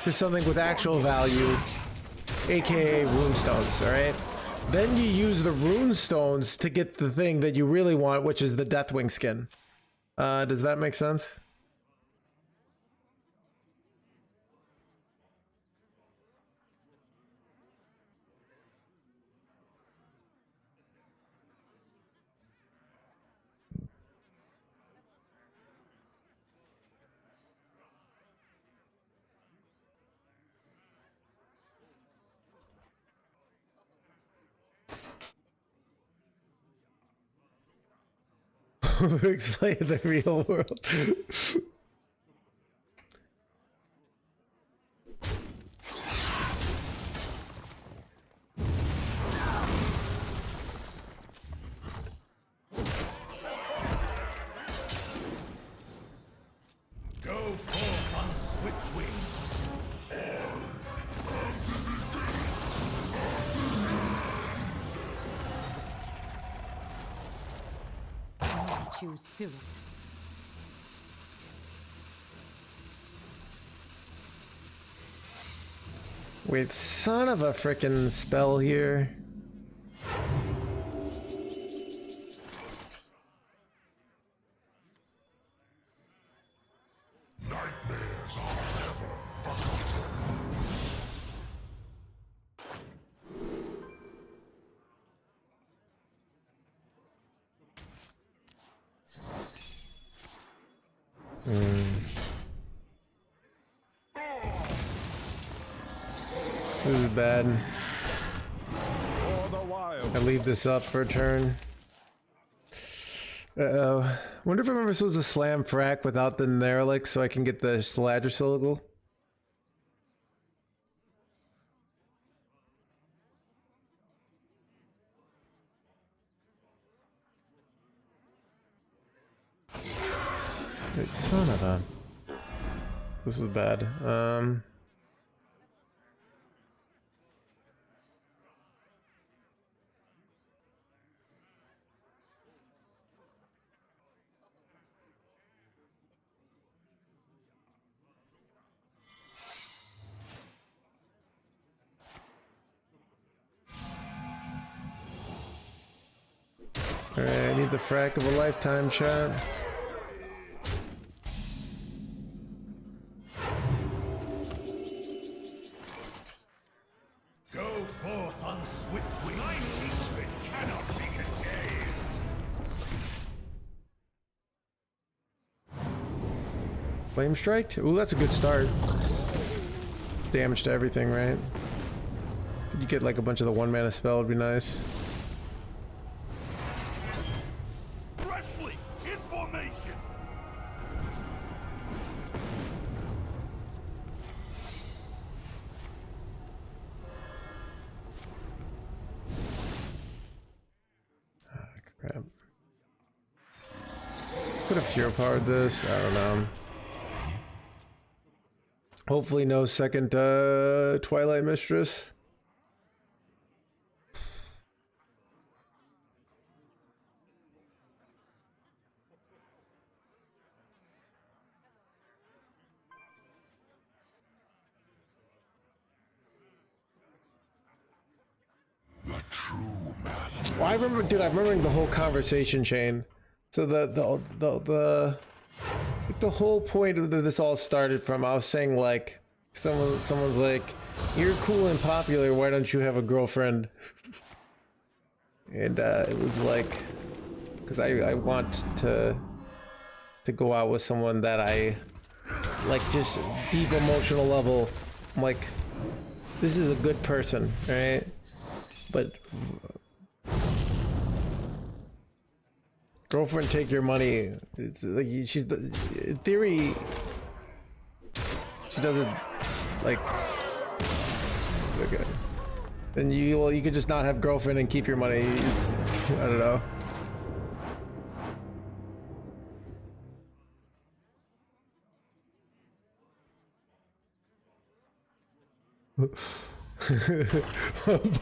to something with actual value, aka runestones, all right? Then you use the runestones to get the thing that you really want, which is the Deathwing skin. Does that make sense? Explain the real world. Go forth on swift wings. Choose soon. Wait, son of a frickin' spell here. This is bad. For the wild. I leave this up for a turn. Uh-oh. Wonder if I'm ever supposed to slam frack without the Nerelix so I can get the Sladger Syllable. Wait, son of a... This is bad. Alright, I need the frack of a lifetime, chat. Go forth on swift wing. My hatred cannot be contained. Flame strike? Ooh, that's a good start. Damage to everything, right? You get like a bunch of the 1-mana spell would be nice. Breastplate in formation. Crap. Could have hero powered this. I don't know. Hopefully no second Twilight Mistress. Well, I remember, dude. I'm remembering the whole conversation chain. So the whole point of this all started from, I was saying like, someone's like, "You're cool and popular. Why don't you have a girlfriend?" And it was like, because I want to go out with someone that I like, just deep emotional level. I'm like, this is a good person, right? But girlfriend, take your money. It's like she's, in theory, she doesn't like. Okay, then you could just not have girlfriend and keep your money. I don't know.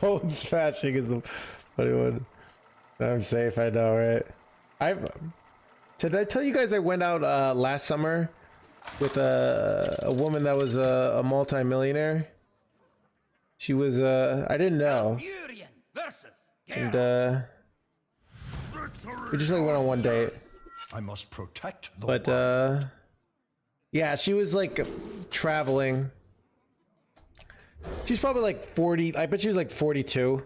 Bones patching is the funny one. I'm safe, I know, right? Did I tell you guys I went out last summer with a woman that was a multi-millionaire? She was I didn't know. And we just like went on one date. I must protect the But yeah, she was like traveling. She's probably like 40. I bet she was like 42.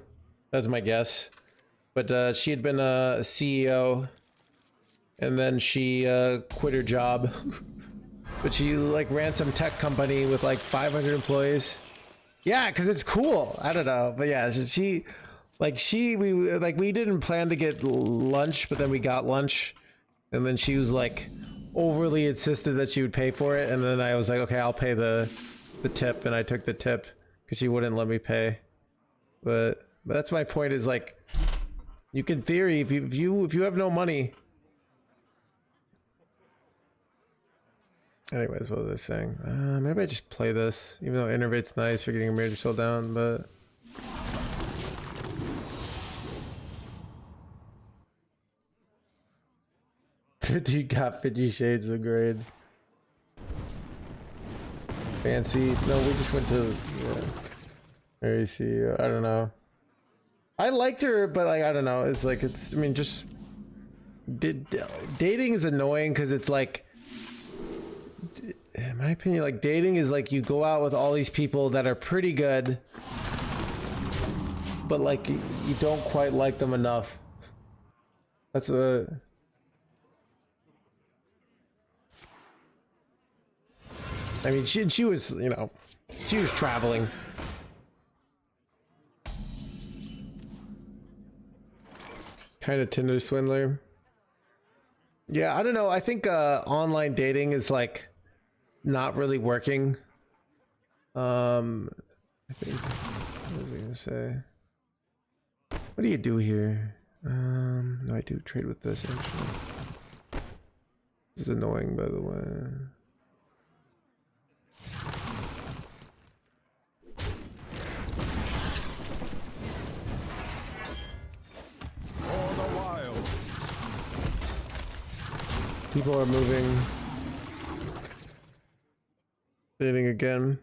That's my guess. But she had been a CEO, and then she quit her job. But she like ran some tech company with like 500 employees. Yeah, because it's cool. I don't know, but yeah, we didn't plan to get lunch, but then we got lunch, and then she was like overly insisted that she would pay for it, and then I was like, okay, I'll pay the tip, and I took the tip because she wouldn't let me pay. But that's my point, is like, you can theory, if you have no money. Anyways, what was I saying? Maybe I just play this, even though Innervate's nice for getting a major soul down, but you got 50 Shades of Grade. Fancy. No, we just went to Mary C. I don't know. I liked her, but like, I don't know. It's like, I mean, just dating is annoying because it's like, in my opinion, like dating is like you go out with all these people that are pretty good, but like you don't quite like them enough. That's a... I mean, she was, you know, she was traveling. Kind of Tinder swindler. Yeah, I don't know. I think online dating is like not really working. I think, what was I gonna say? What do you do here? No, I do trade with this actually. This is annoying, by the way. People are moving. Dating again.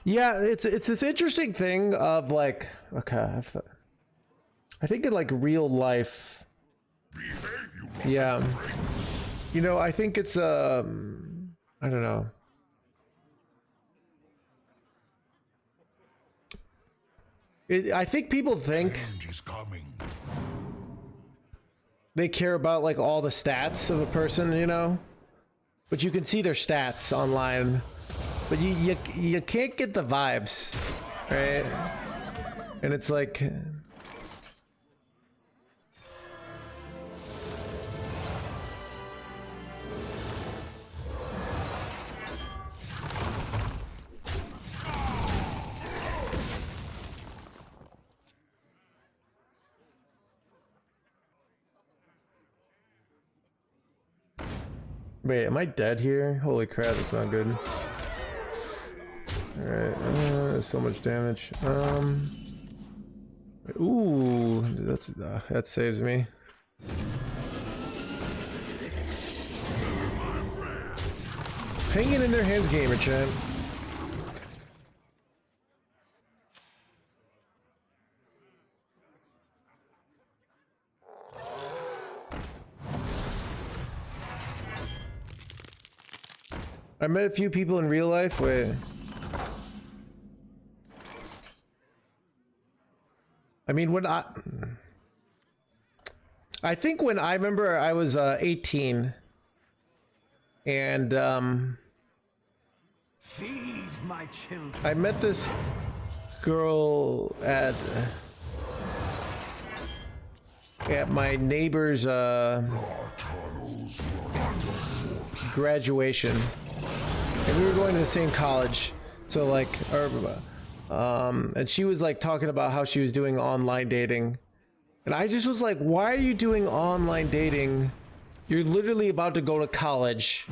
Yeah, it's this interesting thing of like, okay, I think in like real life. Yeah. You know, I think it's I don't know. I think people think they care about like all the stats of a person, you know, but you can see their stats online, but you can't get the vibes, right? And it's like, wait, am I dead here? Holy crap, that's not good. Alright, so much damage. Ooh, that saves me. Hanging in their hands, gamer chat. I met a few people in real life. Wait. I mean, when I think when I remember I was 18 and Feed my children. I met this girl at my neighbor's graduation. And we were going to the same college, so like, and she was like talking about how she was doing online dating, and I just was like, why are you doing online dating? You're literally about to go to college,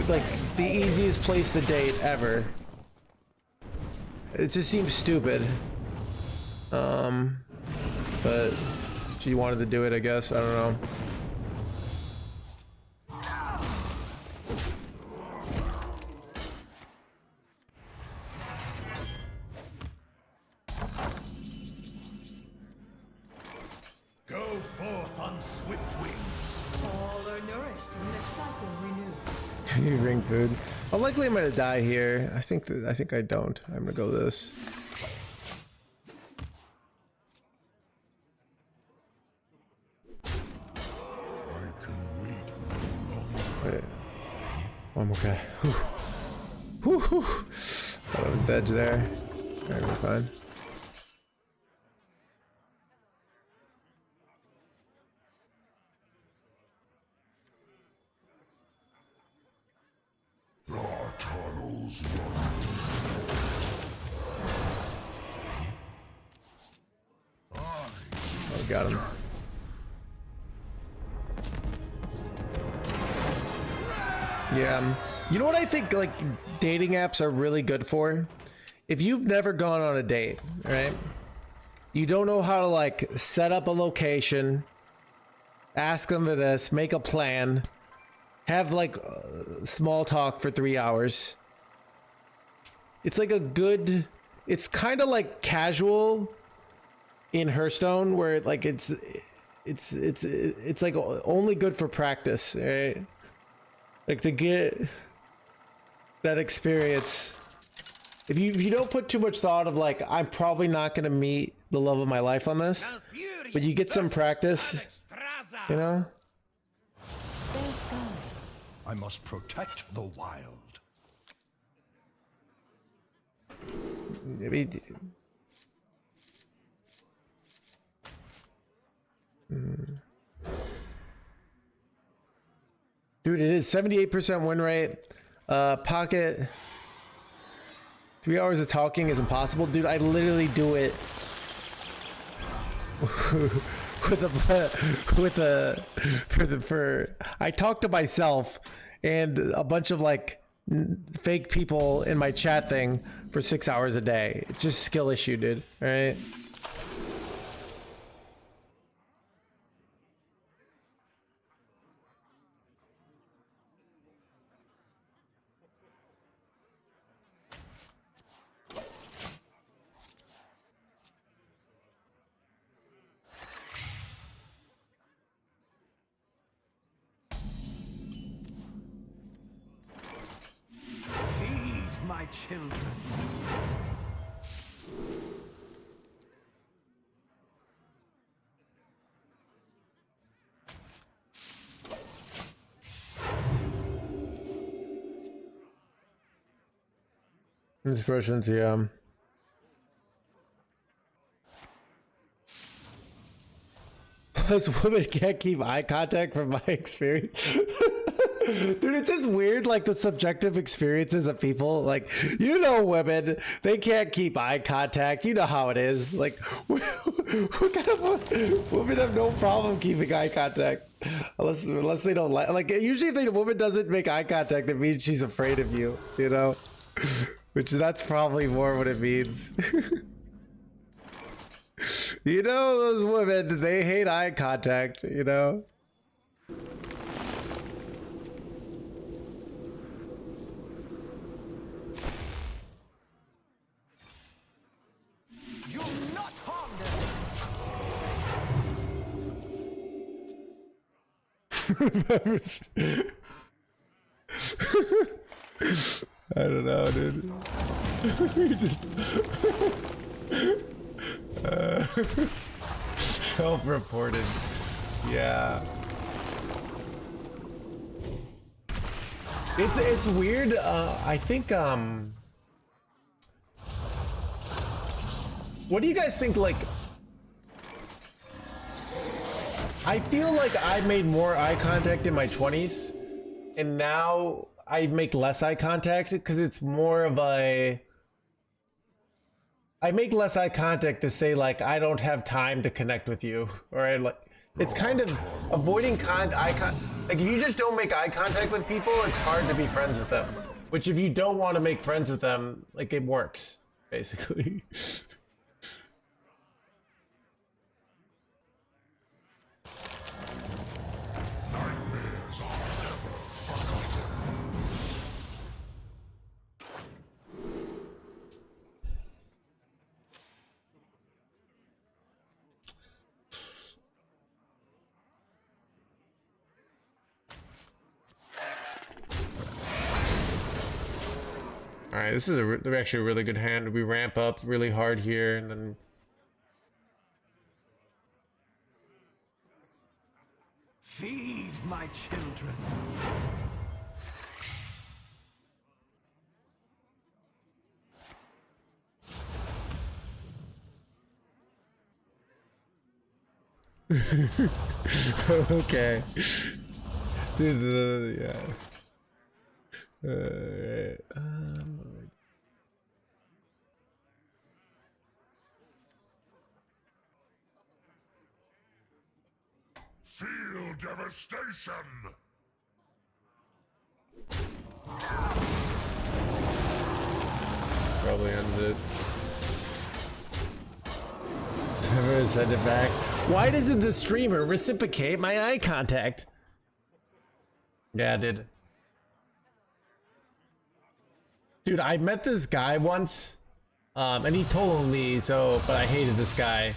like the easiest place to date ever. It just seems stupid. But she wanted to do it, I guess. I don't know. Go forth on swift wings. All are nourished when the cycle renews. You ring food. Unlikely I'm gonna die here. I think I don't. I'm gonna go this. Wait. Oh, I'm okay. Whew. Whew. Thought I was dead there. Alright, we're fine. Oh, got him. Yeah. You know what I think like dating apps are really good for? If you've never gone on a date, right? You don't know how to like set up a location, ask them for this, make a plan, have like small talk for 3 hours. It's like a good, it's kind of like casual in Hearthstone where like it's like only good for practice, right? Like to get that experience. If you don't put too much thought of like, I'm probably not gonna meet the love of my life on this, but you get some practice, you know? I must protect the wild. Maybe. Dude, it is 78% win rate. Pocket. 3 hours of talking is impossible. Dude, I literally do it I talk to myself and a bunch of like fake people in my chat thing for 6 hours a day. It's just a skill issue, dude. All right. My children. Expressions, yeah. Plus, women can't keep eye contact from my experience. Dude, it's just weird, like the subjective experiences of people. Like, you know, women, they can't keep eye contact. You know how it is. Like, what kind of women have no problem keeping eye contact, unless they don't like. Usually, if the woman doesn't make eye contact, it means she's afraid of you. You know, which that's probably more what it means. You know, those women, they hate eye contact. You know. I don't know, dude. Just self-reported. Yeah. It's weird. I think what do you guys think? Like, I feel like I made more eye contact in my 20s, and now I make less eye contact because it's more of a. I make less eye contact to say like I don't have time to connect with you, or like it's kind of avoiding eye contact. Like if you just don't make eye contact with people, it's hard to be friends with them. Which if you don't want to make friends with them, like it works basically. All right, this is actually a really good hand. We ramp up really hard here, and then feed my children. okay, dude. Yeah. Alright. Feel devastation. Probably ended it. Never send it back. Why doesn't the streamer reciprocate my eye contact? Yeah, I did. Dude, I met this guy once, and he told me so, but I hated this guy.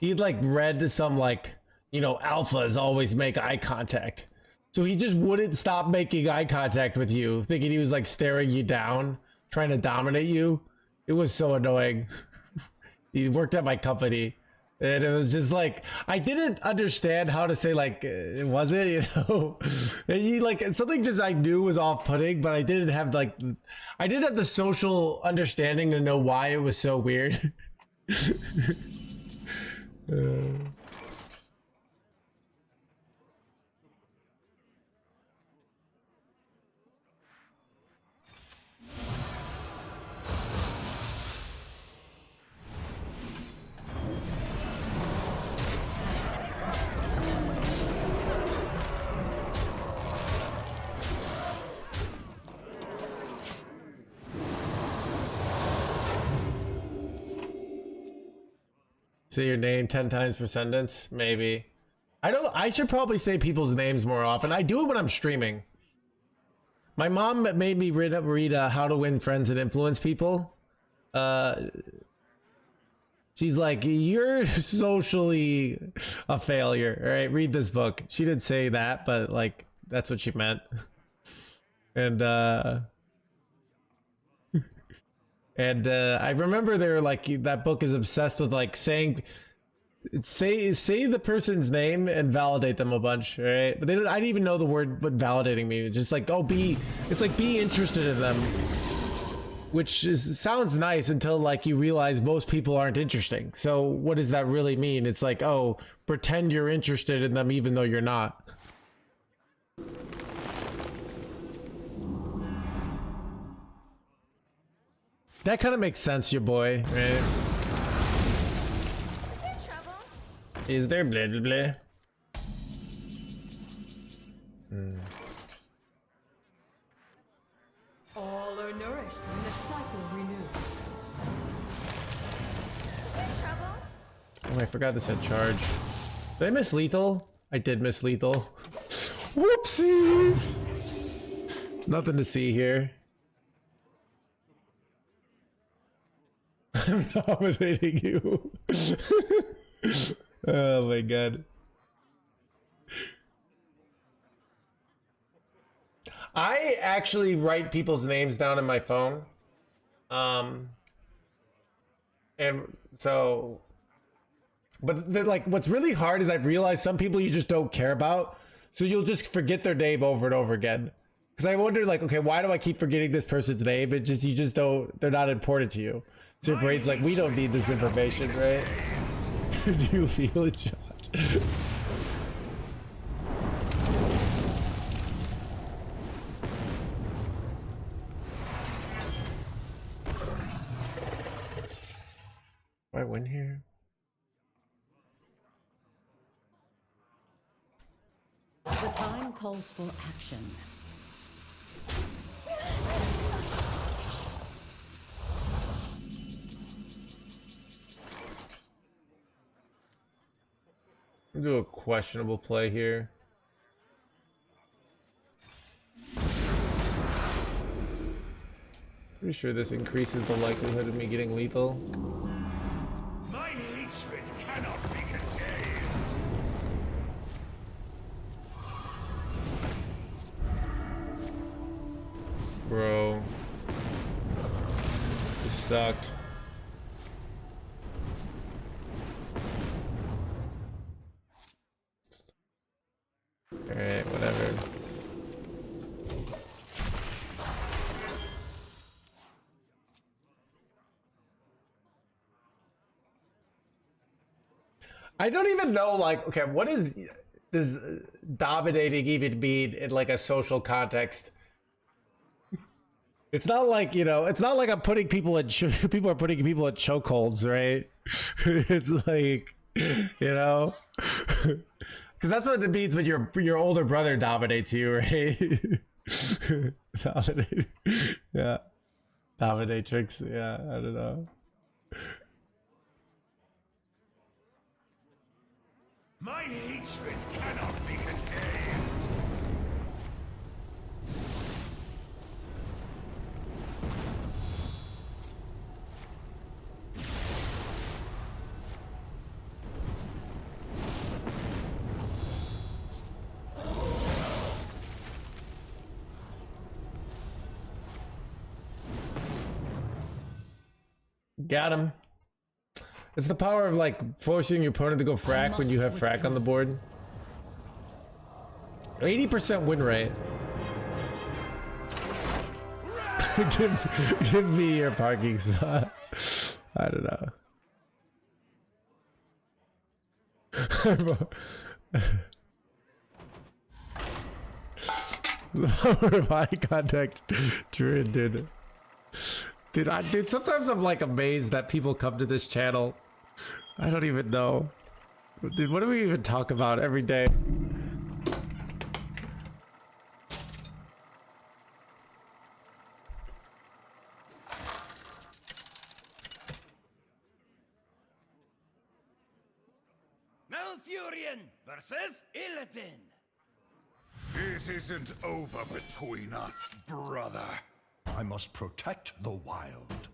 He'd like read some like, you know, alphas always make eye contact. So he just wouldn't stop making eye contact with you, thinking he was like staring you down, trying to dominate you. It was so annoying. He worked at my company. And it was just like, I didn't understand how to say like, it wasn't, you know, and you like, something just I knew was off-putting, but I didn't have like, I didn't have the social understanding to know why it was so weird. Say your name 10 times per sentence, maybe. I should probably say people's names more often. I do it when I'm streaming. My mom made me read How to Win Friends and Influence People. She's like, you're socially a failure. All right, read this book. She didn't say that, but like, that's what she meant. And I remember they're like, that book is obsessed with like saying, say the person's name and validate them a bunch, right? But I didn't even know the word what validating means. Just like, oh, it's like be interested in them, which sounds nice until like you realize most people aren't interesting. So what does that really mean? It's like, oh, pretend you're interested in them even though you're not. That kind of makes sense, your boy, right? Is there trouble? Is there blah blah blah? All are nourished when the cycle renews. Is there trouble? Oh, I forgot this had charge. Did I miss lethal? I did miss lethal. Whoopsies! Nothing to see here. I'm nominating you. Oh my god. I actually write people's names down in my phone. And so, but like what's really hard is I've realized some people you just don't care about. So you'll just forget their name over and over again. Because I wonder like, okay, why do I keep forgetting this person's name? You just don't, they're not important to you. So your brain's like, we don't need this information, right? Do you feel it, Josh? Do I win here? The time calls for action. I'll do a questionable play here. Pretty sure this increases the likelihood of me getting lethal. My hatred cannot be contained. Bro. This sucked. Alright, whatever. I don't even know, like, okay, what does dominating even mean in like a social context? It's not like, you know, it's not like I'm putting people in, people are putting people in chokeholds, right? It's like, you know, because that's what it means when your older brother dominates you, right? Dominate, yeah, dominatrix, yeah, I don't know. My hatred cannot be contained. Got him. It's the power of like forcing your opponent to go frack when you have frack on the board. 80% win rate. give me your parking spot. I don't know. The power of eye contact, Druid, dude. Dude, sometimes I'm like amazed that people come to this channel. I don't even know. Dude, what do we even talk about every day? Malfurion versus Illidan. It isn't over between us, brother. I must protect the wild.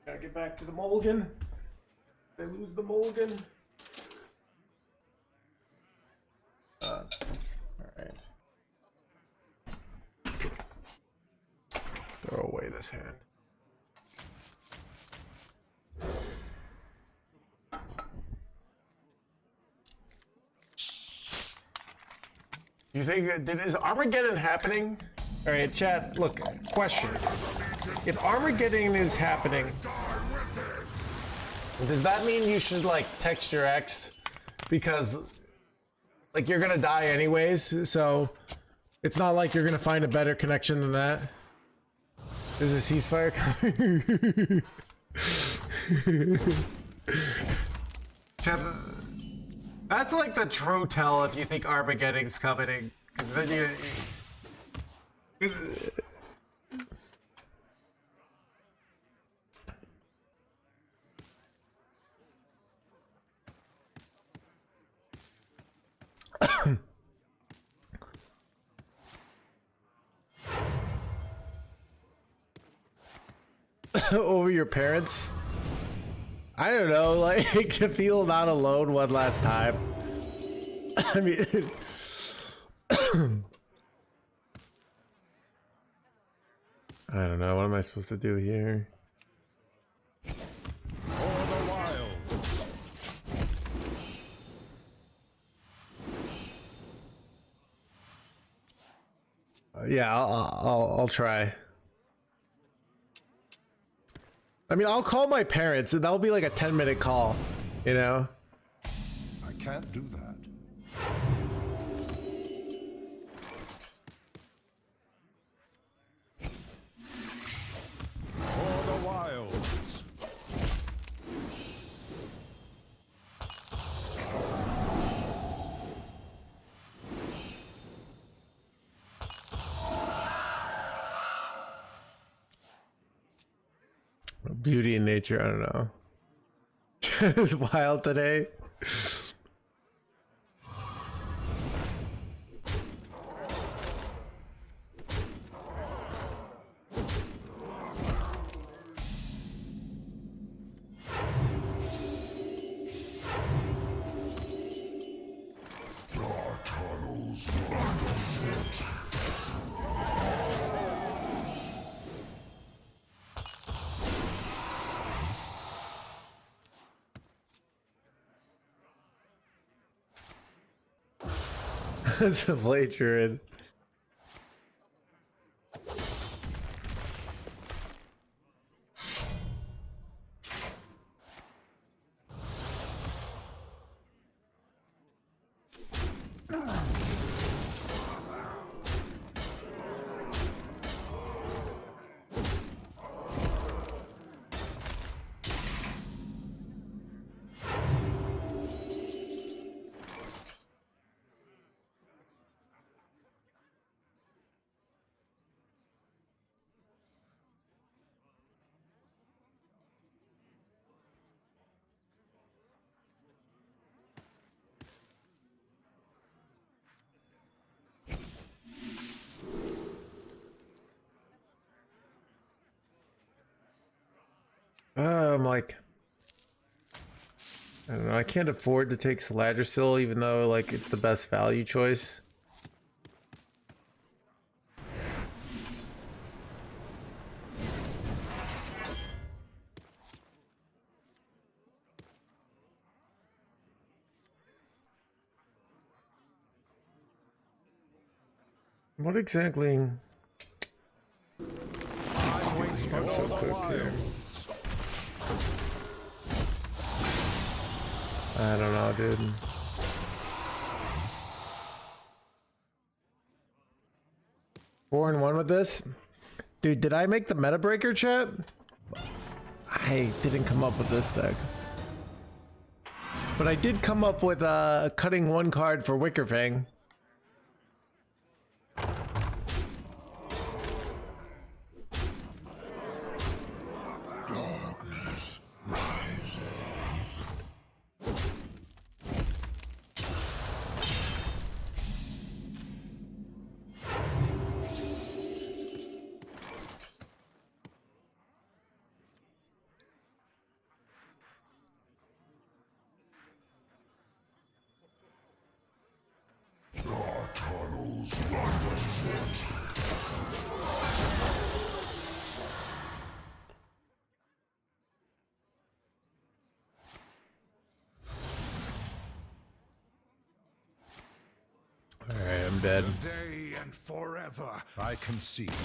Gotta get back to the mulligan. They lose the mulligan. Alright. Throw away this hand. You think, is Armageddon happening? Alright, chat, look, question. If Armageddon is happening, does that mean you should like text your ex? Because like you're gonna die anyways, so it's not like you're gonna find a better connection than that. Is a ceasefire coming? Chat, that's like the true tell if you think Armageddon's coming. Because then you... Over your parents? I don't know, like to feel not alone one last time. I mean I don't know, what am I supposed to do here? For the wild. Yeah, I'll try. I mean, I'll call my parents. That'll be like a 10-minute call, you know? I can't do that. For the wilds. Beauty in nature, I don't know. It's wild today. Our tunnels run deep. It's a blade druid. I'm like, I don't know. I can't afford to take Saladrisil, even though like it's the best value choice. What exactly? I'm waiting for the wild. I don't know, dude. Four and one with this? Dude, did I make the meta breaker, chat? I didn't come up with this deck. But I did come up with cutting one card for Wickerfang. Darkness rises. Our tunnels run afoot. Alright, I'm dead. Today and forever, I concede to you.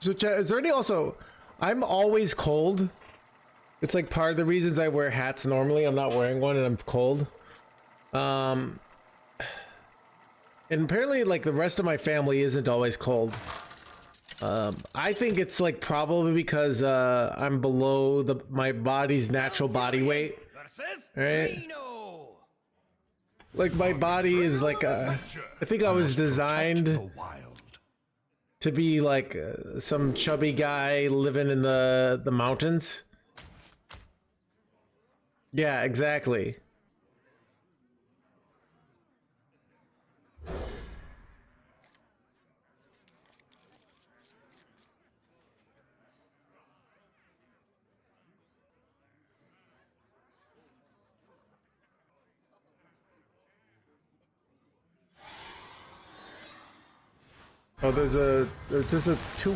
So, chat, is there any also... I'm always cold. It's like part of the reasons I wear hats normally. I'm not wearing one and I'm cold. And apparently like the rest of my family isn't always cold. I think it's like probably because I'm below my body's natural body weight. Right? Like my body is like I think I was designed to be like some chubby guy living in the mountains. Yeah, exactly. Oh, there's just a two.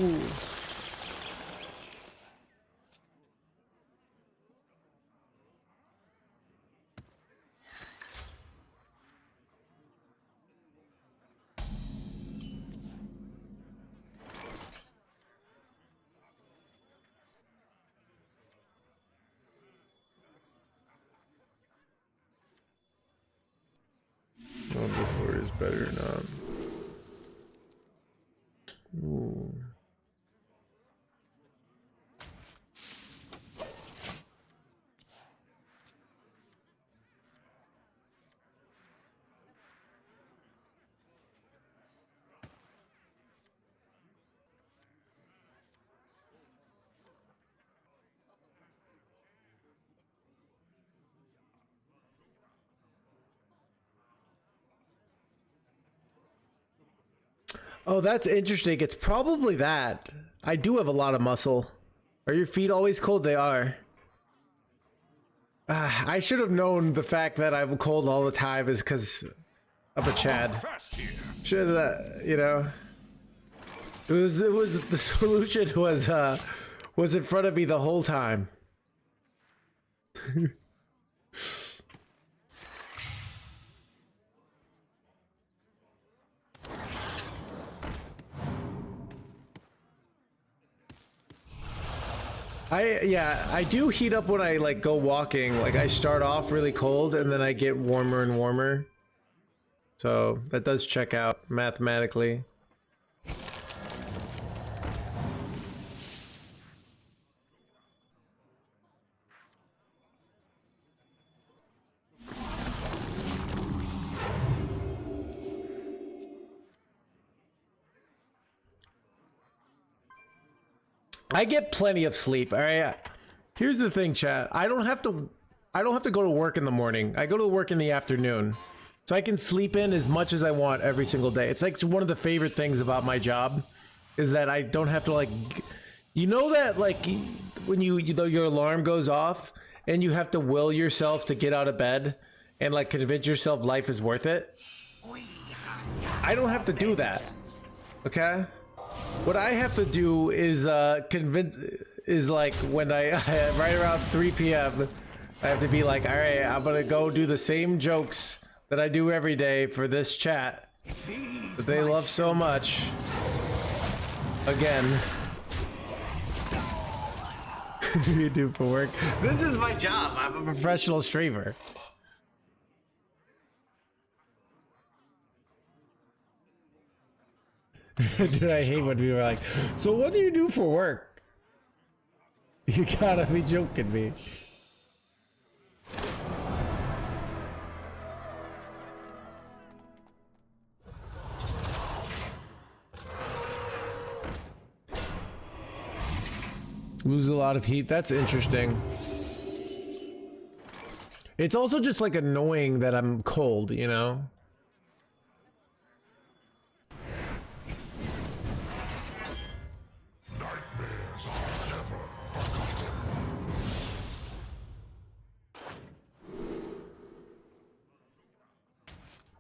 Oh, this word is better not. Ooh. Oh, that's interesting. It's probably that. I do have a lot of muscle. Are your feet always cold? They are. I should have known the fact that I'm cold all the time is because of a Chad. Should have, you know. It was the solution was in front of me the whole time. I do heat up when I like go walking. Like I start off really cold and then I get warmer and warmer. So that does check out mathematically. I get plenty of sleep. All right. Here's the thing, chat. I don't have to go to work in the morning. I go to work in the afternoon. So I can sleep in as much as I want every single day. It's like one of the favorite things about my job is that I don't have to like, you know that like when you know your alarm goes off and you have to will yourself to get out of bed and like convince yourself life is worth it. I don't have to do that. Okay? What I have to do is like when I right around 3 p.m. I have to be like, all right, I'm gonna go do the same jokes that I do every day for this chat that they love so much. Again. What do you do for work? This is my job. I'm a professional streamer. Dude, I hate when people are like, so what do you do for work? You gotta be joking me. Lose a lot of heat. That's interesting. It's also just like annoying that I'm cold, you know? Nightmares are never forgotten.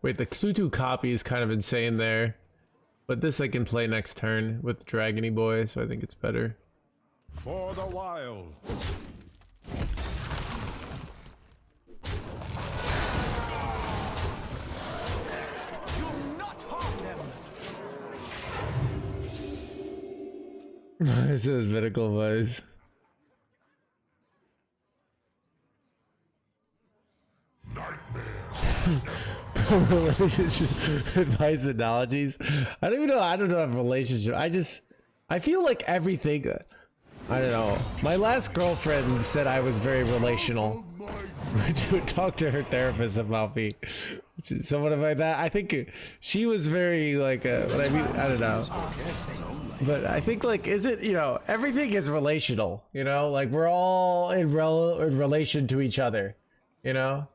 Wait, the 2/2 copy is kind of insane there. But this I can play next turn with Dragony Boy, so I think it's better. For the wild. You'll not harm them. This is medical voice. Relationship advice analogies. I don't know if relationship. I feel like everything. I don't know. My last girlfriend said I was very relational. She would talk to her therapist about me. Someone like that. I think she was very like. But I mean, I don't know. But I think like, is it, you know, everything is relational. You know, like we're all in relation to each other. You know.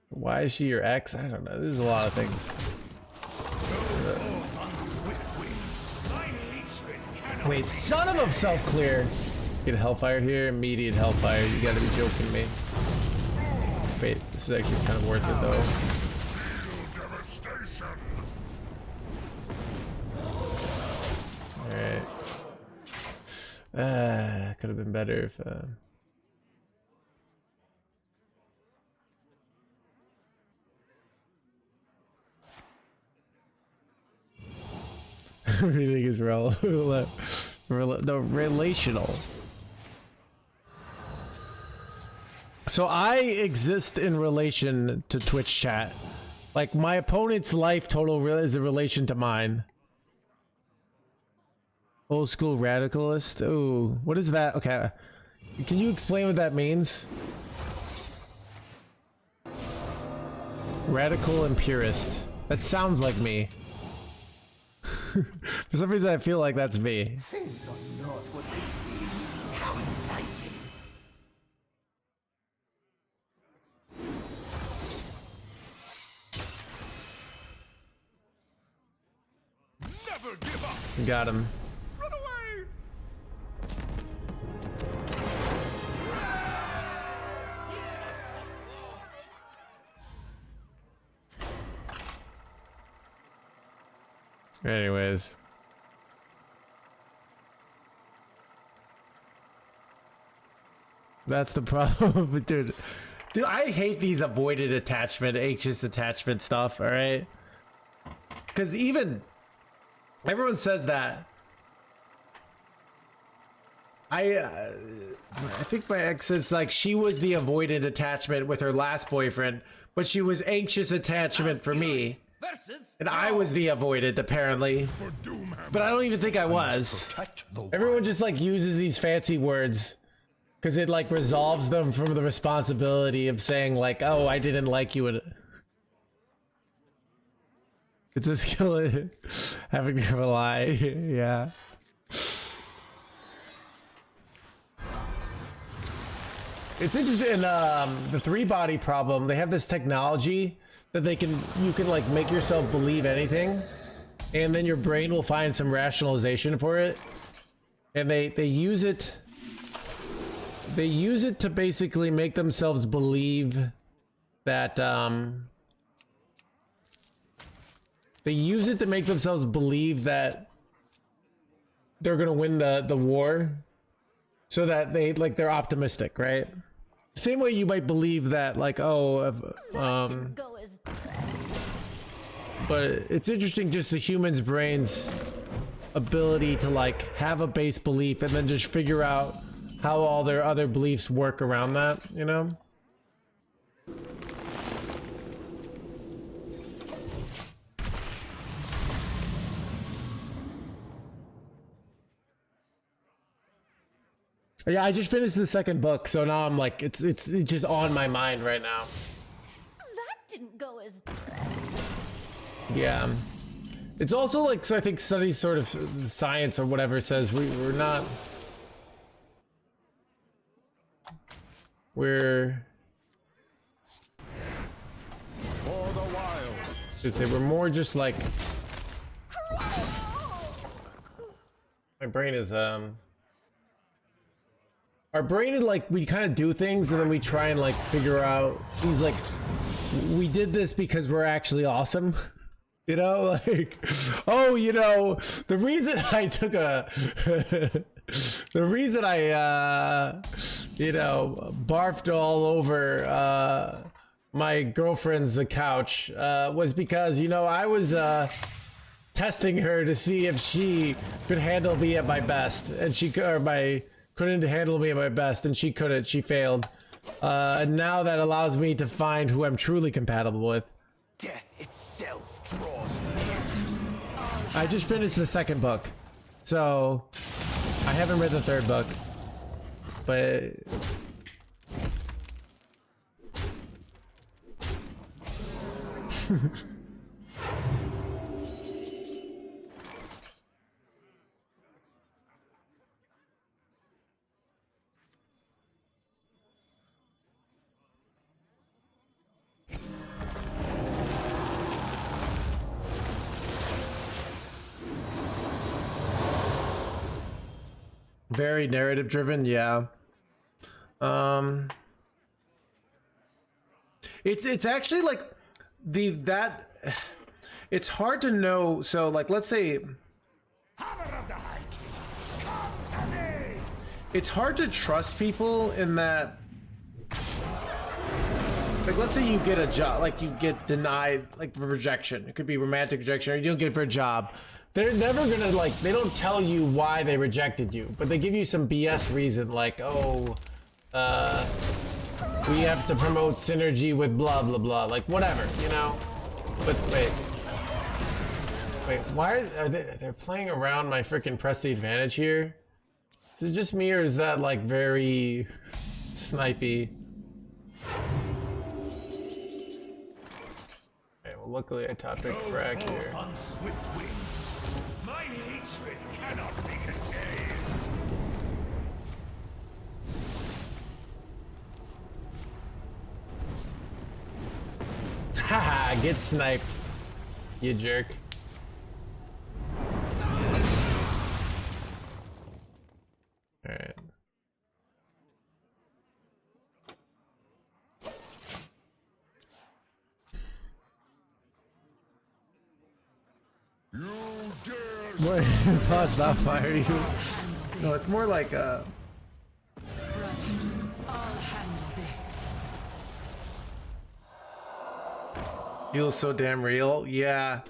Why is she your ex? I don't know. There's a lot of things. Wait, son of a self-clear. Get Hellfire here. Immediate Hellfire. You gotta be joking me. Wait, this is actually kind of worth it though. Alright. Could have been better if... Everything is relational. So I exist in relation to Twitch chat. Like my opponent's life total is a relation to mine. Old school radicalist. Ooh, what is that? Okay, can you explain what that means? Radical and purist. That sounds like me. For some reason I feel like that's me. Things are not what they seem. How exciting. Never give up. Got him. Run away. Anyways. That's the problem, dude. Dude, I hate these avoided attachment, anxious attachment stuff, alright? Because even... everyone says that. I think my ex is like, she was the avoided attachment with her last boyfriend, but she was anxious attachment for me. And I was the avoided, apparently. But I don't even think I was. Everyone just like uses these fancy words because it like resolves them from the responsibility of saying like, oh, I didn't like you. It's a skill having to rely. Yeah. It's interesting. In the 3-body problem, they have this technology that you can like make yourself believe anything, and then your brain will find some rationalization for it, and they use it. They use it to basically make themselves believe that they use it to make themselves believe that they're gonna win the war, so that they're optimistic, right? Same way you might believe that, like, but it's interesting just the human's brain's ability to like have a base belief and then just figure out how all their other beliefs work around that, you know? Yeah, I just finished the second book, so now I'm like, it's just on my mind right now. That didn't go as... Yeah. It's also like, so I think studies sort of science or whatever says we're not... We're... For the wild. Should say we're more just like... My brain is, our brain is like, we kind of do things and then we try and like figure out, he's like, we did this because we're actually awesome. You know, like, oh, you know, the reason I took a, the reason I, you know, barfed all over my girlfriend's couch was because, you know, I was testing her to see if she could handle me at my best, and she couldn't handle me at my best, and she couldn't. She failed, and now that allows me to find who I'm truly compatible with. Death itself draws near. I just finished the second book, so I haven't read the third book, but very narrative driven, yeah. It's actually like it's hard to know. So like, let's say it's hard to trust people in that. Like, let's say you get a job, like you get denied, like rejection. It could be romantic rejection, or you don't get it for a job. They're never gonna, like, they don't tell you why they rejected you, but they give you some BS reason, like, oh, we have to promote synergy with blah blah blah, like whatever, you know. But wait, why are they're playing around my freaking press the advantage here? Is it just me, or is that like very snipey? Okay, well luckily I top pick frag here. On swift wings. My hatred cannot be contained. Haha, get sniped, you jerk. Alright. What? Pause, not fire you. No, it's more like Brothers, I'll handle this. feels so damn real. Yeah.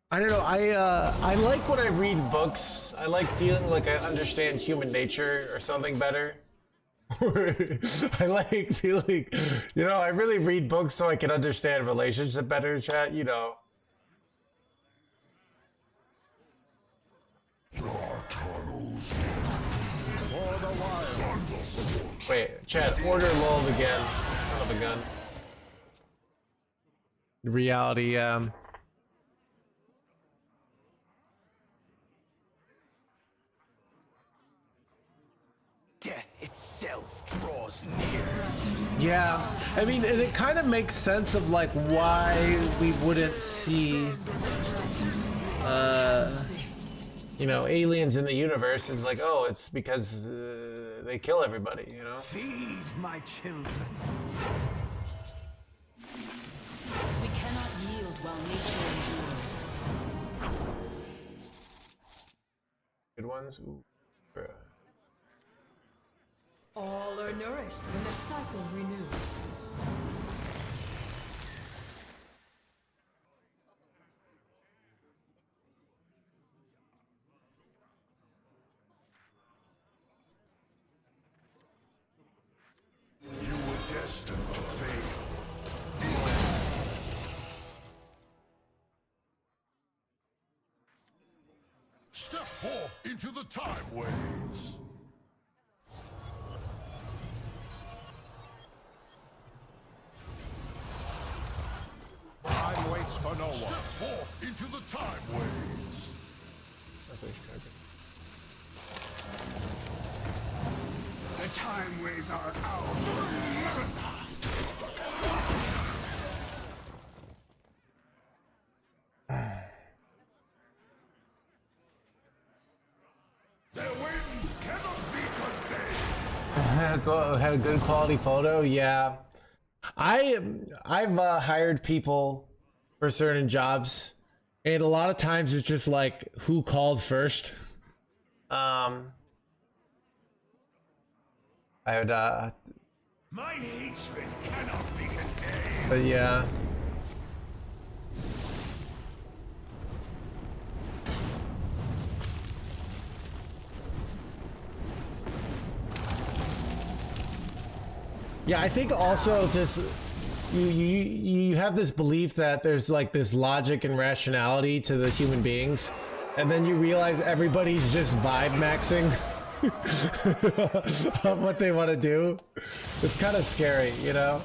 I don't know. I like when I read books. I like feeling like I understand human nature or something better. I like feeling, you know, I really read books so I can understand relationships better, chat, you know. Wait, chat, order lulled again. Son of a gun. Reality, Death itself draws near. Yeah, I mean, and it kind of makes sense of like why we wouldn't see, you know, aliens in the universe. Is like, oh, it's because they kill everybody, you know? Feed my children. We cannot yield while nature endures. Good ones? Ooh. Bruh. All are nourished when the cycle renews. You were destined to fail. Step forth into the time ways. Time waits for no Step one. forth into the time ways. The time ways are ours. Their winds cannot be contained. Had a good quality photo. Yeah, I've hired people for certain jobs, and a lot of times it's just like who called first. I would My hatred cannot be contained. but yeah. Yeah, I think also this you have this belief that there's like this logic and rationality to the human beings, and then you realize everybody's just vibe maxing on what they want to do. It's kind of scary, you know?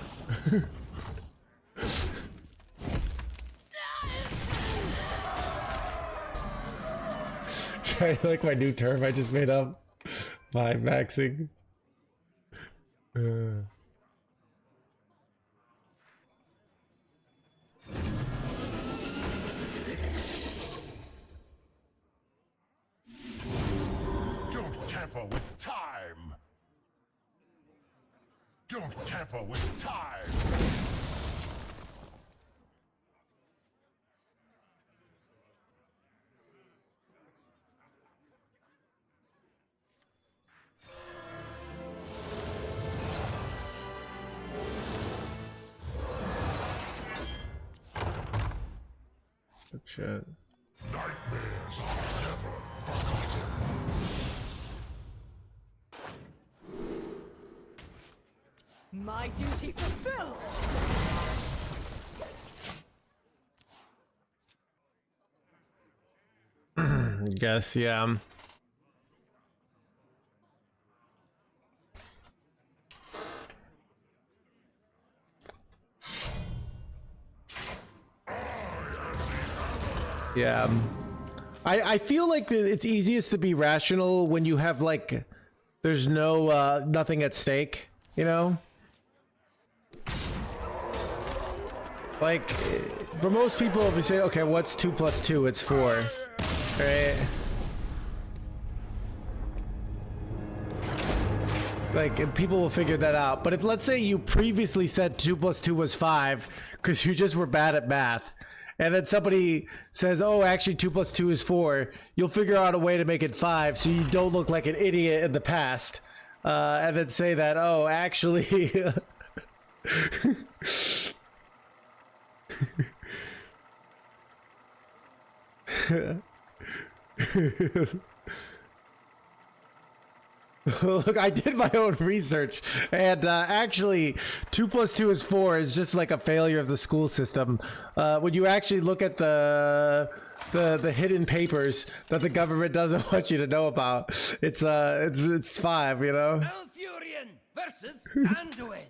Trying to like my new term I just made up. Vibe maxing. Don't tamper with time. Don't tamper with time. Oh, shit. Nightmares are never forgotten. My duty fulfilled! Guess, yeah. Yeah. I feel like it's easiest to be rational when you have like there's no nothing at stake, you know? Like for most people if you say, okay, what's 2 + 2? It's 4. Right? Like people will figure that out. But if let's say you previously said 2 + 2 was 5 because you just were bad at math, and then somebody says, oh, actually 2 + 2 is 4, you'll figure out a way to make it 5 so you don't look like an idiot in the past. And then say that, oh, actually... Look, I did my own research, and actually 2 + 2 is 4 is just like a failure of the school system. When you actually look at the hidden papers that the government doesn't want you to know about, it's 5, you know? Malfurion versus Anduin.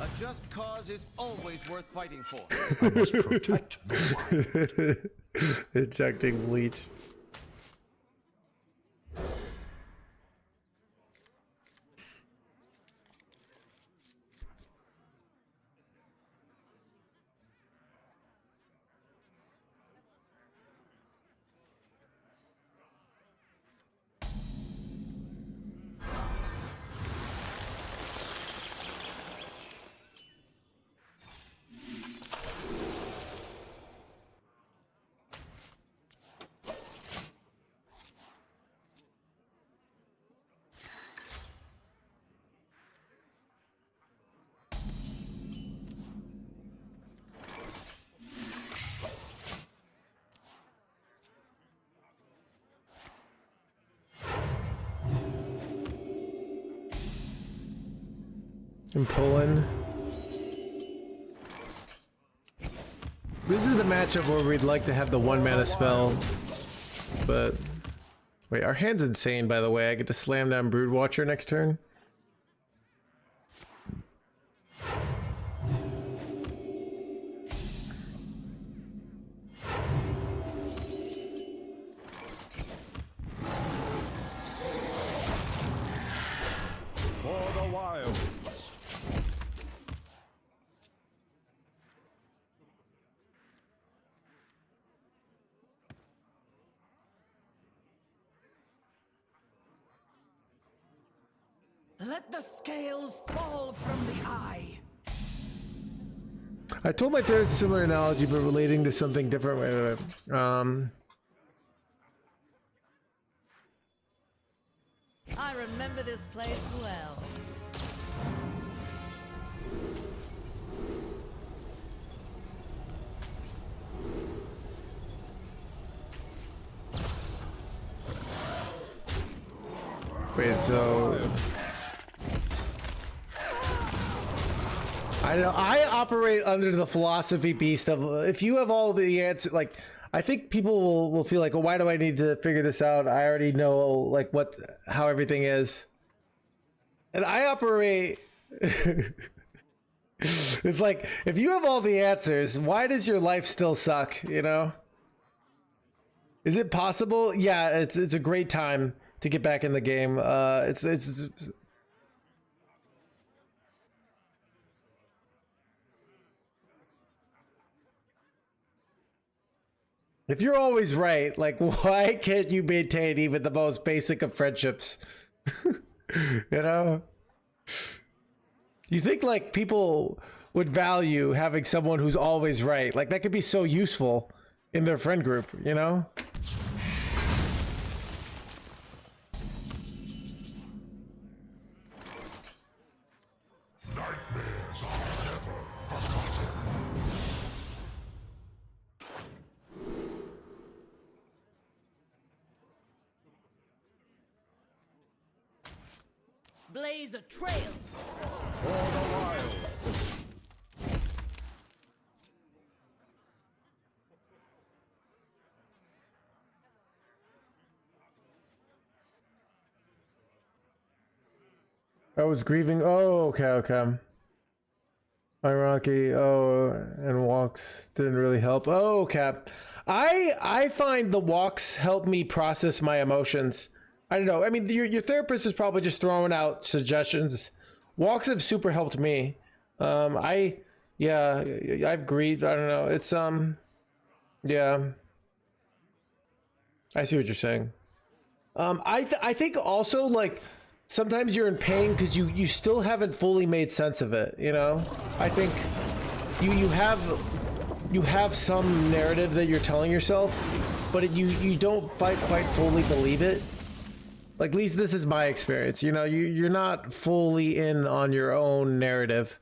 A just cause is always worth fighting for. I must protect the wild. Injecting bleach. I'm pulling. This is the matchup where we'd like to have the 1 mana spell, but wait, our hand's insane, by the way. I get to slam down Broodwatcher next turn. For the wild. Let the scales fall from the eye. I told my therapist a similar analogy, but relating to something different. Wait. I remember this place well. Wait, so I know I operate under the philosophy beast of if you have all the answers, like I think people will feel like, well, why do I need to figure this out? I already know like how everything is. And I operate it's like if you have all the answers, why does your life still suck, you know? Is it possible? Yeah, it's a great time to get back in the game. If you're always right, like why can't you maintain even the most basic of friendships? You know? You think like people would value having someone who's always right. Like that could be so useful in their friend group, you know? Nightmares are never forgotten. Blaze a trail. For the wild. I was grieving. Oh, okay. Ironically, and walks didn't really help. Oh, okay. I find the walks help me process my emotions. I don't know. I mean, your therapist is probably just throwing out suggestions. Walks have super helped me. I've grieved. I don't know. It's yeah. I see what you're saying. I think also like sometimes you're in pain because you still haven't fully made sense of it, you know? I think you have some narrative that you're telling yourself, but you don't quite fully believe it. Like at least this is my experience, you know, you're not fully in on your own narrative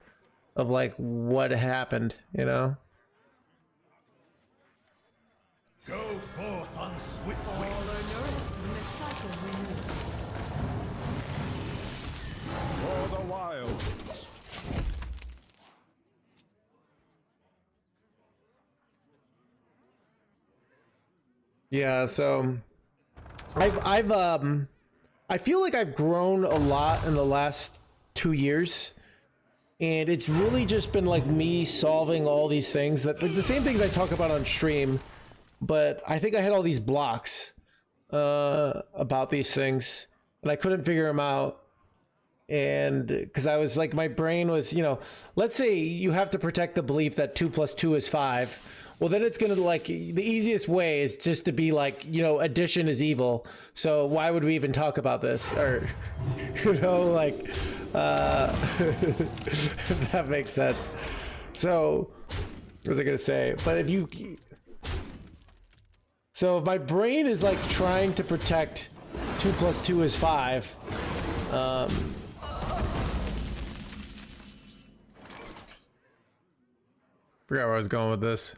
of like what happened, you know? Go forth on swift wing. All are nourished when the cycle renews. For the wild. Yeah, so I feel like I've grown a lot in the last 2 years, and it's really just been like me solving all these things that like, the same things I talk about on stream, but I think I had all these blocks about these things and I couldn't figure them out. And because I was like, my brain was, you know, let's say you have to protect the belief that 2 + 2 is 5. Well, then it's going to like the easiest way is just to be like, you know, addition is evil. So why would we even talk about this? Or, you know, like, that makes sense. So what was I going to say? But if you, so if my brain is like trying to protect 2 + 2 is 5, forgot where I was going with this.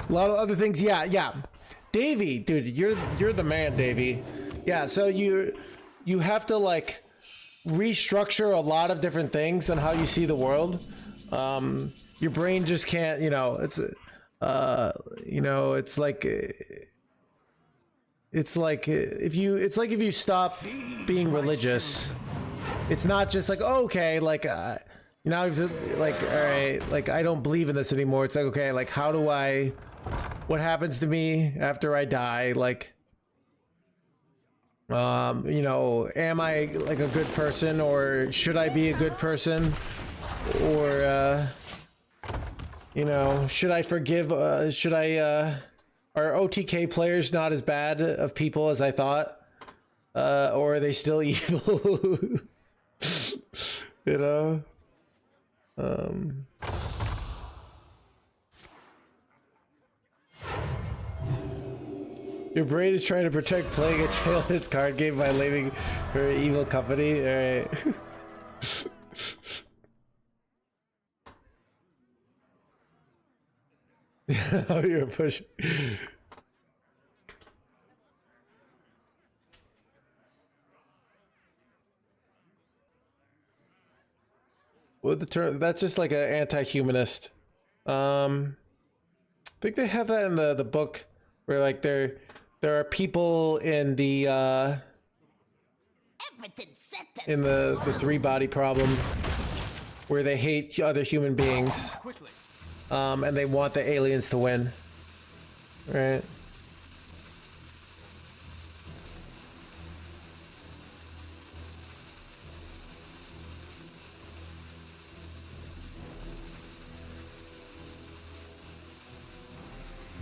A lot of other things. Yeah, yeah. Davey, dude, you're the man, Davey. Yeah, so you have to like restructure a lot of different things on how you see the world. Your brain just can't, you know, it's like if you stop being religious. It's not just like, oh, okay, like you know, like, all right, like I don't believe in this anymore. It's like, okay, like what happens to me after I die? Like, you know, am I like a good person, or should I be a good person, or you know, should I forgive? Are OTK players not as bad of people as I thought, or are they still evil? You know. Your brain is trying to protect playing a children's card game by leaving her evil company. Alright. Oh, you're pushing. Well, the term that's just like an anti-humanist. I think they have that in the book where like there are people in the in the three body problem where they hate other human beings, and they want the aliens to win, right?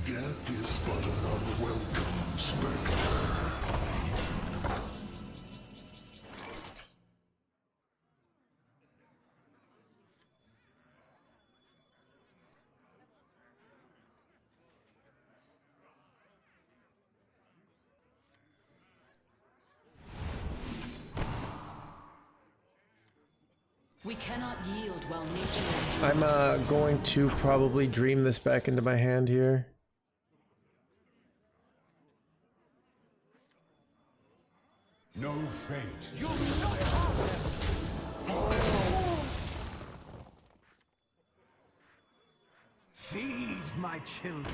Death is but an unwelcome spectre. We cannot yield while nature. I'm going to probably dream this back into my hand here. No fate. You will not harm them. Feed my children.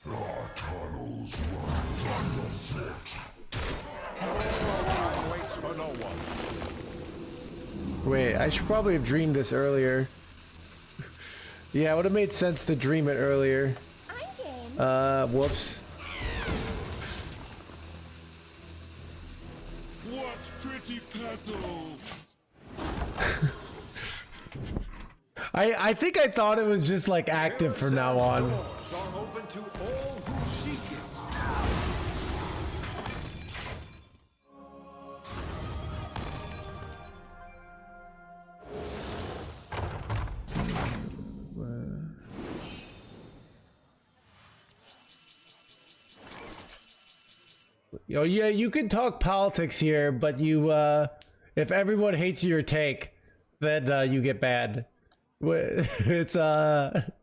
Our tunnels run down the fit. Time waits for no one. Wait, I should probably have dreamed this earlier. Yeah, it would have made sense to dream it earlier. I'm game. Whoops. What pretty petals! I think I thought it was just like active from now on. Doors are open to all who seek it. Yo, yeah, you can talk politics here, but you, if everyone hates your take, then you get banned. It's so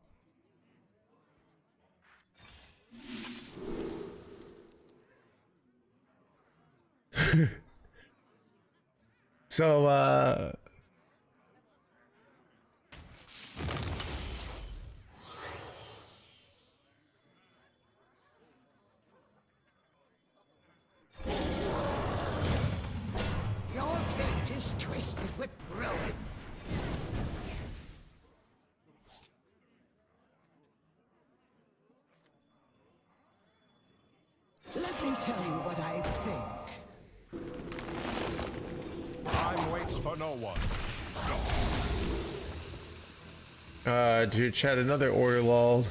Your fate is twisted with ruin. Let me tell you what I think. Time waits for no one. dude, chat, another order lull.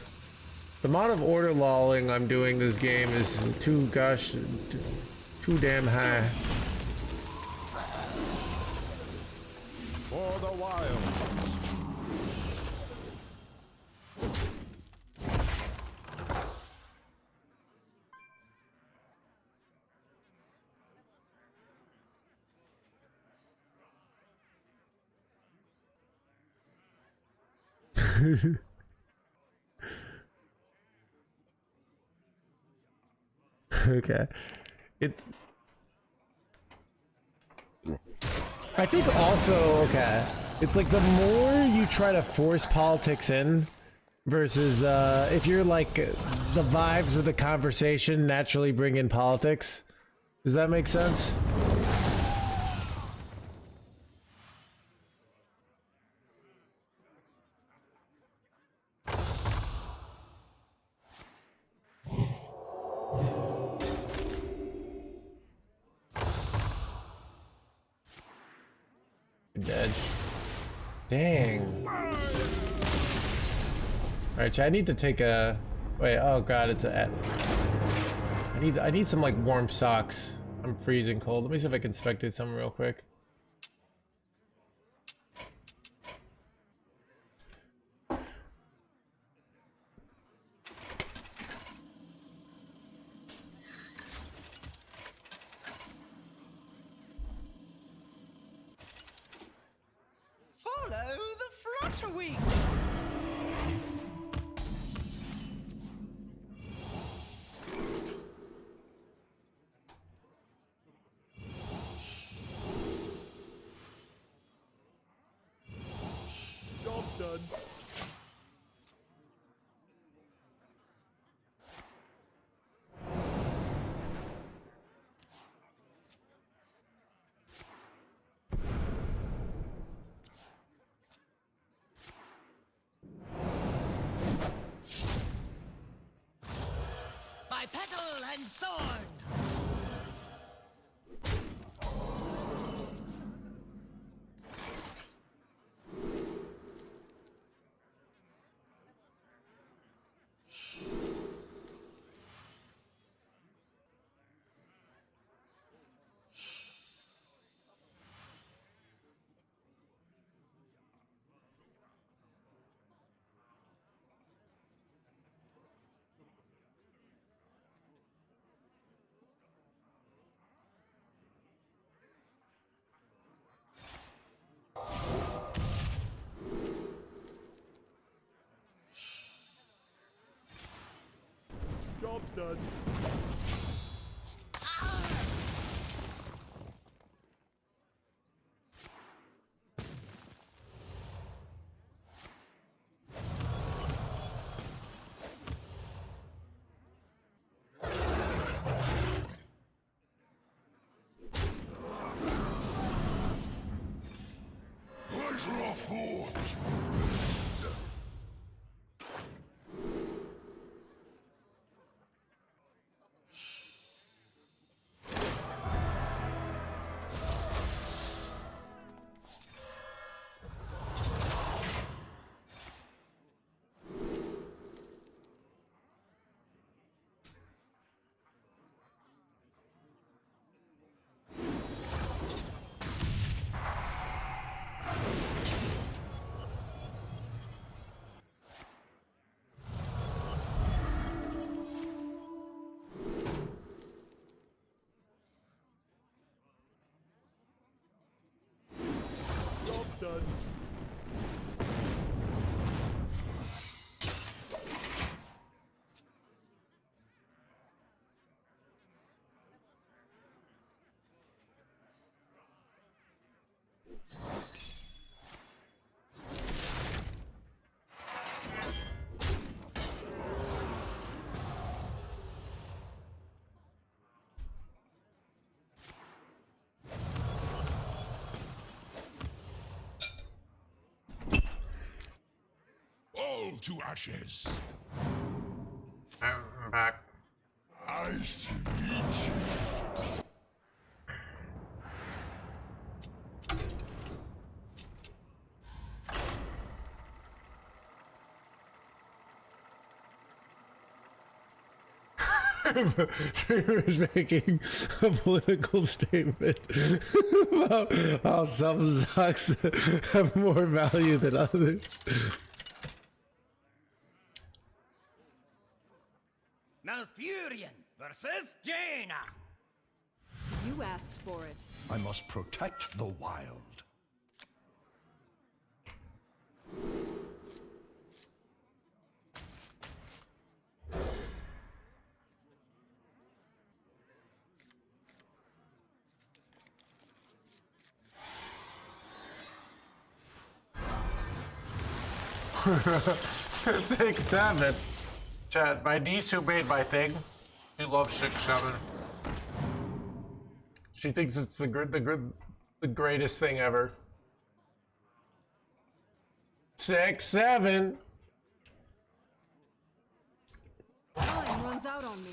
The amount of order lulling I'm doing this game is too damn high. For the wild. Okay. It's... I think also, okay, it's like the more you try to force politics in versus if you're like the vibes of the conversation naturally bring in politics. Does that make sense? Dead. Dang. Alright, I need to take a... Wait, oh god, it's a... I need some like warm socks. I'm freezing cold. Let me see if I can spectate something real quick. Follow the flutterwings. Job done. By petal and thorn. Job's done. Pleasure of force. Job's done. All to ashes. I'm back. I see you. Is making a political statement about how some socks have more value than others. Malfurion versus Jaina. You asked for it. I must protect the wild. 6-7. Chat, my niece who made my thing, she loves 6-7. She thinks it's the greatest thing ever. 6-7. Time runs out on me.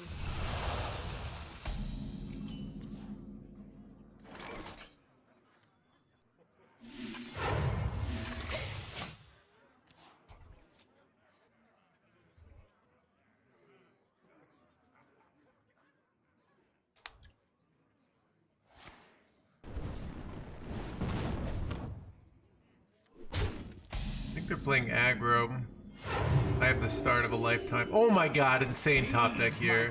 I think they're playing aggro. I have the start of a lifetime. Oh my god, insane top deck here.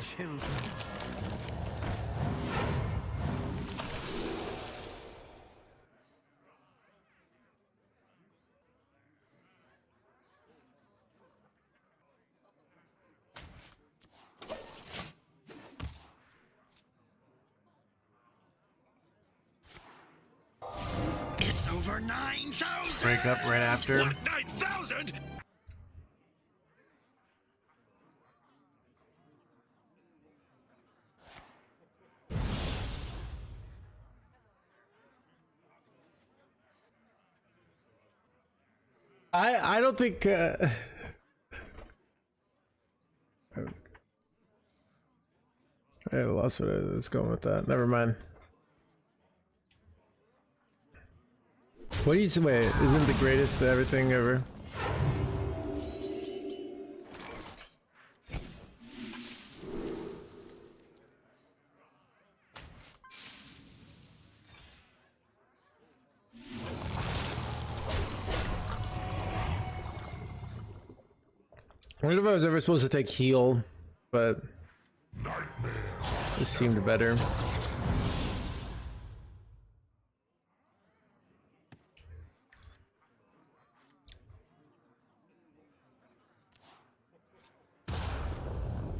It's over 9,000! Break up right after. What, 9,000? I don't think I lost what I was going with that. Never mind. What do you say? Wait, isn't the greatest everything ever? I wonder if I was ever supposed to take heal, but this seemed better.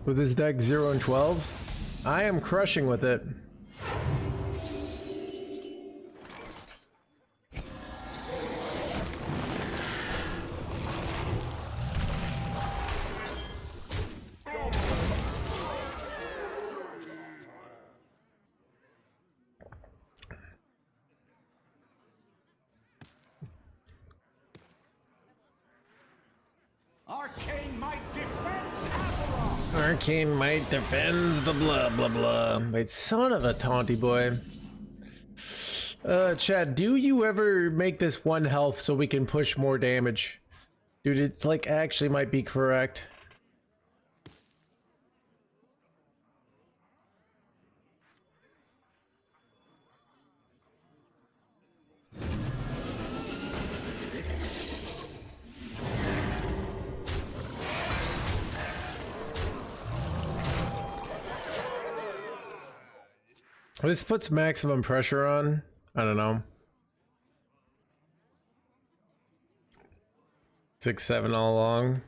With this deck 0 and 12, I am crushing with it. Arcane might defends Azeroth! Arcane might defends the blah blah blah. Wait, son of a taunty boy. Chad, do you ever make this 1 health so we can push more damage? Dude, it's like actually might be correct. This puts maximum pressure on. I don't know. 6-7 all along.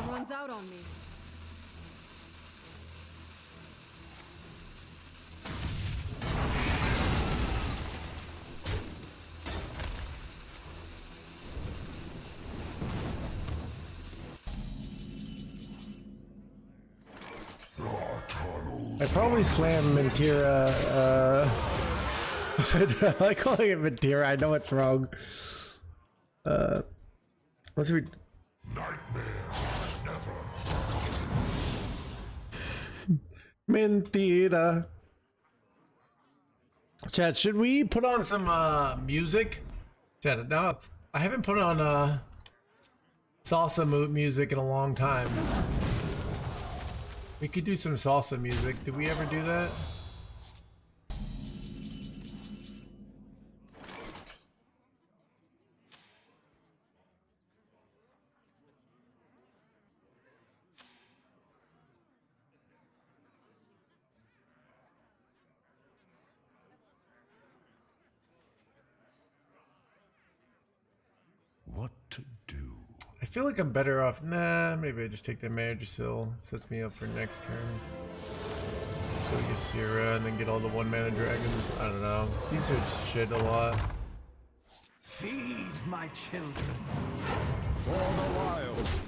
Time runs out on me. I probably slam Mentira, I like calling it Mentira, I know it's wrong. What's we... Mentira. Chat, should we put on some music? Chat, no, I haven't put on salsa music in a long time. We could do some salsa music. Did we ever do that? What to do? I feel like I'm better off. Nah, maybe I just take the manager still. Sets me up for next turn. Go Ysera and then get all the 1-mana dragons. I don't know. These are just shit a lot. Feed my children. For the wilds.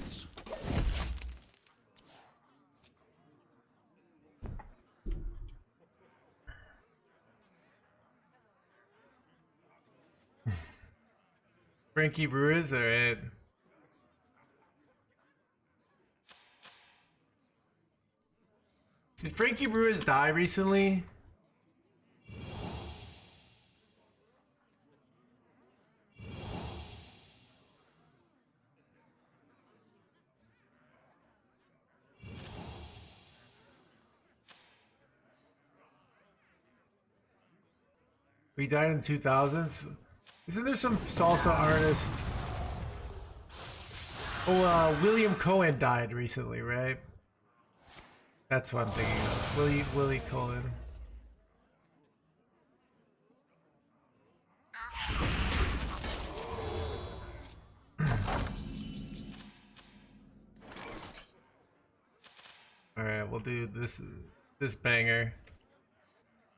Frankie Brewers, alright. Did Frankie Brewers die recently? He died in the 2000s? Isn't there some salsa artist? Oh, William Cohen died recently, right? That's what I'm thinking of. Willie Cohen. All right, we'll do this banger.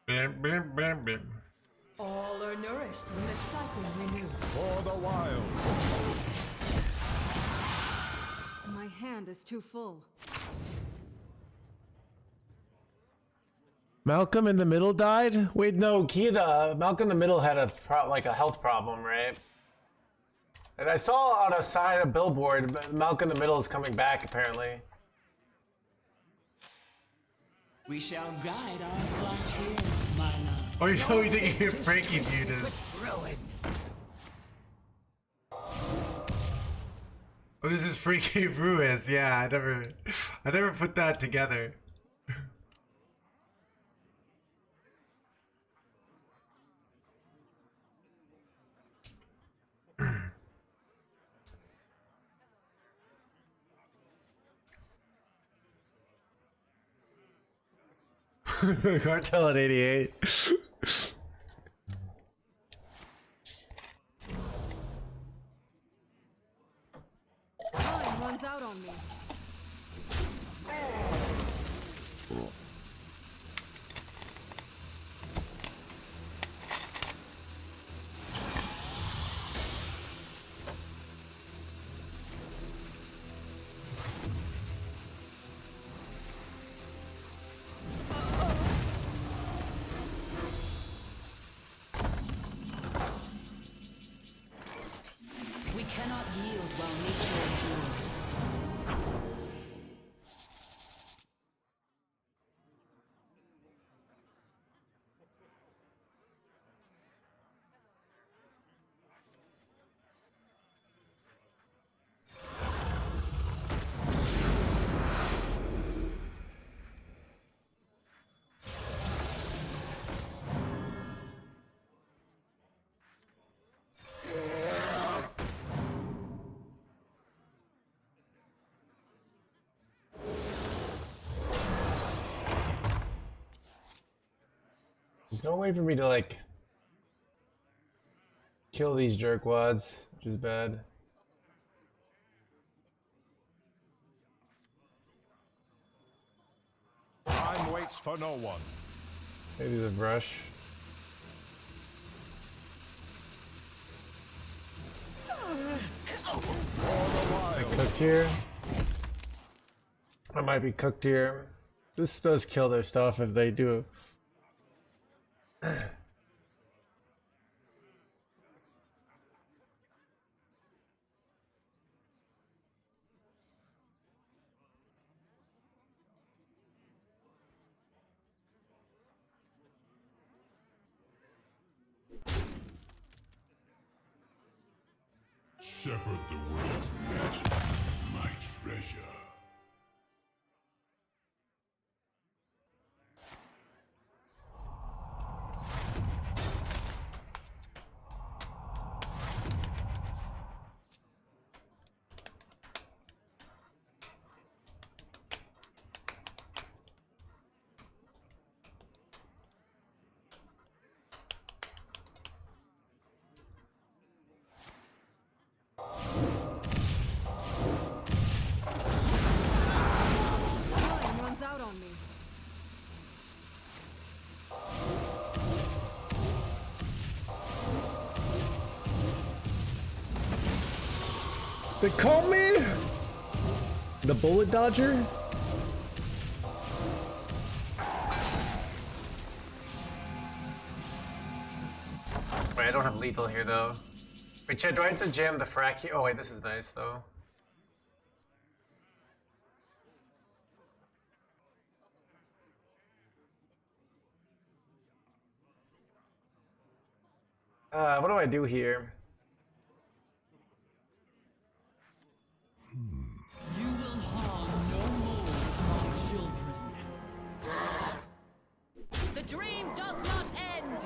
Bam, bam, bam, bam. All are nourished when the cycle renews. For the wild. My hand is too full. Malcolm in the Middle died? Wait, no, Malcolm in the Middle had a health problem, right? And I saw on a sign, a billboard, Malcolm in the Middle is coming back apparently. We shall guide our flock here, my love. Oh, you think you're Frankie viewed as? Oh, this is Frankie Ruiz. Yeah, I never put that together. Cartel at 88. Time runs out on me. We cannot yield while nature endures. Don't wait for me to like kill these jerkwads, which is bad. Time waits for no one. Maybe the brush. I cooked here. I might be cooked here. This does kill their stuff if they do. shepherd the world's magic, my treasure. Time runs out on me. They call me the bullet dodger. Wait, I don't have lethal here though. Wait, Chad, do I have to jam the frack here? Oh wait, this is nice though. What do I do here? You will harm no more my children. The dream does not end.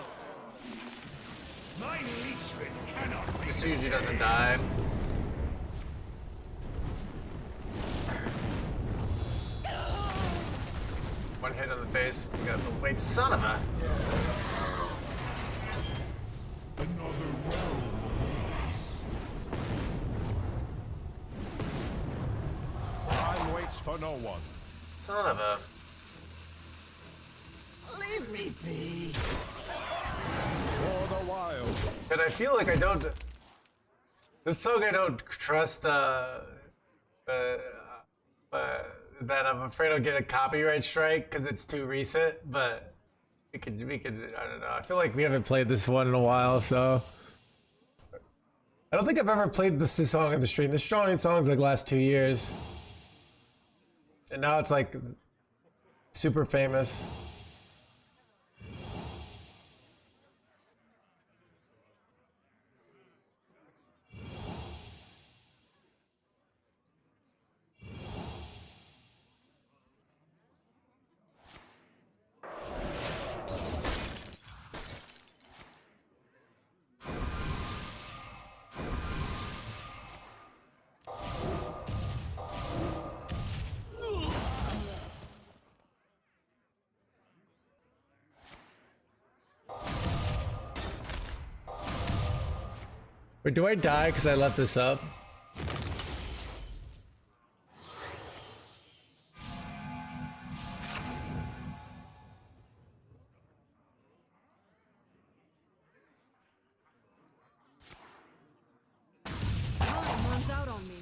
My leechman cannot be. This usually doesn't die. One hit on the face. We got the wait, son of a. Another realm awaits. Time waits for no one. Son of a. Leave me be. For the wild. But I feel like I don't. This song I don't trust. That I'm afraid I'll get a copyright strike because it's too recent. But we could. I don't know. I feel like we haven't played this one in a while, so. I don't think I've ever played this song on the stream. This song's like last 2 years, and now it's like super famous. Wait, do I die because I left this up? Time runs out on me.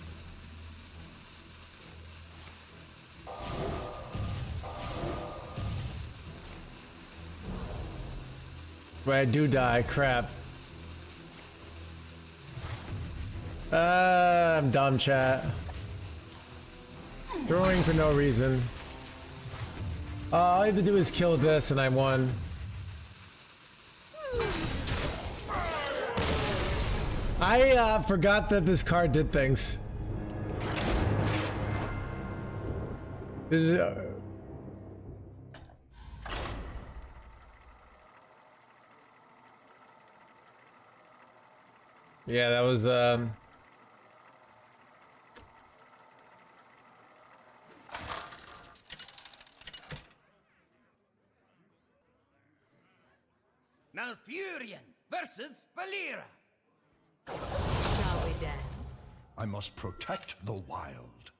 Wait, I do die. Crap. I'm dumb, chat. Throwing for no reason. All I had to do is kill this and I won. I forgot that this card did things. This is, yeah, that was Malfurion versus Valera. Shall we dance? I must protect the wild.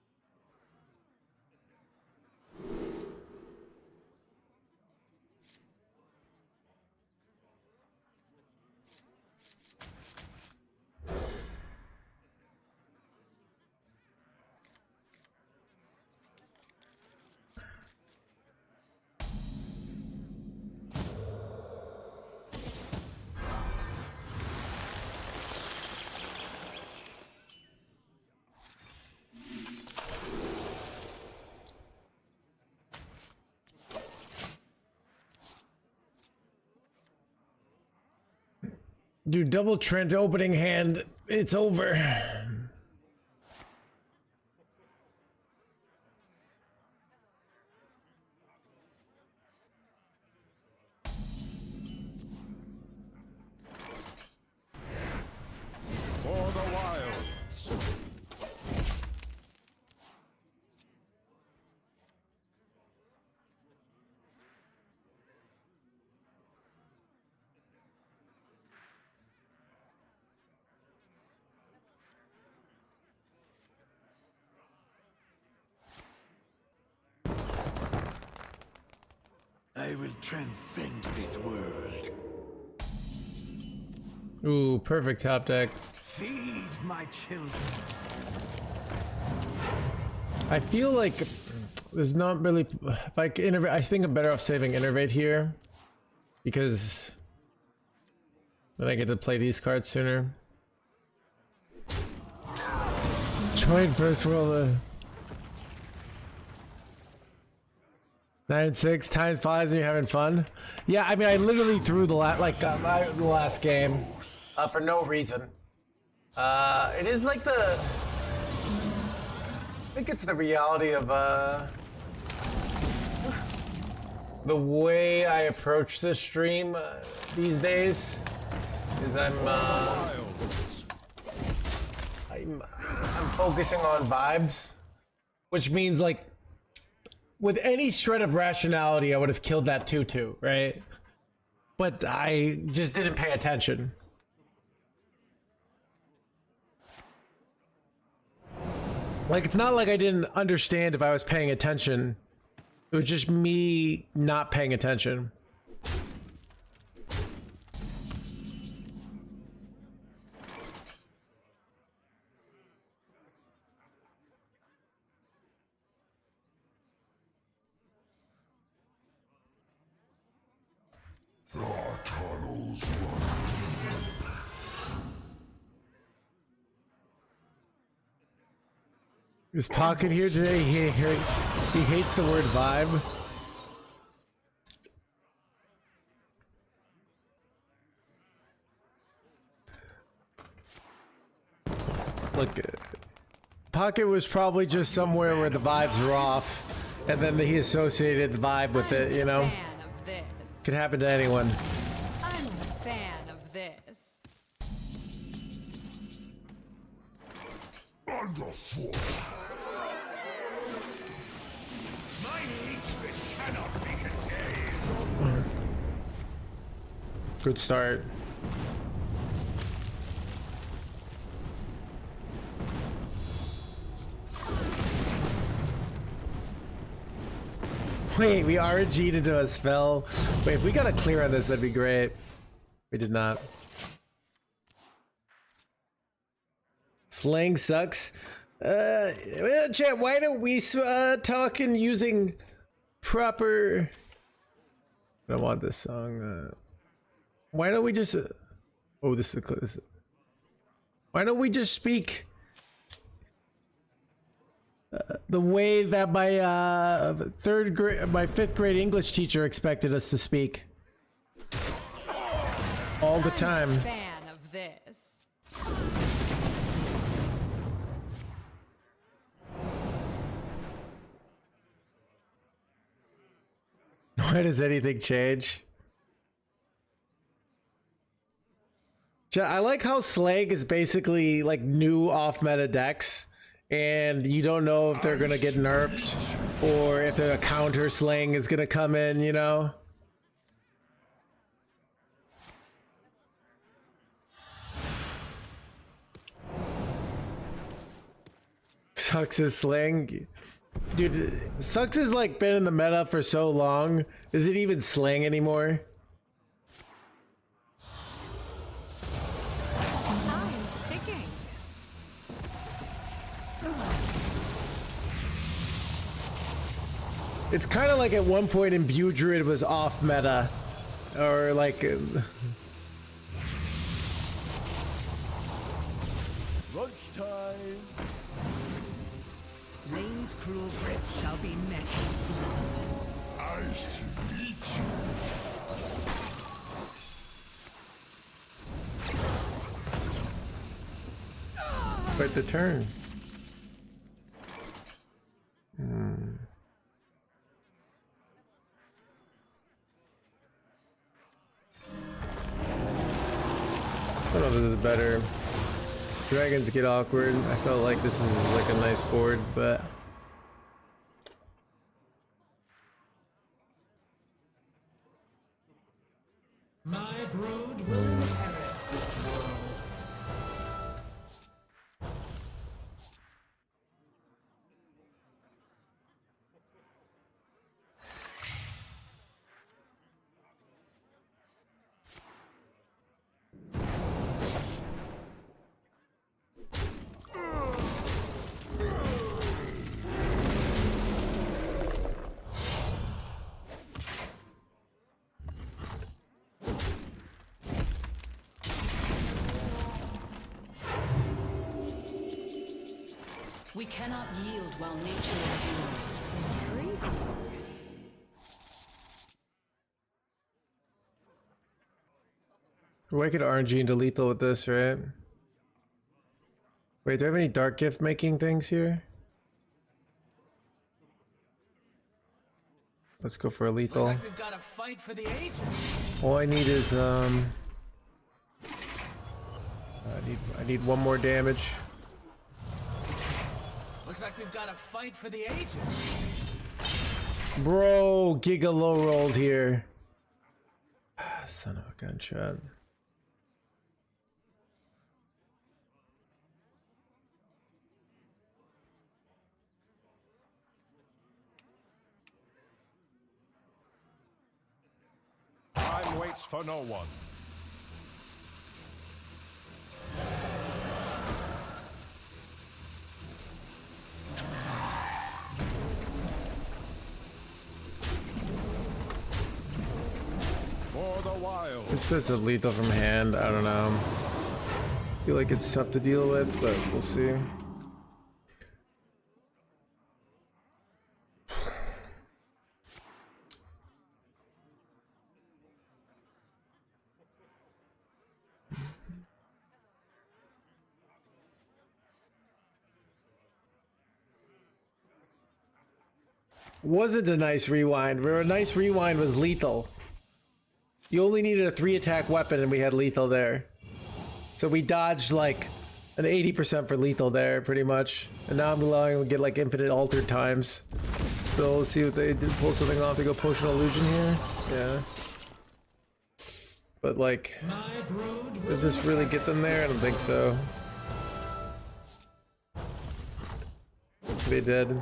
dude, double Trent opening hand. It's over. will transcend this world. Ooh, perfect top deck. Feed my children. I feel like there's not really. If I can innovate, I think I'm better off saving Innervate here, because then I get to play these cards sooner. Join first world. 9-6 times flies and you're having fun. Yeah, I mean, I literally threw the the last game for no reason. It is like the. I think it's the reality of the way I approach this stream these days. Is I'm focusing on vibes, which means like with any shred of rationality, I would have killed that 2/2, right? But I just didn't pay attention. Like, it's not like I didn't understand if I was paying attention. It was just me not paying attention. Our tunnels run deep. Is Pocket here today? He hates the word vibe. Look, Pocket was probably just somewhere where the vibes were off, and then he associated the vibe with it, you know? Could happen to anyone. I'm a fan of this. Underfoot. My hatred cannot be contained. Good start. Wait, we RNG'd into a spell. Wait, if we got a clear on this, that'd be great. We did not. Slang sucks. Chat, why don't we talk in using proper... I don't want this song. Why don't we just... oh, this is... why don't we just speak... the way that my my 5th grade English teacher expected us to speak all the time. I'm a fan of this. Why does anything change? I like how Slag is basically like new off-meta decks, and you don't know if they're gonna get nerfed or if the counter slang is gonna come in, you know? Sucks is slang. Dude, Sucks has like been in the meta for so long. Is it even slang anymore? Time's ticking. It's kind of like at one point in Druid was off meta, or like. Lunchtime. Lane's cruel grip shall be next. I should meet you. Quite the turn. I don't know if this is better. Dragons get awkward. I felt like this is like a nice board, but My brood will inherit this world. We cannot yield while nature endures. We're making RNG into lethal with this, right? Wait, do I have any dark gift making things here? Let's go for a lethal. Looks like we've got a fight for the ages. All I need is I need one more damage. Looks like we've got a fight for the ages. Bro, Giga low rolled here. Son of a gunshot. Time waits for no one. For the wild. This says a lethal from hand. I don't know. I feel like it's tough to deal with, but we'll see. Wasn't a nice rewind. A nice rewind was lethal. You only needed a 3-attack weapon and we had lethal there. So we dodged like an 80% for lethal there, pretty much. And now I'm allowing them to get like infinite altered times. So let's see what they did. Pull something off. They go potion illusion here. Yeah. But like, does this really get them there? I don't think so. They did.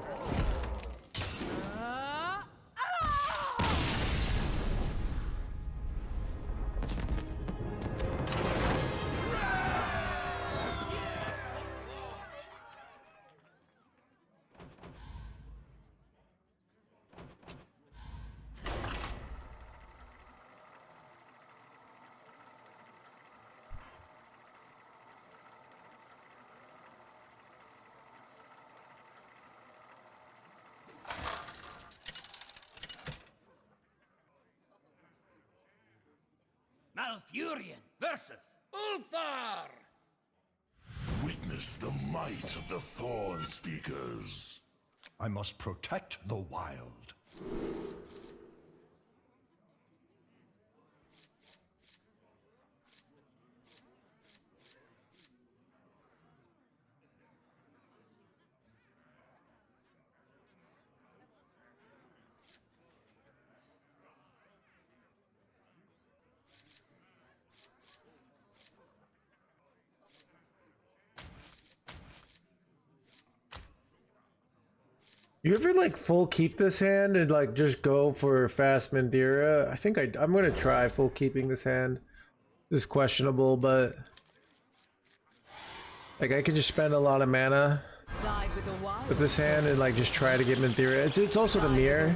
Malfurion versus Ulfar! Witness the might of the Thorn Speakers. I must protect the wild. You ever like full keep this hand and like just go for fast Mandira? I think I'm gonna try full keeping this hand. This is questionable, but like I could just spend a lot of mana with this hand and like just try to get Mandira. It's also the mirror.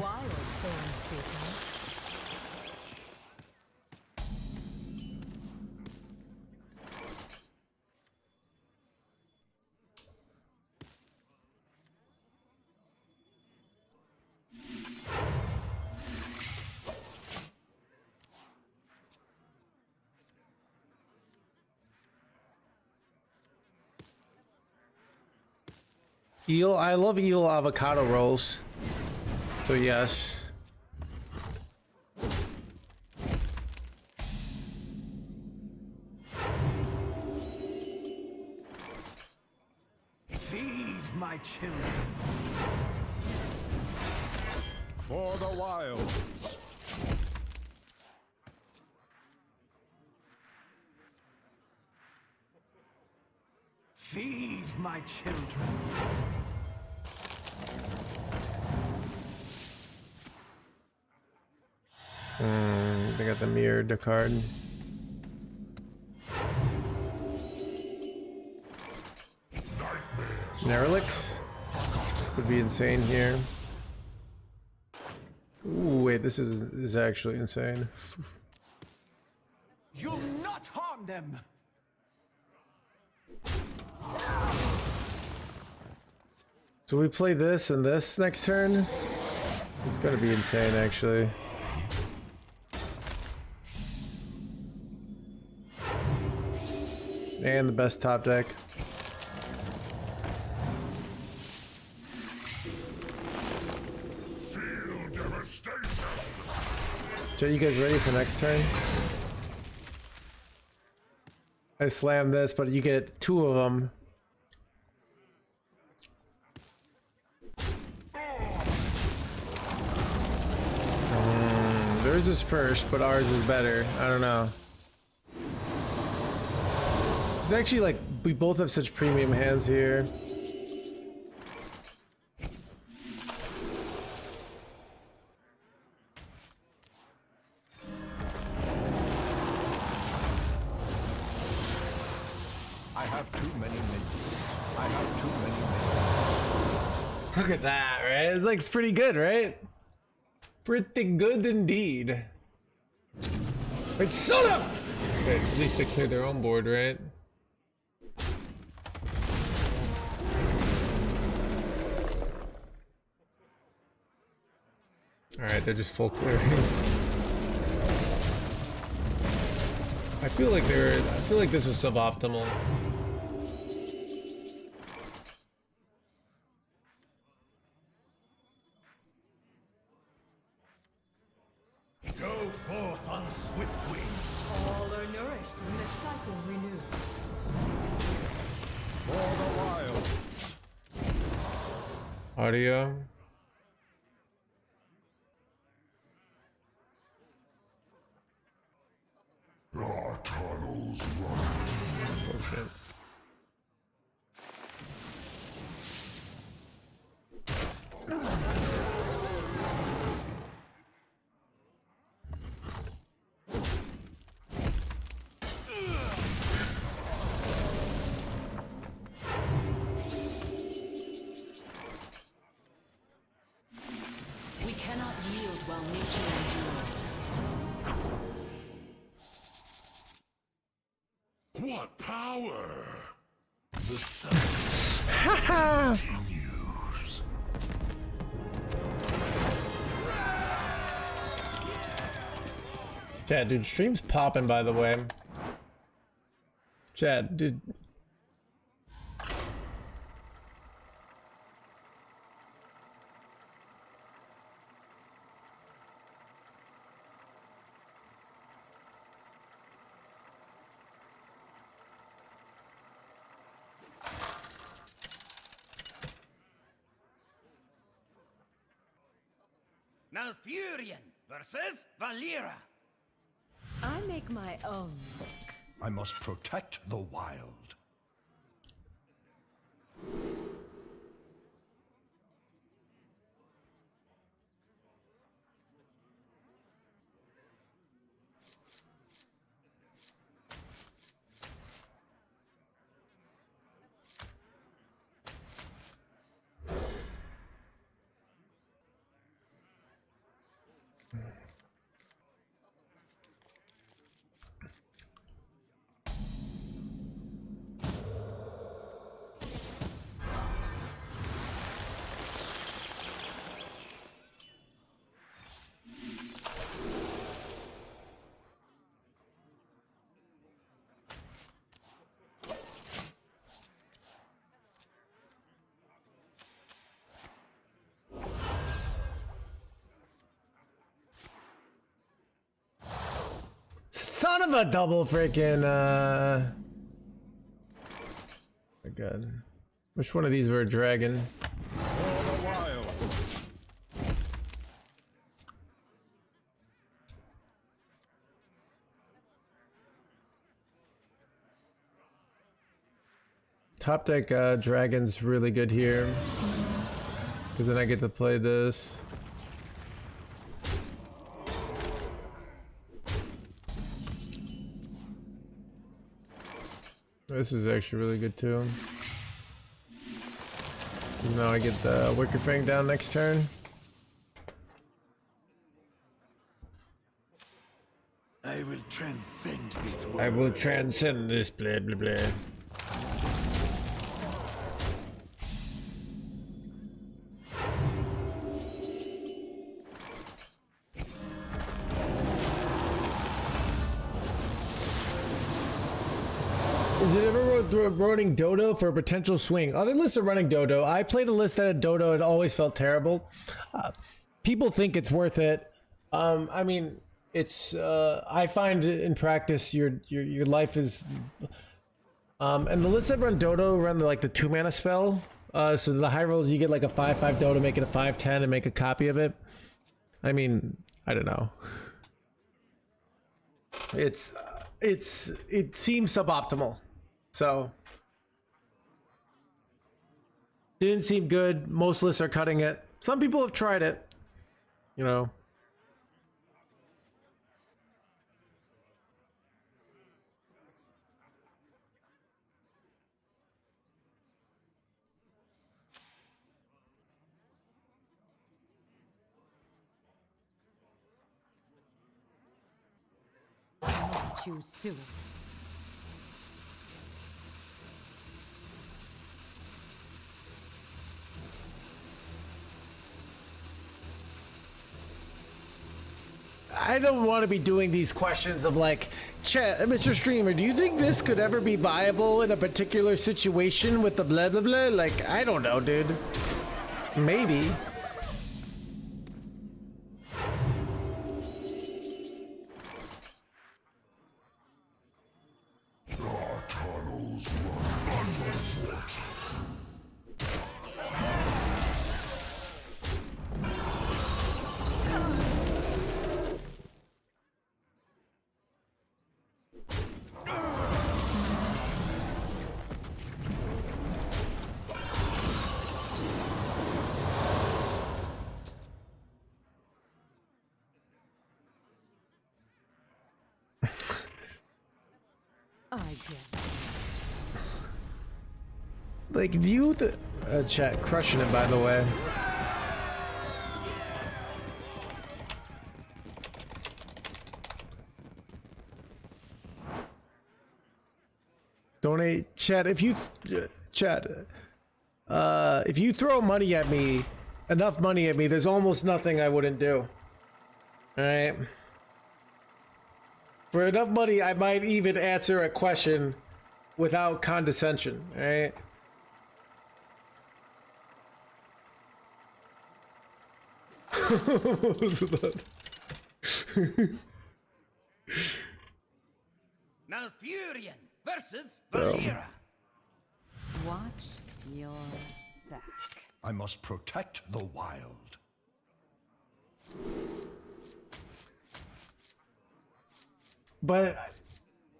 Eel, I love eel avocado rolls. So yes. Feed my children. For the wild. Feed my children. They got the mirrored card. Nerelix would be insane here. Ooh, wait, this is actually insane. You'll not harm them. So we play this and this next turn? It's gonna be insane, actually. And the best top deck. Feel devastation. So you guys ready for next turn? I slam this, but you get 2 of them. Theirs is first, but ours is better. I don't know. It's actually like we both have such premium hands here. I have too many minions. I have too many minions. Look at that, right? It's like, it's pretty good, right? Pretty good indeed. Wait, shut up! Okay, at least they cleared their own board, right? Alright, they're just full clearing. I feel like this is suboptimal. Go forth on swift wings. All are nourished when the cycle renews. For the wild. Audio. Our tunnels run deep. Oh shit. We cannot yield while nature endures. What power? The cycle continues. Chat, dude, stream's popping, by the way. Chat, dude. Malfurion versus Valera. I make my own. I must protect the wild. Son of a double freaking, my god. Which one of these were a dragon? For the wild. Top deck dragon's really good here. Because then I get to play this. This is actually really good too. Now I get the Wicker Fang down next turn. I will transcend this world. I will transcend this blah blah blah. Is it ever running Dodo for a potential swing? Other lists are running Dodo. I played a list that had Dodo. It always felt terrible. People think it's worth it. I mean, it's. I find in practice your life is. And the lists that run Dodo run like the 2-mana spell. So the high rolls you get like a 5/5 Dodo, make it a 5/10, and make a copy of it. I mean, I don't know. It seems suboptimal. So didn't seem good. Most lists are cutting it. Some people have tried it, you know. Choose soon. I don't want to be doing these questions of like, chat, Mr. Streamer, do you think this could ever be viable in a particular situation with the blah blah blah? Like, I don't know, dude. Maybe. Like, do you chat crushing it, by the way. Donate, chat. If you chat, if you throw money at me, enough money at me, there's almost nothing I wouldn't do. All right. For enough money, I might even answer a question without condescension. All right. Malfurion versus Valera. Watch your back. I must protect the wild. But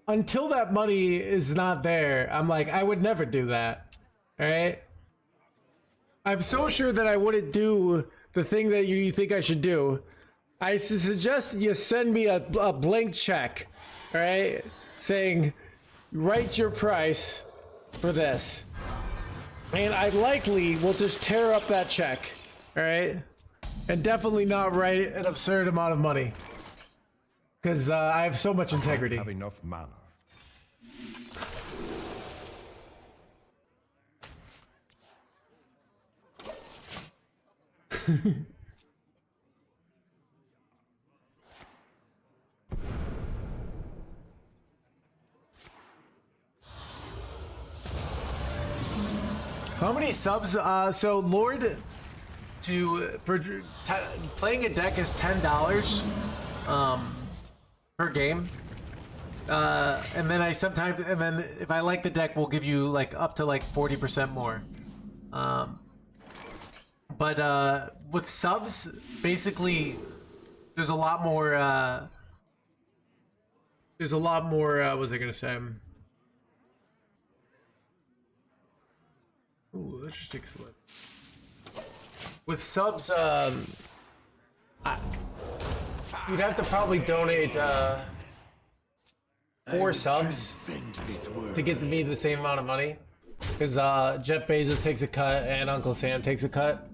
until that money is not there, I'm like, I would never do that. All right. I'm so sure that I wouldn't do the thing that you think I should do. I suggest you send me a blank check, all right, saying, write your price for this. And I likely will just tear up that check, all right? And definitely not write an absurd amount of money. Because I have so much integrity. Have enough mana. How many subs? So Lord, playing a deck is $10 per game. And then if I like the deck, we'll give you like up to like 40% more. But with subs, basically, there's a lot more. What was I gonna say? Ooh, let's just take a look. With subs, you'd have to probably donate 4 subs to get me the same amount of money. Because Jeff Bezos takes a cut and Uncle Sam takes a cut.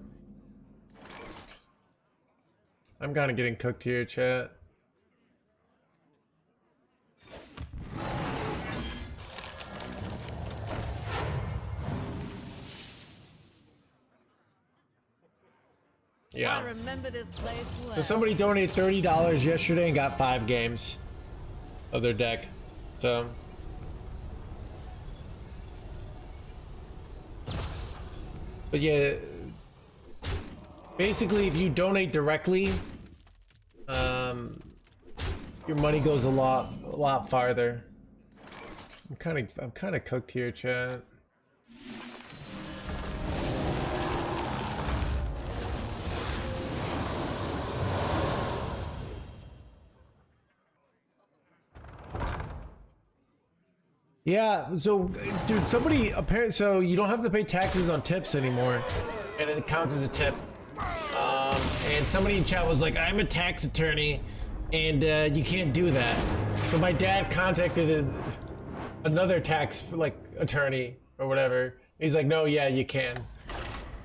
I'm kind of getting cooked here, chat. Yeah. I remember this place well. So somebody donated $30 yesterday and got 5 games of their deck. So But yeah, basically, if you donate directly, your money goes a lot farther. I'm kind of cooked here, chat. Yeah, so dude, somebody apparently, so you don't have to pay taxes on tips anymore, and it counts as a tip. And somebody in chat was like, "I'm a tax attorney, and you can't do that." So my dad contacted another tax attorney or whatever. He's like, "No, yeah, you can."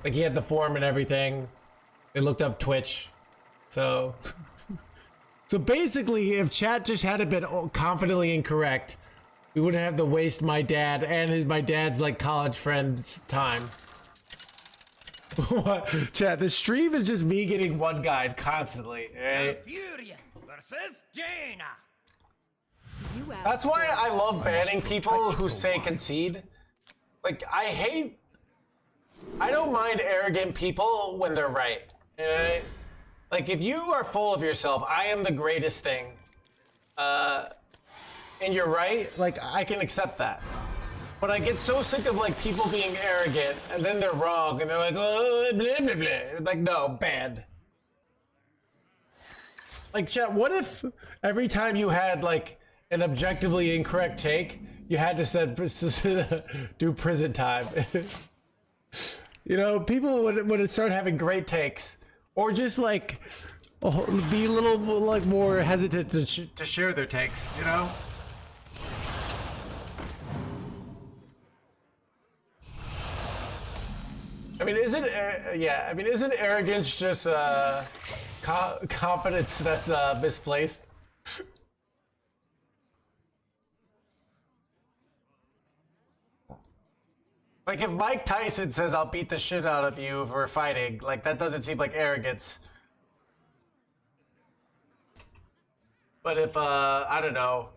Like he had the form and everything. They looked up Twitch, so so basically, if chat just had it been confidently incorrect, we wouldn't have to waste my dad and my dad's like college friend's time. What? Chat, the stream is just me getting one guide constantly, right? Furia versus Jaina. That's why I love banning people who say concede. Like, I don't mind arrogant people when they're right. Right? Like, if you are full of yourself, I am the greatest thing. And you're right, like, I can accept that. But I get so sick of, like, people being arrogant, and then they're wrong, and they're like, oh, blah, blah, blah. Like, no, bad. Like, chat, what if every time you had, like, an objectively incorrect take, you had to do prison time? You know, people would start having great takes. Or just, like, be a little, like, more hesitant to share their takes, you know? I mean, isn't arrogance just confidence that's misplaced? Like if Mike Tyson says, "I'll beat the shit out of you for fighting," like that doesn't seem like arrogance. But if I don't know,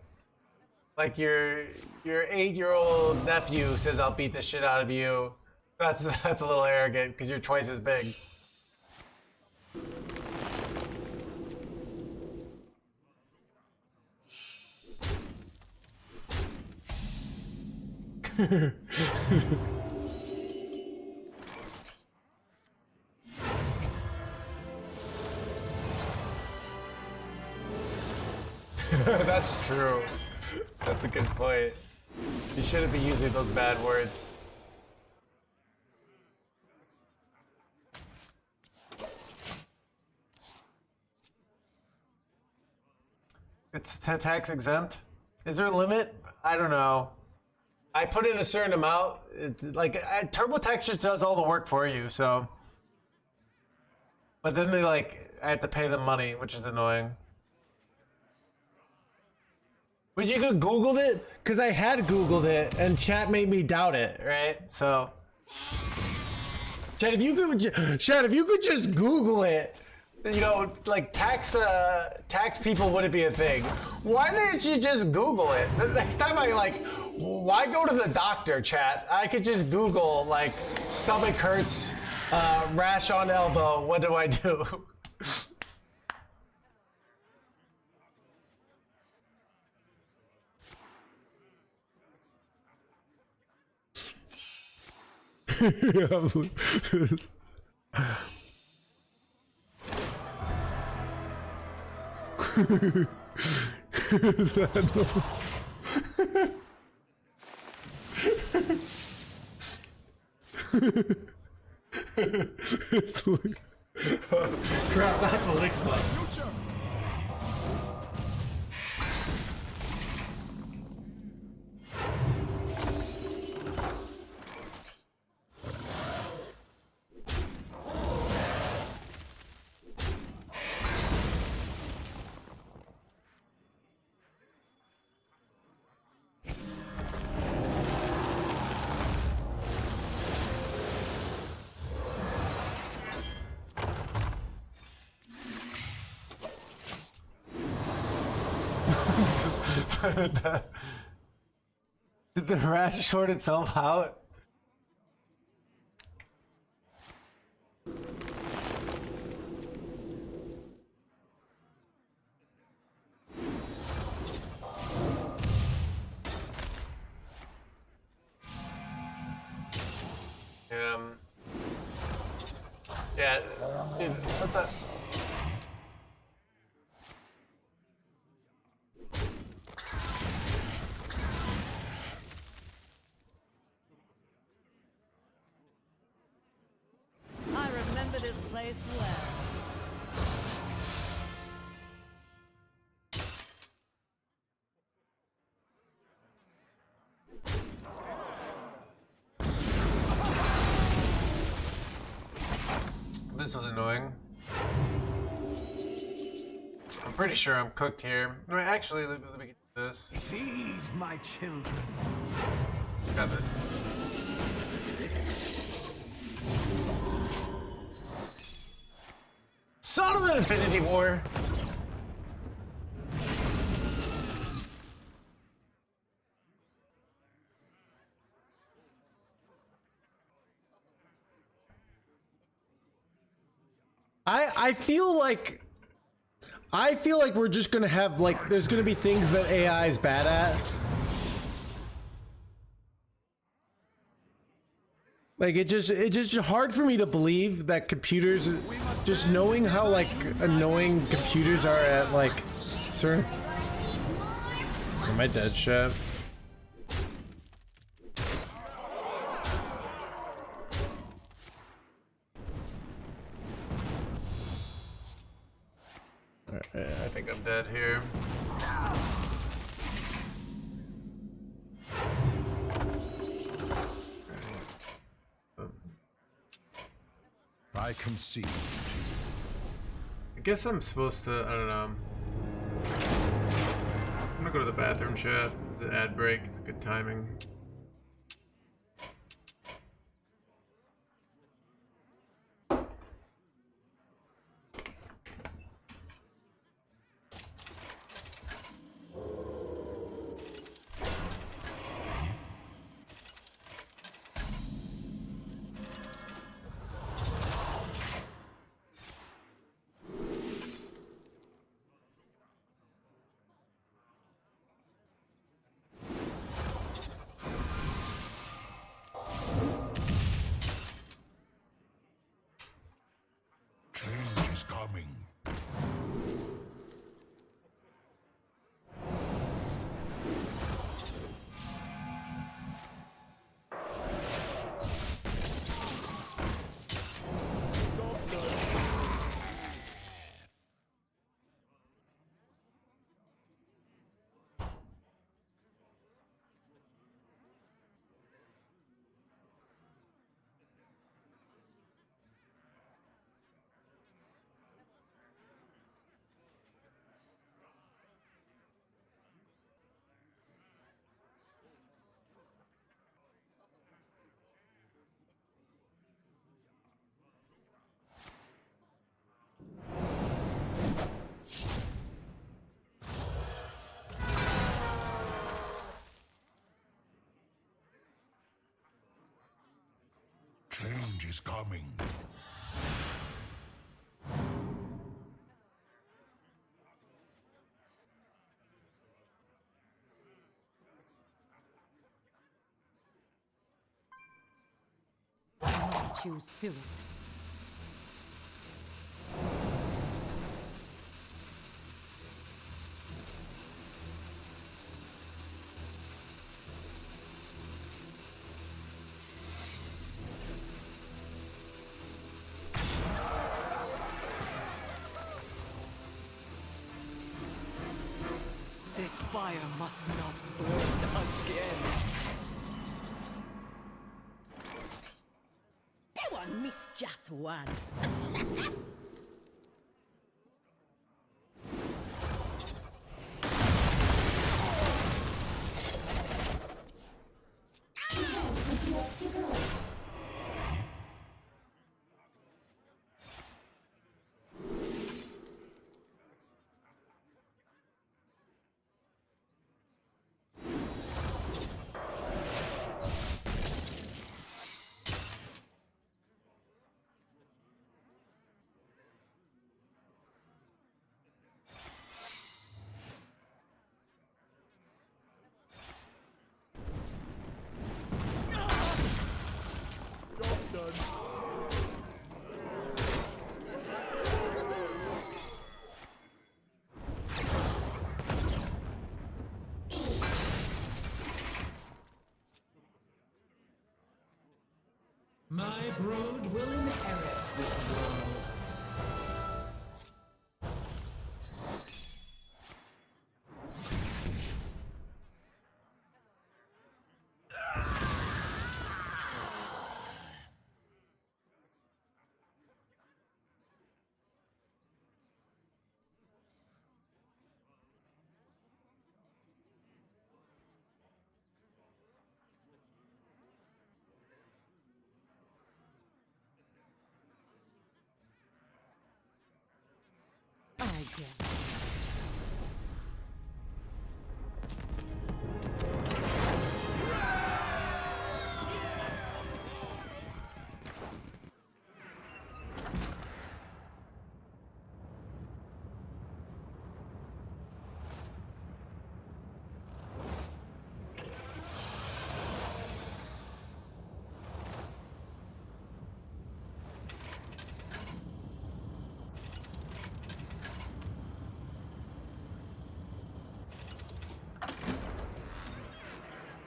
like your 8-year-old nephew says, "I'll beat the shit out of you," that's a little arrogant because you're twice as big. That's true. That's a good point. You shouldn't be using those bad words. It's tax exempt? Is there a limit? I don't know. I put in a certain amount. TurboTax just does all the work for you, so. But then I have to pay them money, which is annoying. But you could Googled it, because I had Googled it, and chat made me doubt it, right? So. Chat, if you could just Google it, you know, like tax people wouldn't be a thing. Why didn't you just Google it? The next time why go to the doctor, chat? I could just Google, like, stomach hurts, rash on elbow, what do I do? Crap, not the lick button. Did the rash sort itself out? Yeah, dude, sometimes. I remember this place well. This was annoying. I'm pretty sure I'm cooked here. No, actually, let me get this. Feed my children. Got this. Son of an Infinity War! I feel like we're just gonna have like there's gonna be things that AI is bad at. Like it's just hard for me to believe that computers, just knowing how like annoying computers are at like certain. Am I dead shit? I think I'm dead here. I concede. I guess I'm supposed to, I don't know. I'm gonna go to the bathroom, chat. It's an ad break, it's good timing. Change is coming. Change is coming. Choose soon. This fire must not burn again. Go on, miss just one. champion.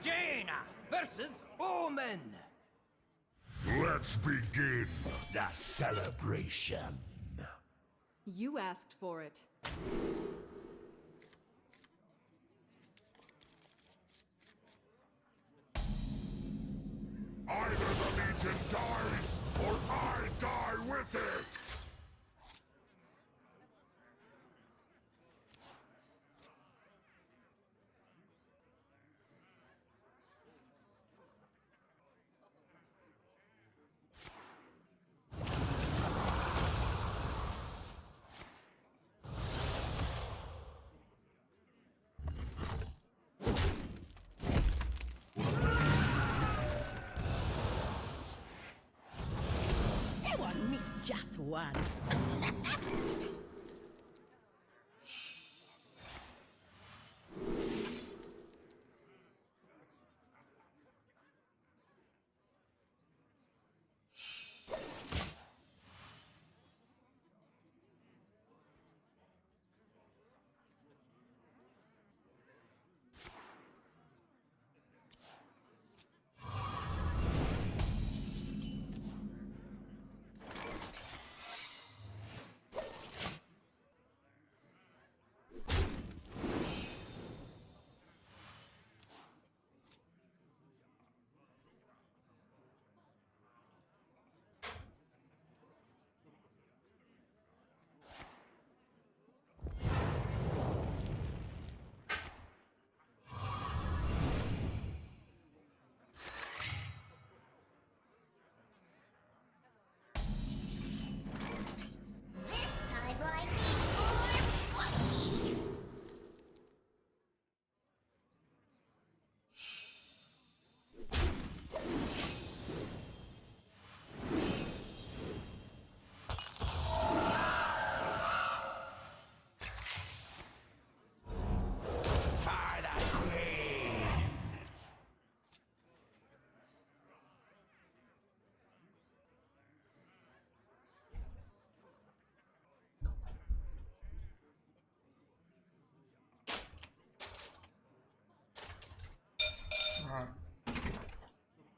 Jaina versus Omen. Let's begin the celebration. You asked for it. Either the Legion dies, or I die with it! Go on, miss just one. This timeline needs more watching. For the Queen!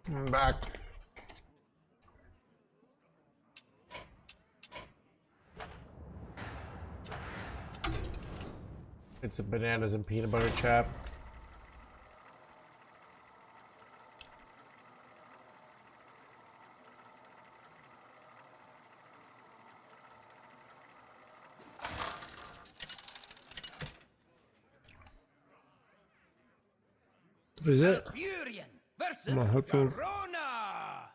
I'm back. It's a bananas and peanut butter chap. Is it? Furion My versus headphones. Verona.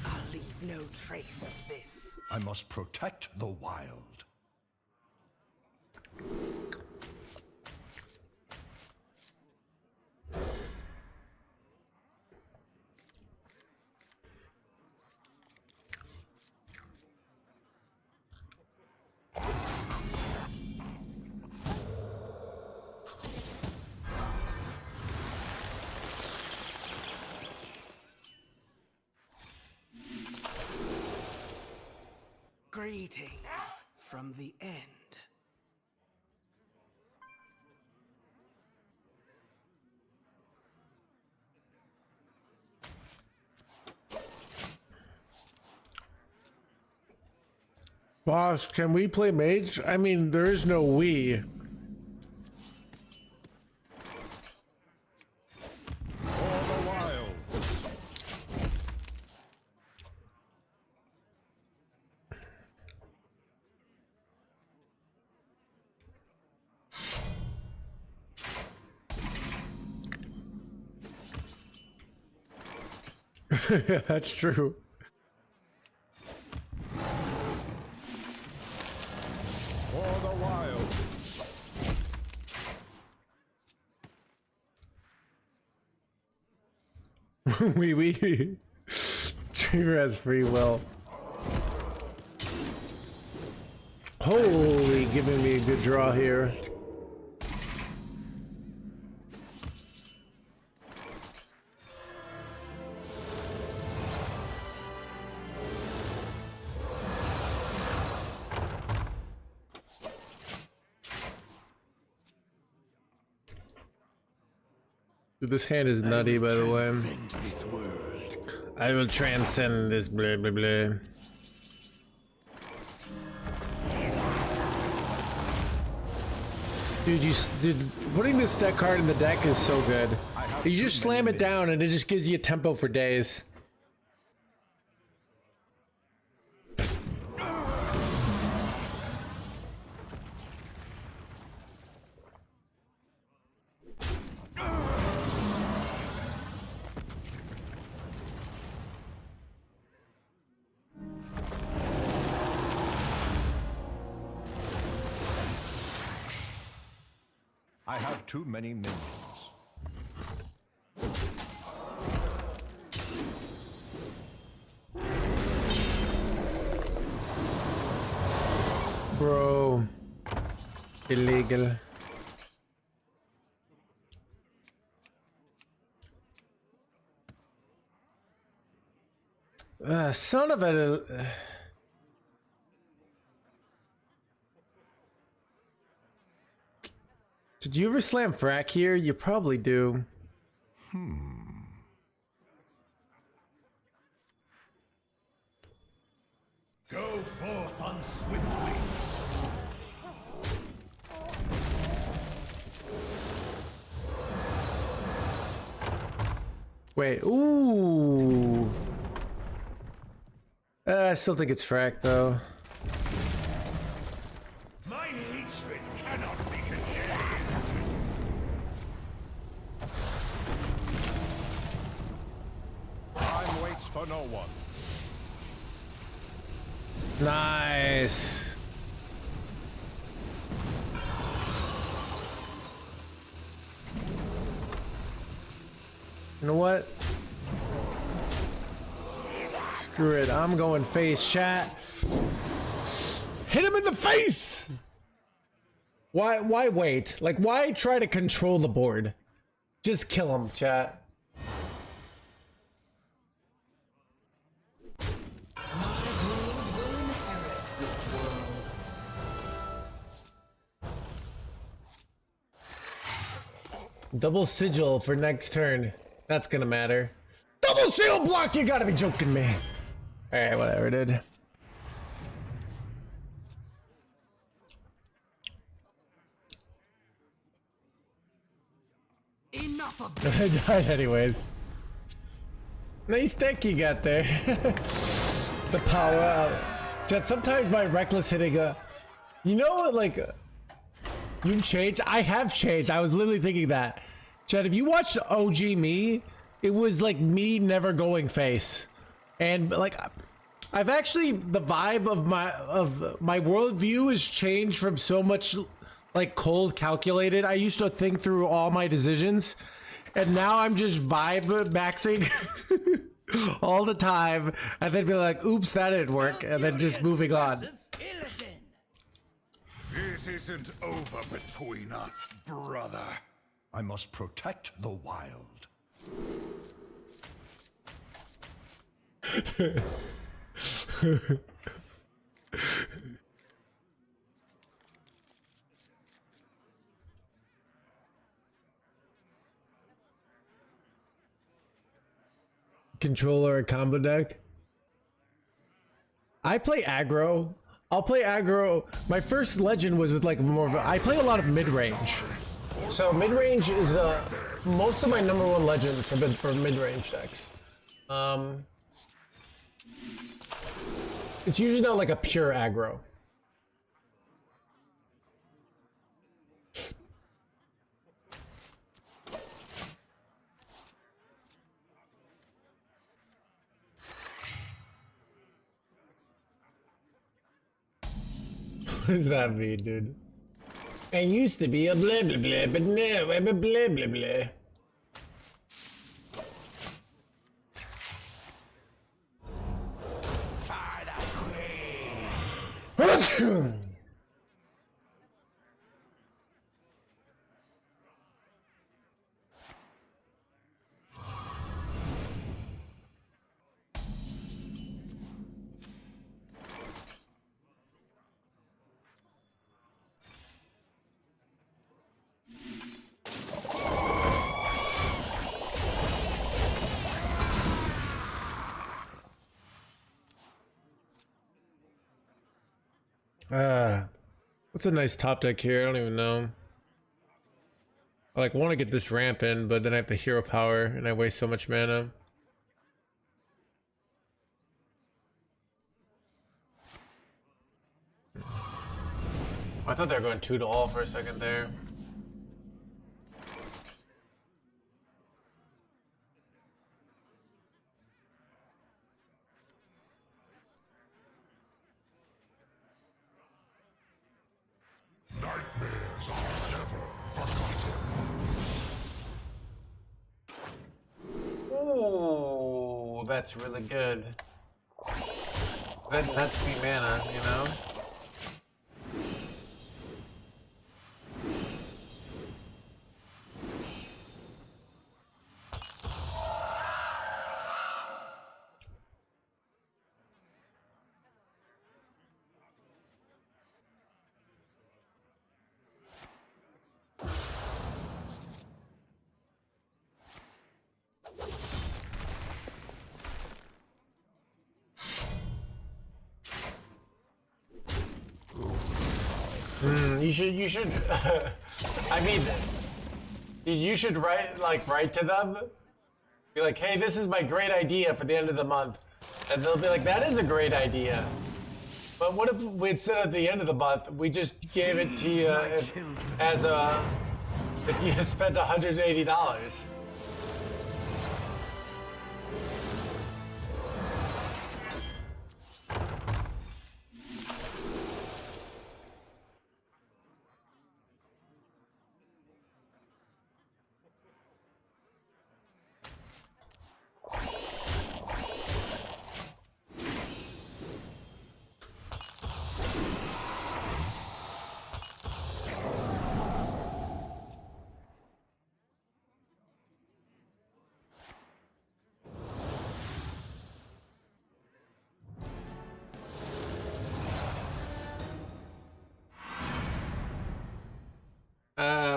I'll leave no trace of this. I must protect the wild. Greetings from the end. Boss, can we play mage? I mean, there is no we. For the wild. Yeah, that's true. For the wild. we Trigger has free will. Holy, giving me a good draw here. Dude, this hand is nutty, by the way. I will transcend this blah blah blah. Dude, putting this deck card in the deck is so good. You just slam it down and it just gives you a tempo for days. I have too many minions. Bro. Illegal. Son of a... Did you ever slam frack here? You probably do. Go forth on swift wings. Wait, ooh. I still think it's frack though. My hatred cannot be contained. Time waits for no one. Nice. You know what? Screw it. I'm going face, chat. Hit him in the face. Why wait? Like, why try to control the board? Just kill him, chat. Double sigil for next turn. That's gonna matter. Double shield block! You gotta be joking me. Alright, whatever, dude. Enough of I died anyways. Nice deck you got there. The power out. Jet, sometimes my reckless hitting you know what, like you've changed. I have changed. I was literally thinking that. Chad, if you watched OG me, it was like me never going face. And like I've actually, the vibe of my worldview has changed from so much like cold calculated. I used to think through all my decisions, and now I'm just vibe maxing all the time, and then be like, oops, that didn't work, and then just moving on. This isn't over between us, brother. I must protect the wild. Controller or combo deck? I play aggro. I'll play aggro. My first legend was with like more of I play a lot of mid-range. So mid-range is most of my #1 legends have been for mid-range decks. It's usually not like a pure aggro. What does that mean, dude? I used to be a blah blah blah, but now I'm a blah blah blah. What's a nice top deck here? I don't even know. I like want to get this ramp in, but then I have the hero power and I waste so much mana. I thought they were going 2 to all for a second there. Nightmares are never forgotten. Ooh, that's really good. That's me mana, you know? You should I mean you should write to them, be like, hey, this is my great idea for the end of the month, and they'll be like, that is a great idea, but what if we, instead of the end of the month, we just gave it to you as a, if you spent $180.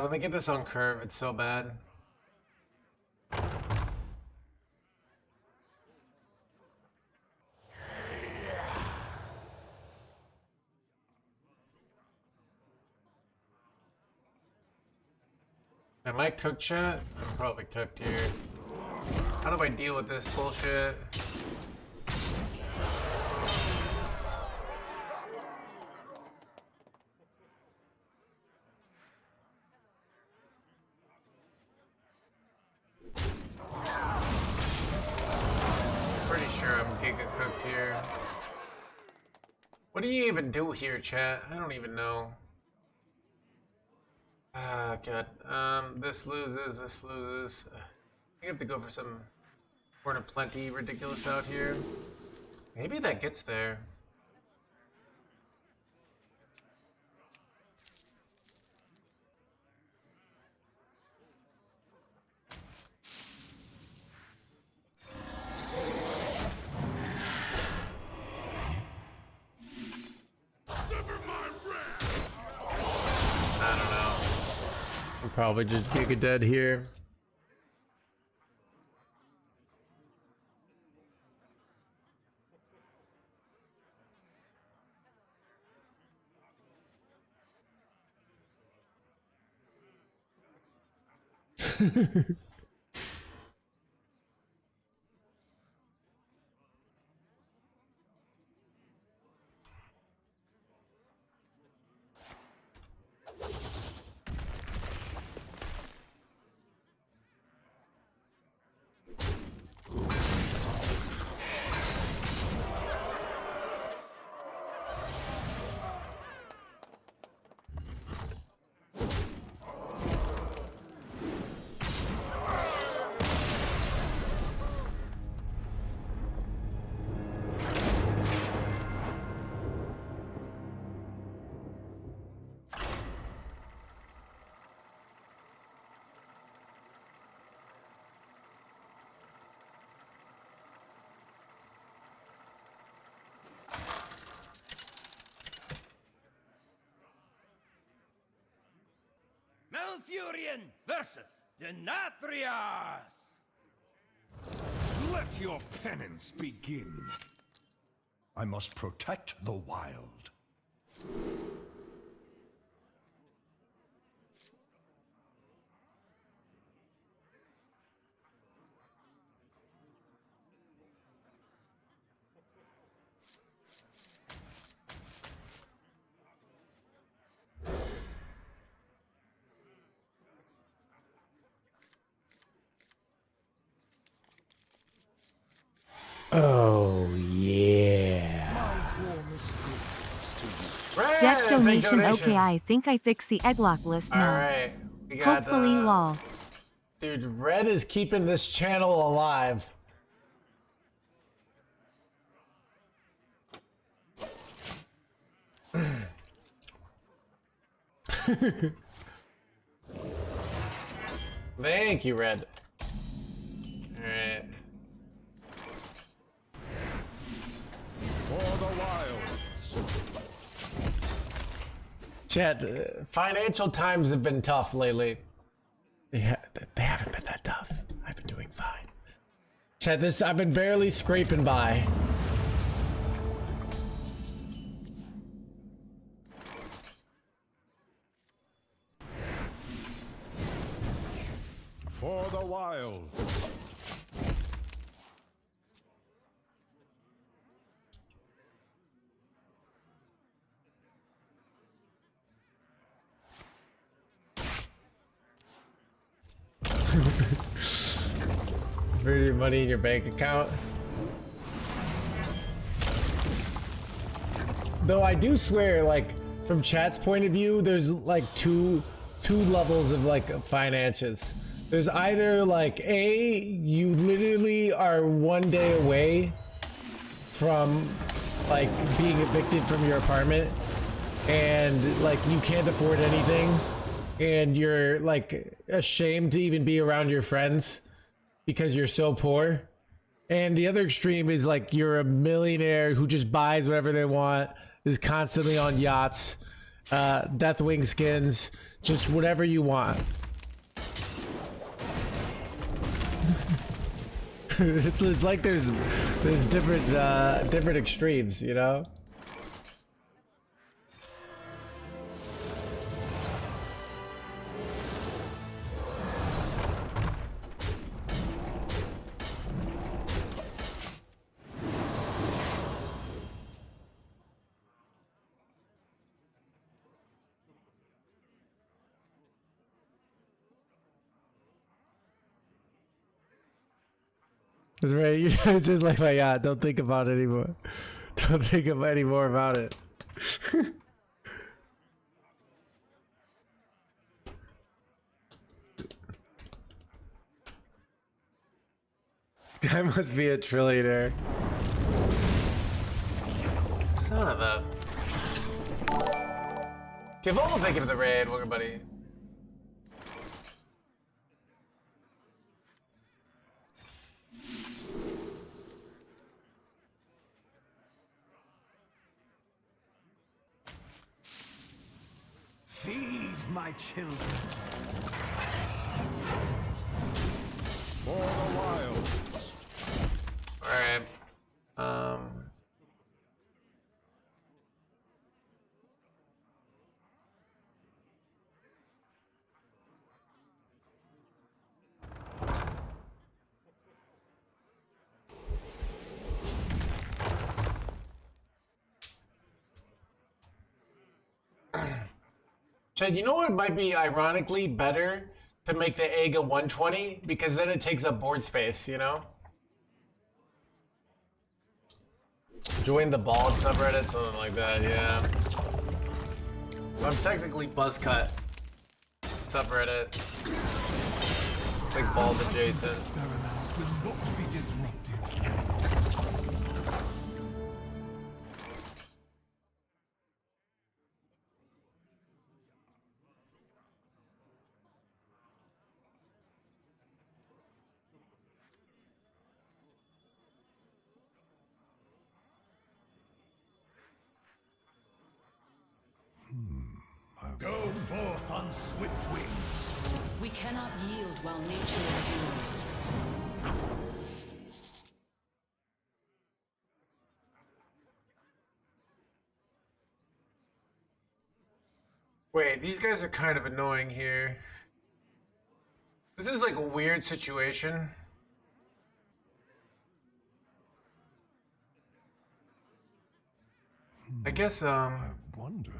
When they get this on curve, it's so bad. Am I cooked, chat? I'm probably cooked here. How do I deal with this bullshit? Pretty sure I'm giga cooked here. What do you even do here, chat? I don't even know. Ah, God. This loses, this loses. I think I have to go for some Born of Plenty ridiculous out here. Maybe that gets there. Probably just giga dead here. Arthurian versus Denathrias. Let your penance begin. I must protect the wild. Oh yeah. Death donation. Okay, I think I fixed the egglock list now. All right, we got Hopefully, lol. Dude, Red is keeping this channel alive. Thank you, Red. All right. For the wilds. Chat, financial times have been tough lately. Yeah, they haven't been that tough. I've been doing fine. Chat, I've been barely scraping by. For the wild. For your money in your bank account. Though I do swear, like, from chat's point of view, there's like two levels of like finances. There's either like you literally are one day away from like being evicted from your apartment and like you can't afford anything and you're like ashamed to even be around your friends because you're so poor. And the other extreme is like you're a millionaire who just buys whatever they want, is constantly on yachts, Deathwing skins, just whatever you want. It's like there's different extremes, you know? It's right. You're just like my yacht. Don't think about it anymore. Don't think of any more about it. Guy must be a trillionaire. Son of a. Give all thank you for the raid, welcome buddy. Feed my children. For the wilds. Alright. Chad, you know what might be ironically better to make the egg a 120? Because then it takes up board space, you know? Join the bald subreddit, something like that, yeah. I'm technically buzzcut subreddit. It's like bald adjacent. Go forth on swift wings. We cannot yield while nature endures. Wait, these guys are kind of annoying here. This is like a weird situation. I guess, I wonder.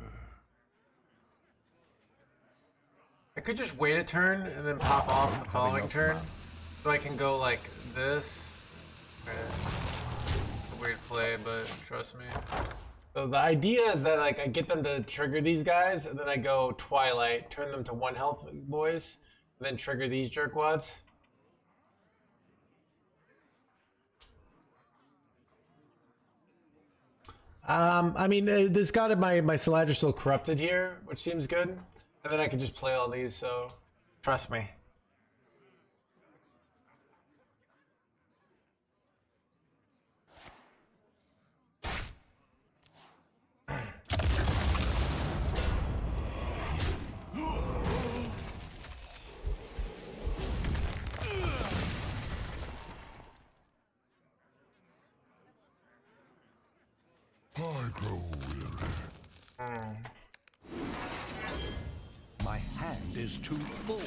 I could just wait a turn and then pop off the following turn. So I can go like this. It's a weird play, but trust me. So the idea is that like I get them to trigger these guys, and then I go Twilight, turn them to 1 health boys, and then trigger these jerkwads. I mean, this got my Saladra still corrupted here, which seems good. And then I can just play all these, so trust me. I grow weary. My hand is too full.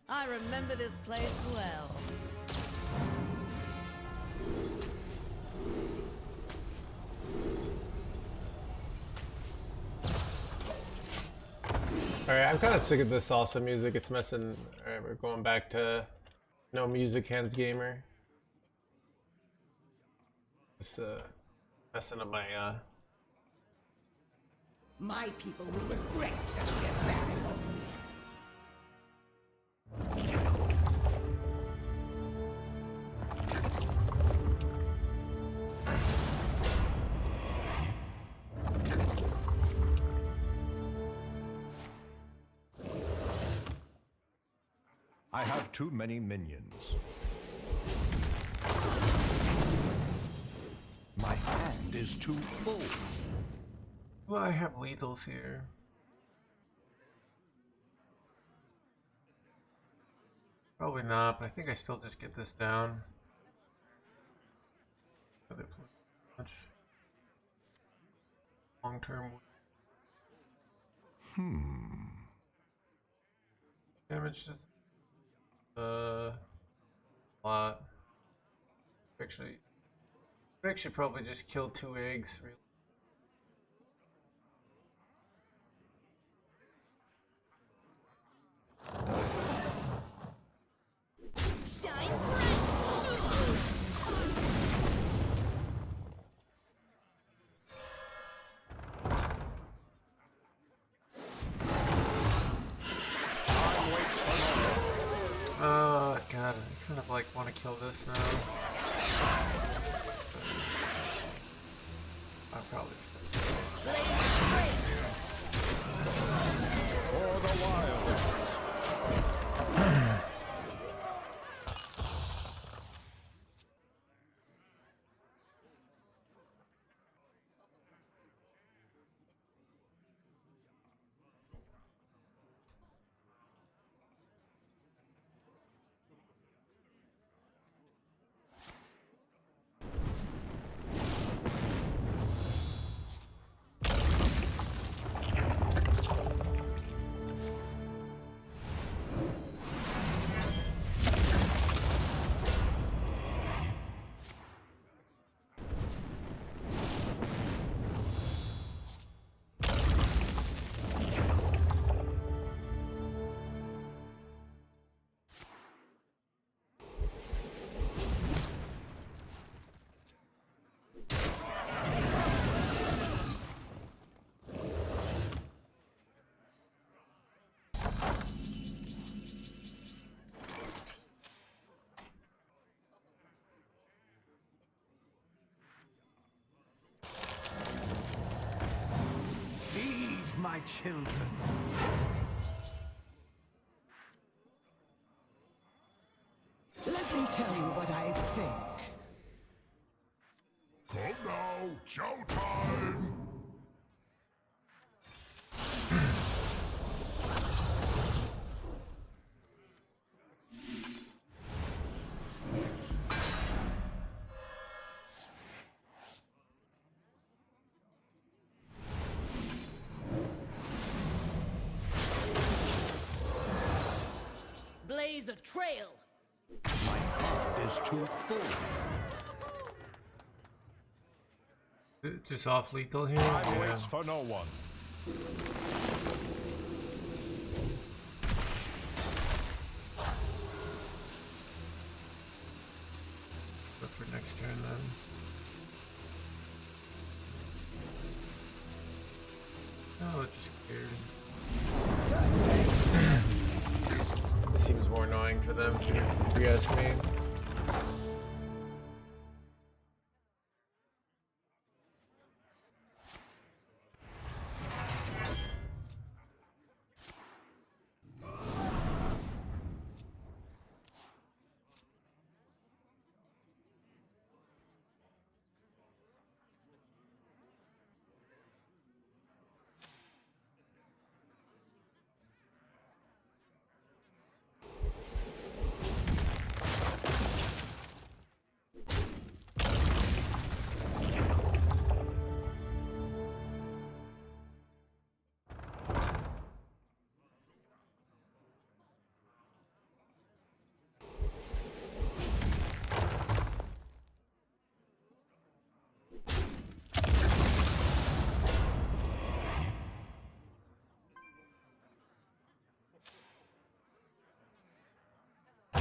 I remember this place well. Alright, I'm kind of sick of this salsa music. It's messing. Alright, we're going back to NoHandsGamer. It's messing up My people will regret to get back so. I have too many minions. My hand is too full. Well, I have lethals here. Probably not, but I think I still just get this down. Long term. Damage just a lot. Actually probably just kill 2 eggs. Really. Shine bright! God, I kind of like want to kill this now. I'll probably. For the wild. children. Let me tell you what I think. Come now, chow time! Blaze a trail. My card is too full. Just off lethal here. Time waits for no one. Go for next turn then. Oh, it just cleared. Seems more annoying for them, if you ask me.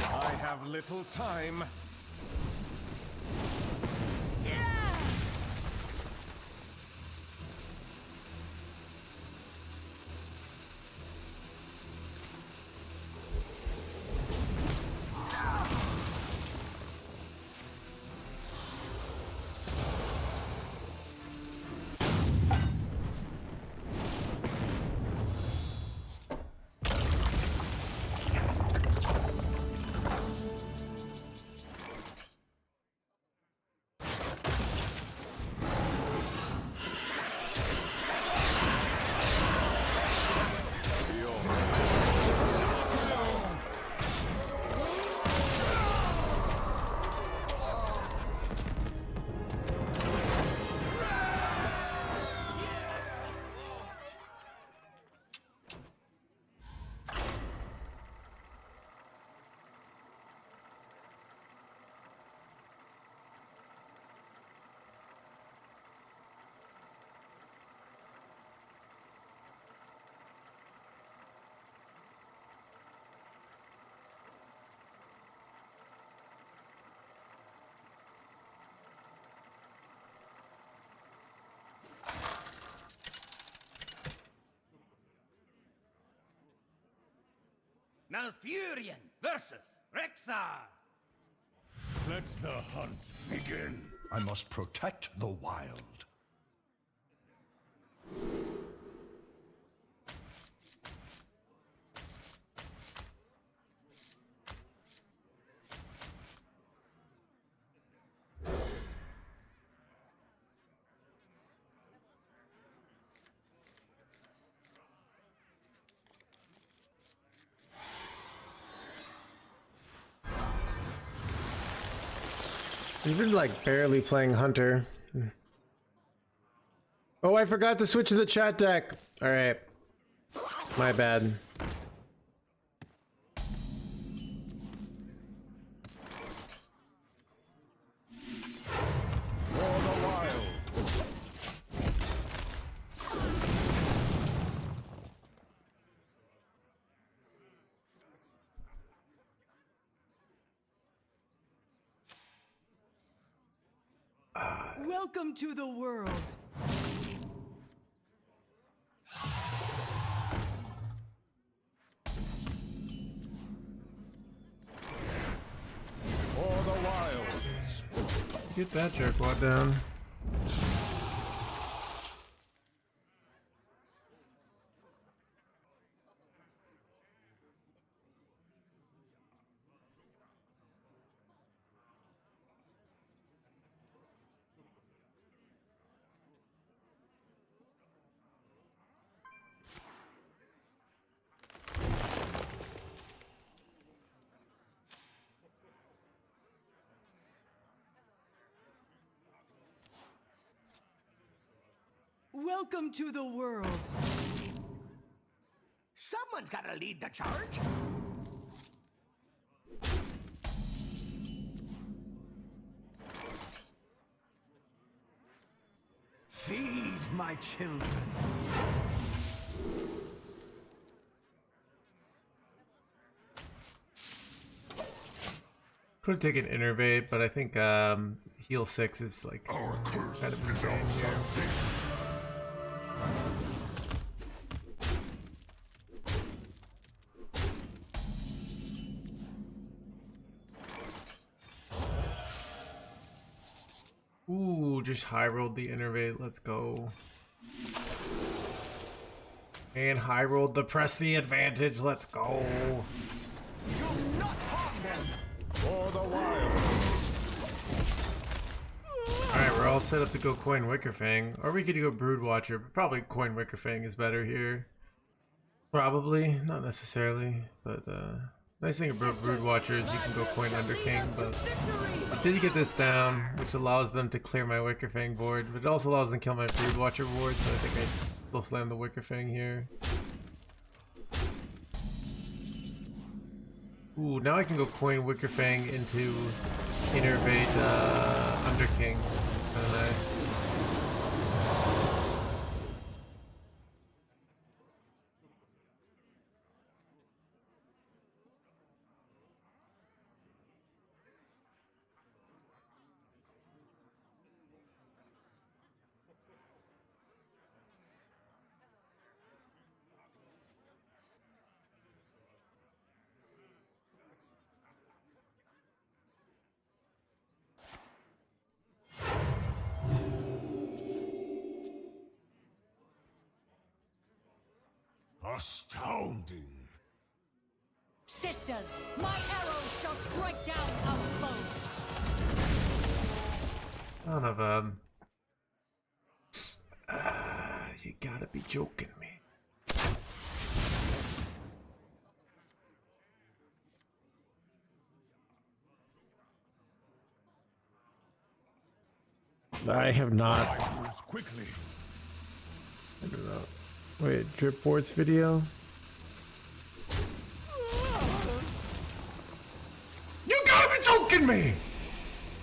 I have little time. Malfurion versus Rexar. Let the hunt begin. I must protect the wild. You've been like barely playing Hunter. Oh, I forgot to switch to the chat deck. All right, my bad. For the wild. Welcome to the world. For the wilds. Get that jerkwad down. Welcome to the world. Someone's gotta lead the charge. Feed my children. Could have taken Innervate, but I think heal 6 is like kind of insane here. Ooh, just high rolled the Innervate. Let's go. And high rolled the press the advantage. Let's go. You'll not harm them. For the wild. Alright, we're all set up to go coin Wickerfang. Or we could go Broodwatcher, but probably coin Wickerfang is better here. Probably, not necessarily, but nice thing about Broodwatcher is you can go coin Underking, but I did get this down, which allows them to clear my Wickerfang board, but it also allows them to kill my Broodwatcher board, so I think I still slam the Wickerfang here. Ooh, now I can go coin Wickerfang into Innervate Underking. Kinda nice. Astounding. Sisters, my arrows shall strike down our foes. Son of a... you gotta be joking me. I have not. Quickly. I don't know. Wait, Dripboard's video? You gotta be joking me!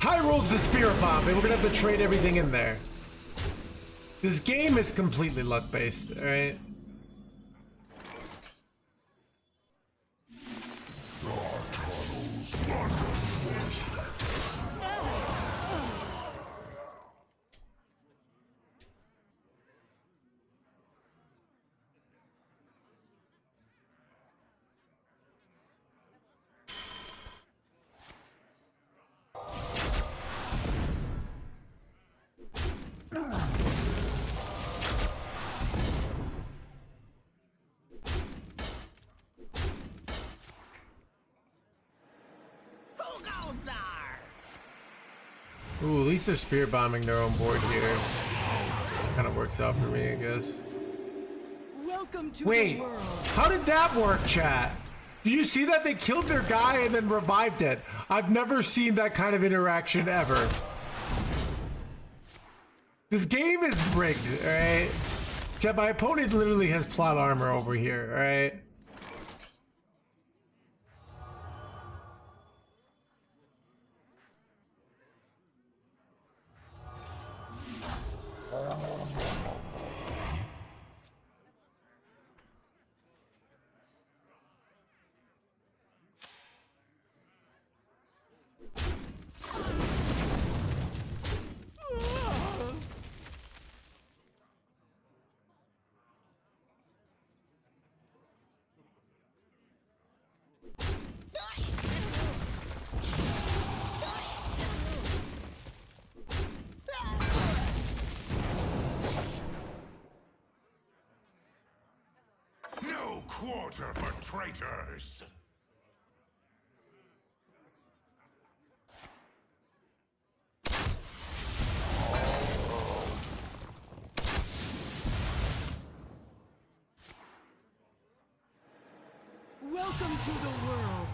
High rolls the Spirit Bomb, and we're gonna have to trade everything in there. This game is completely luck-based, alright? Ooh, at least they're spirit bombing their own board here. Kind of works out for me, I guess. Welcome to Wait, the world. how did that work, chat? Did you see that they killed their guy and then revived it? I've never seen that kind of interaction ever. This game is rigged, alright? Chat, my opponent literally has plot armor over here, alright? No quarter for traitors. Welcome to the world.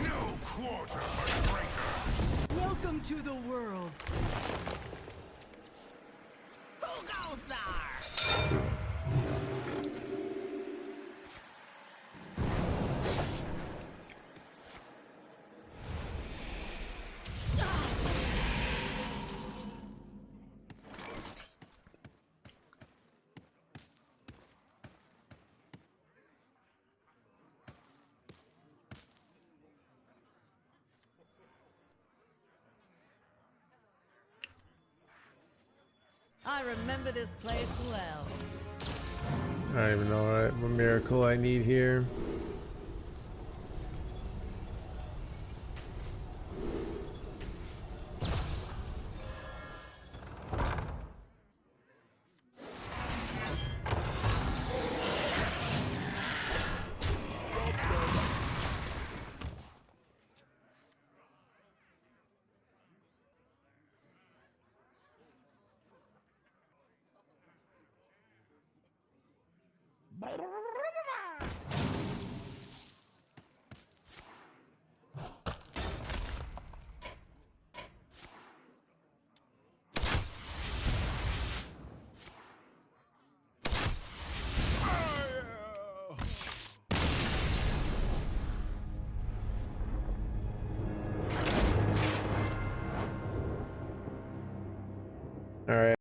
No quarter for traitors. Welcome to the world. almost there. I remember this place well. I don't even know what miracle I need here. All right.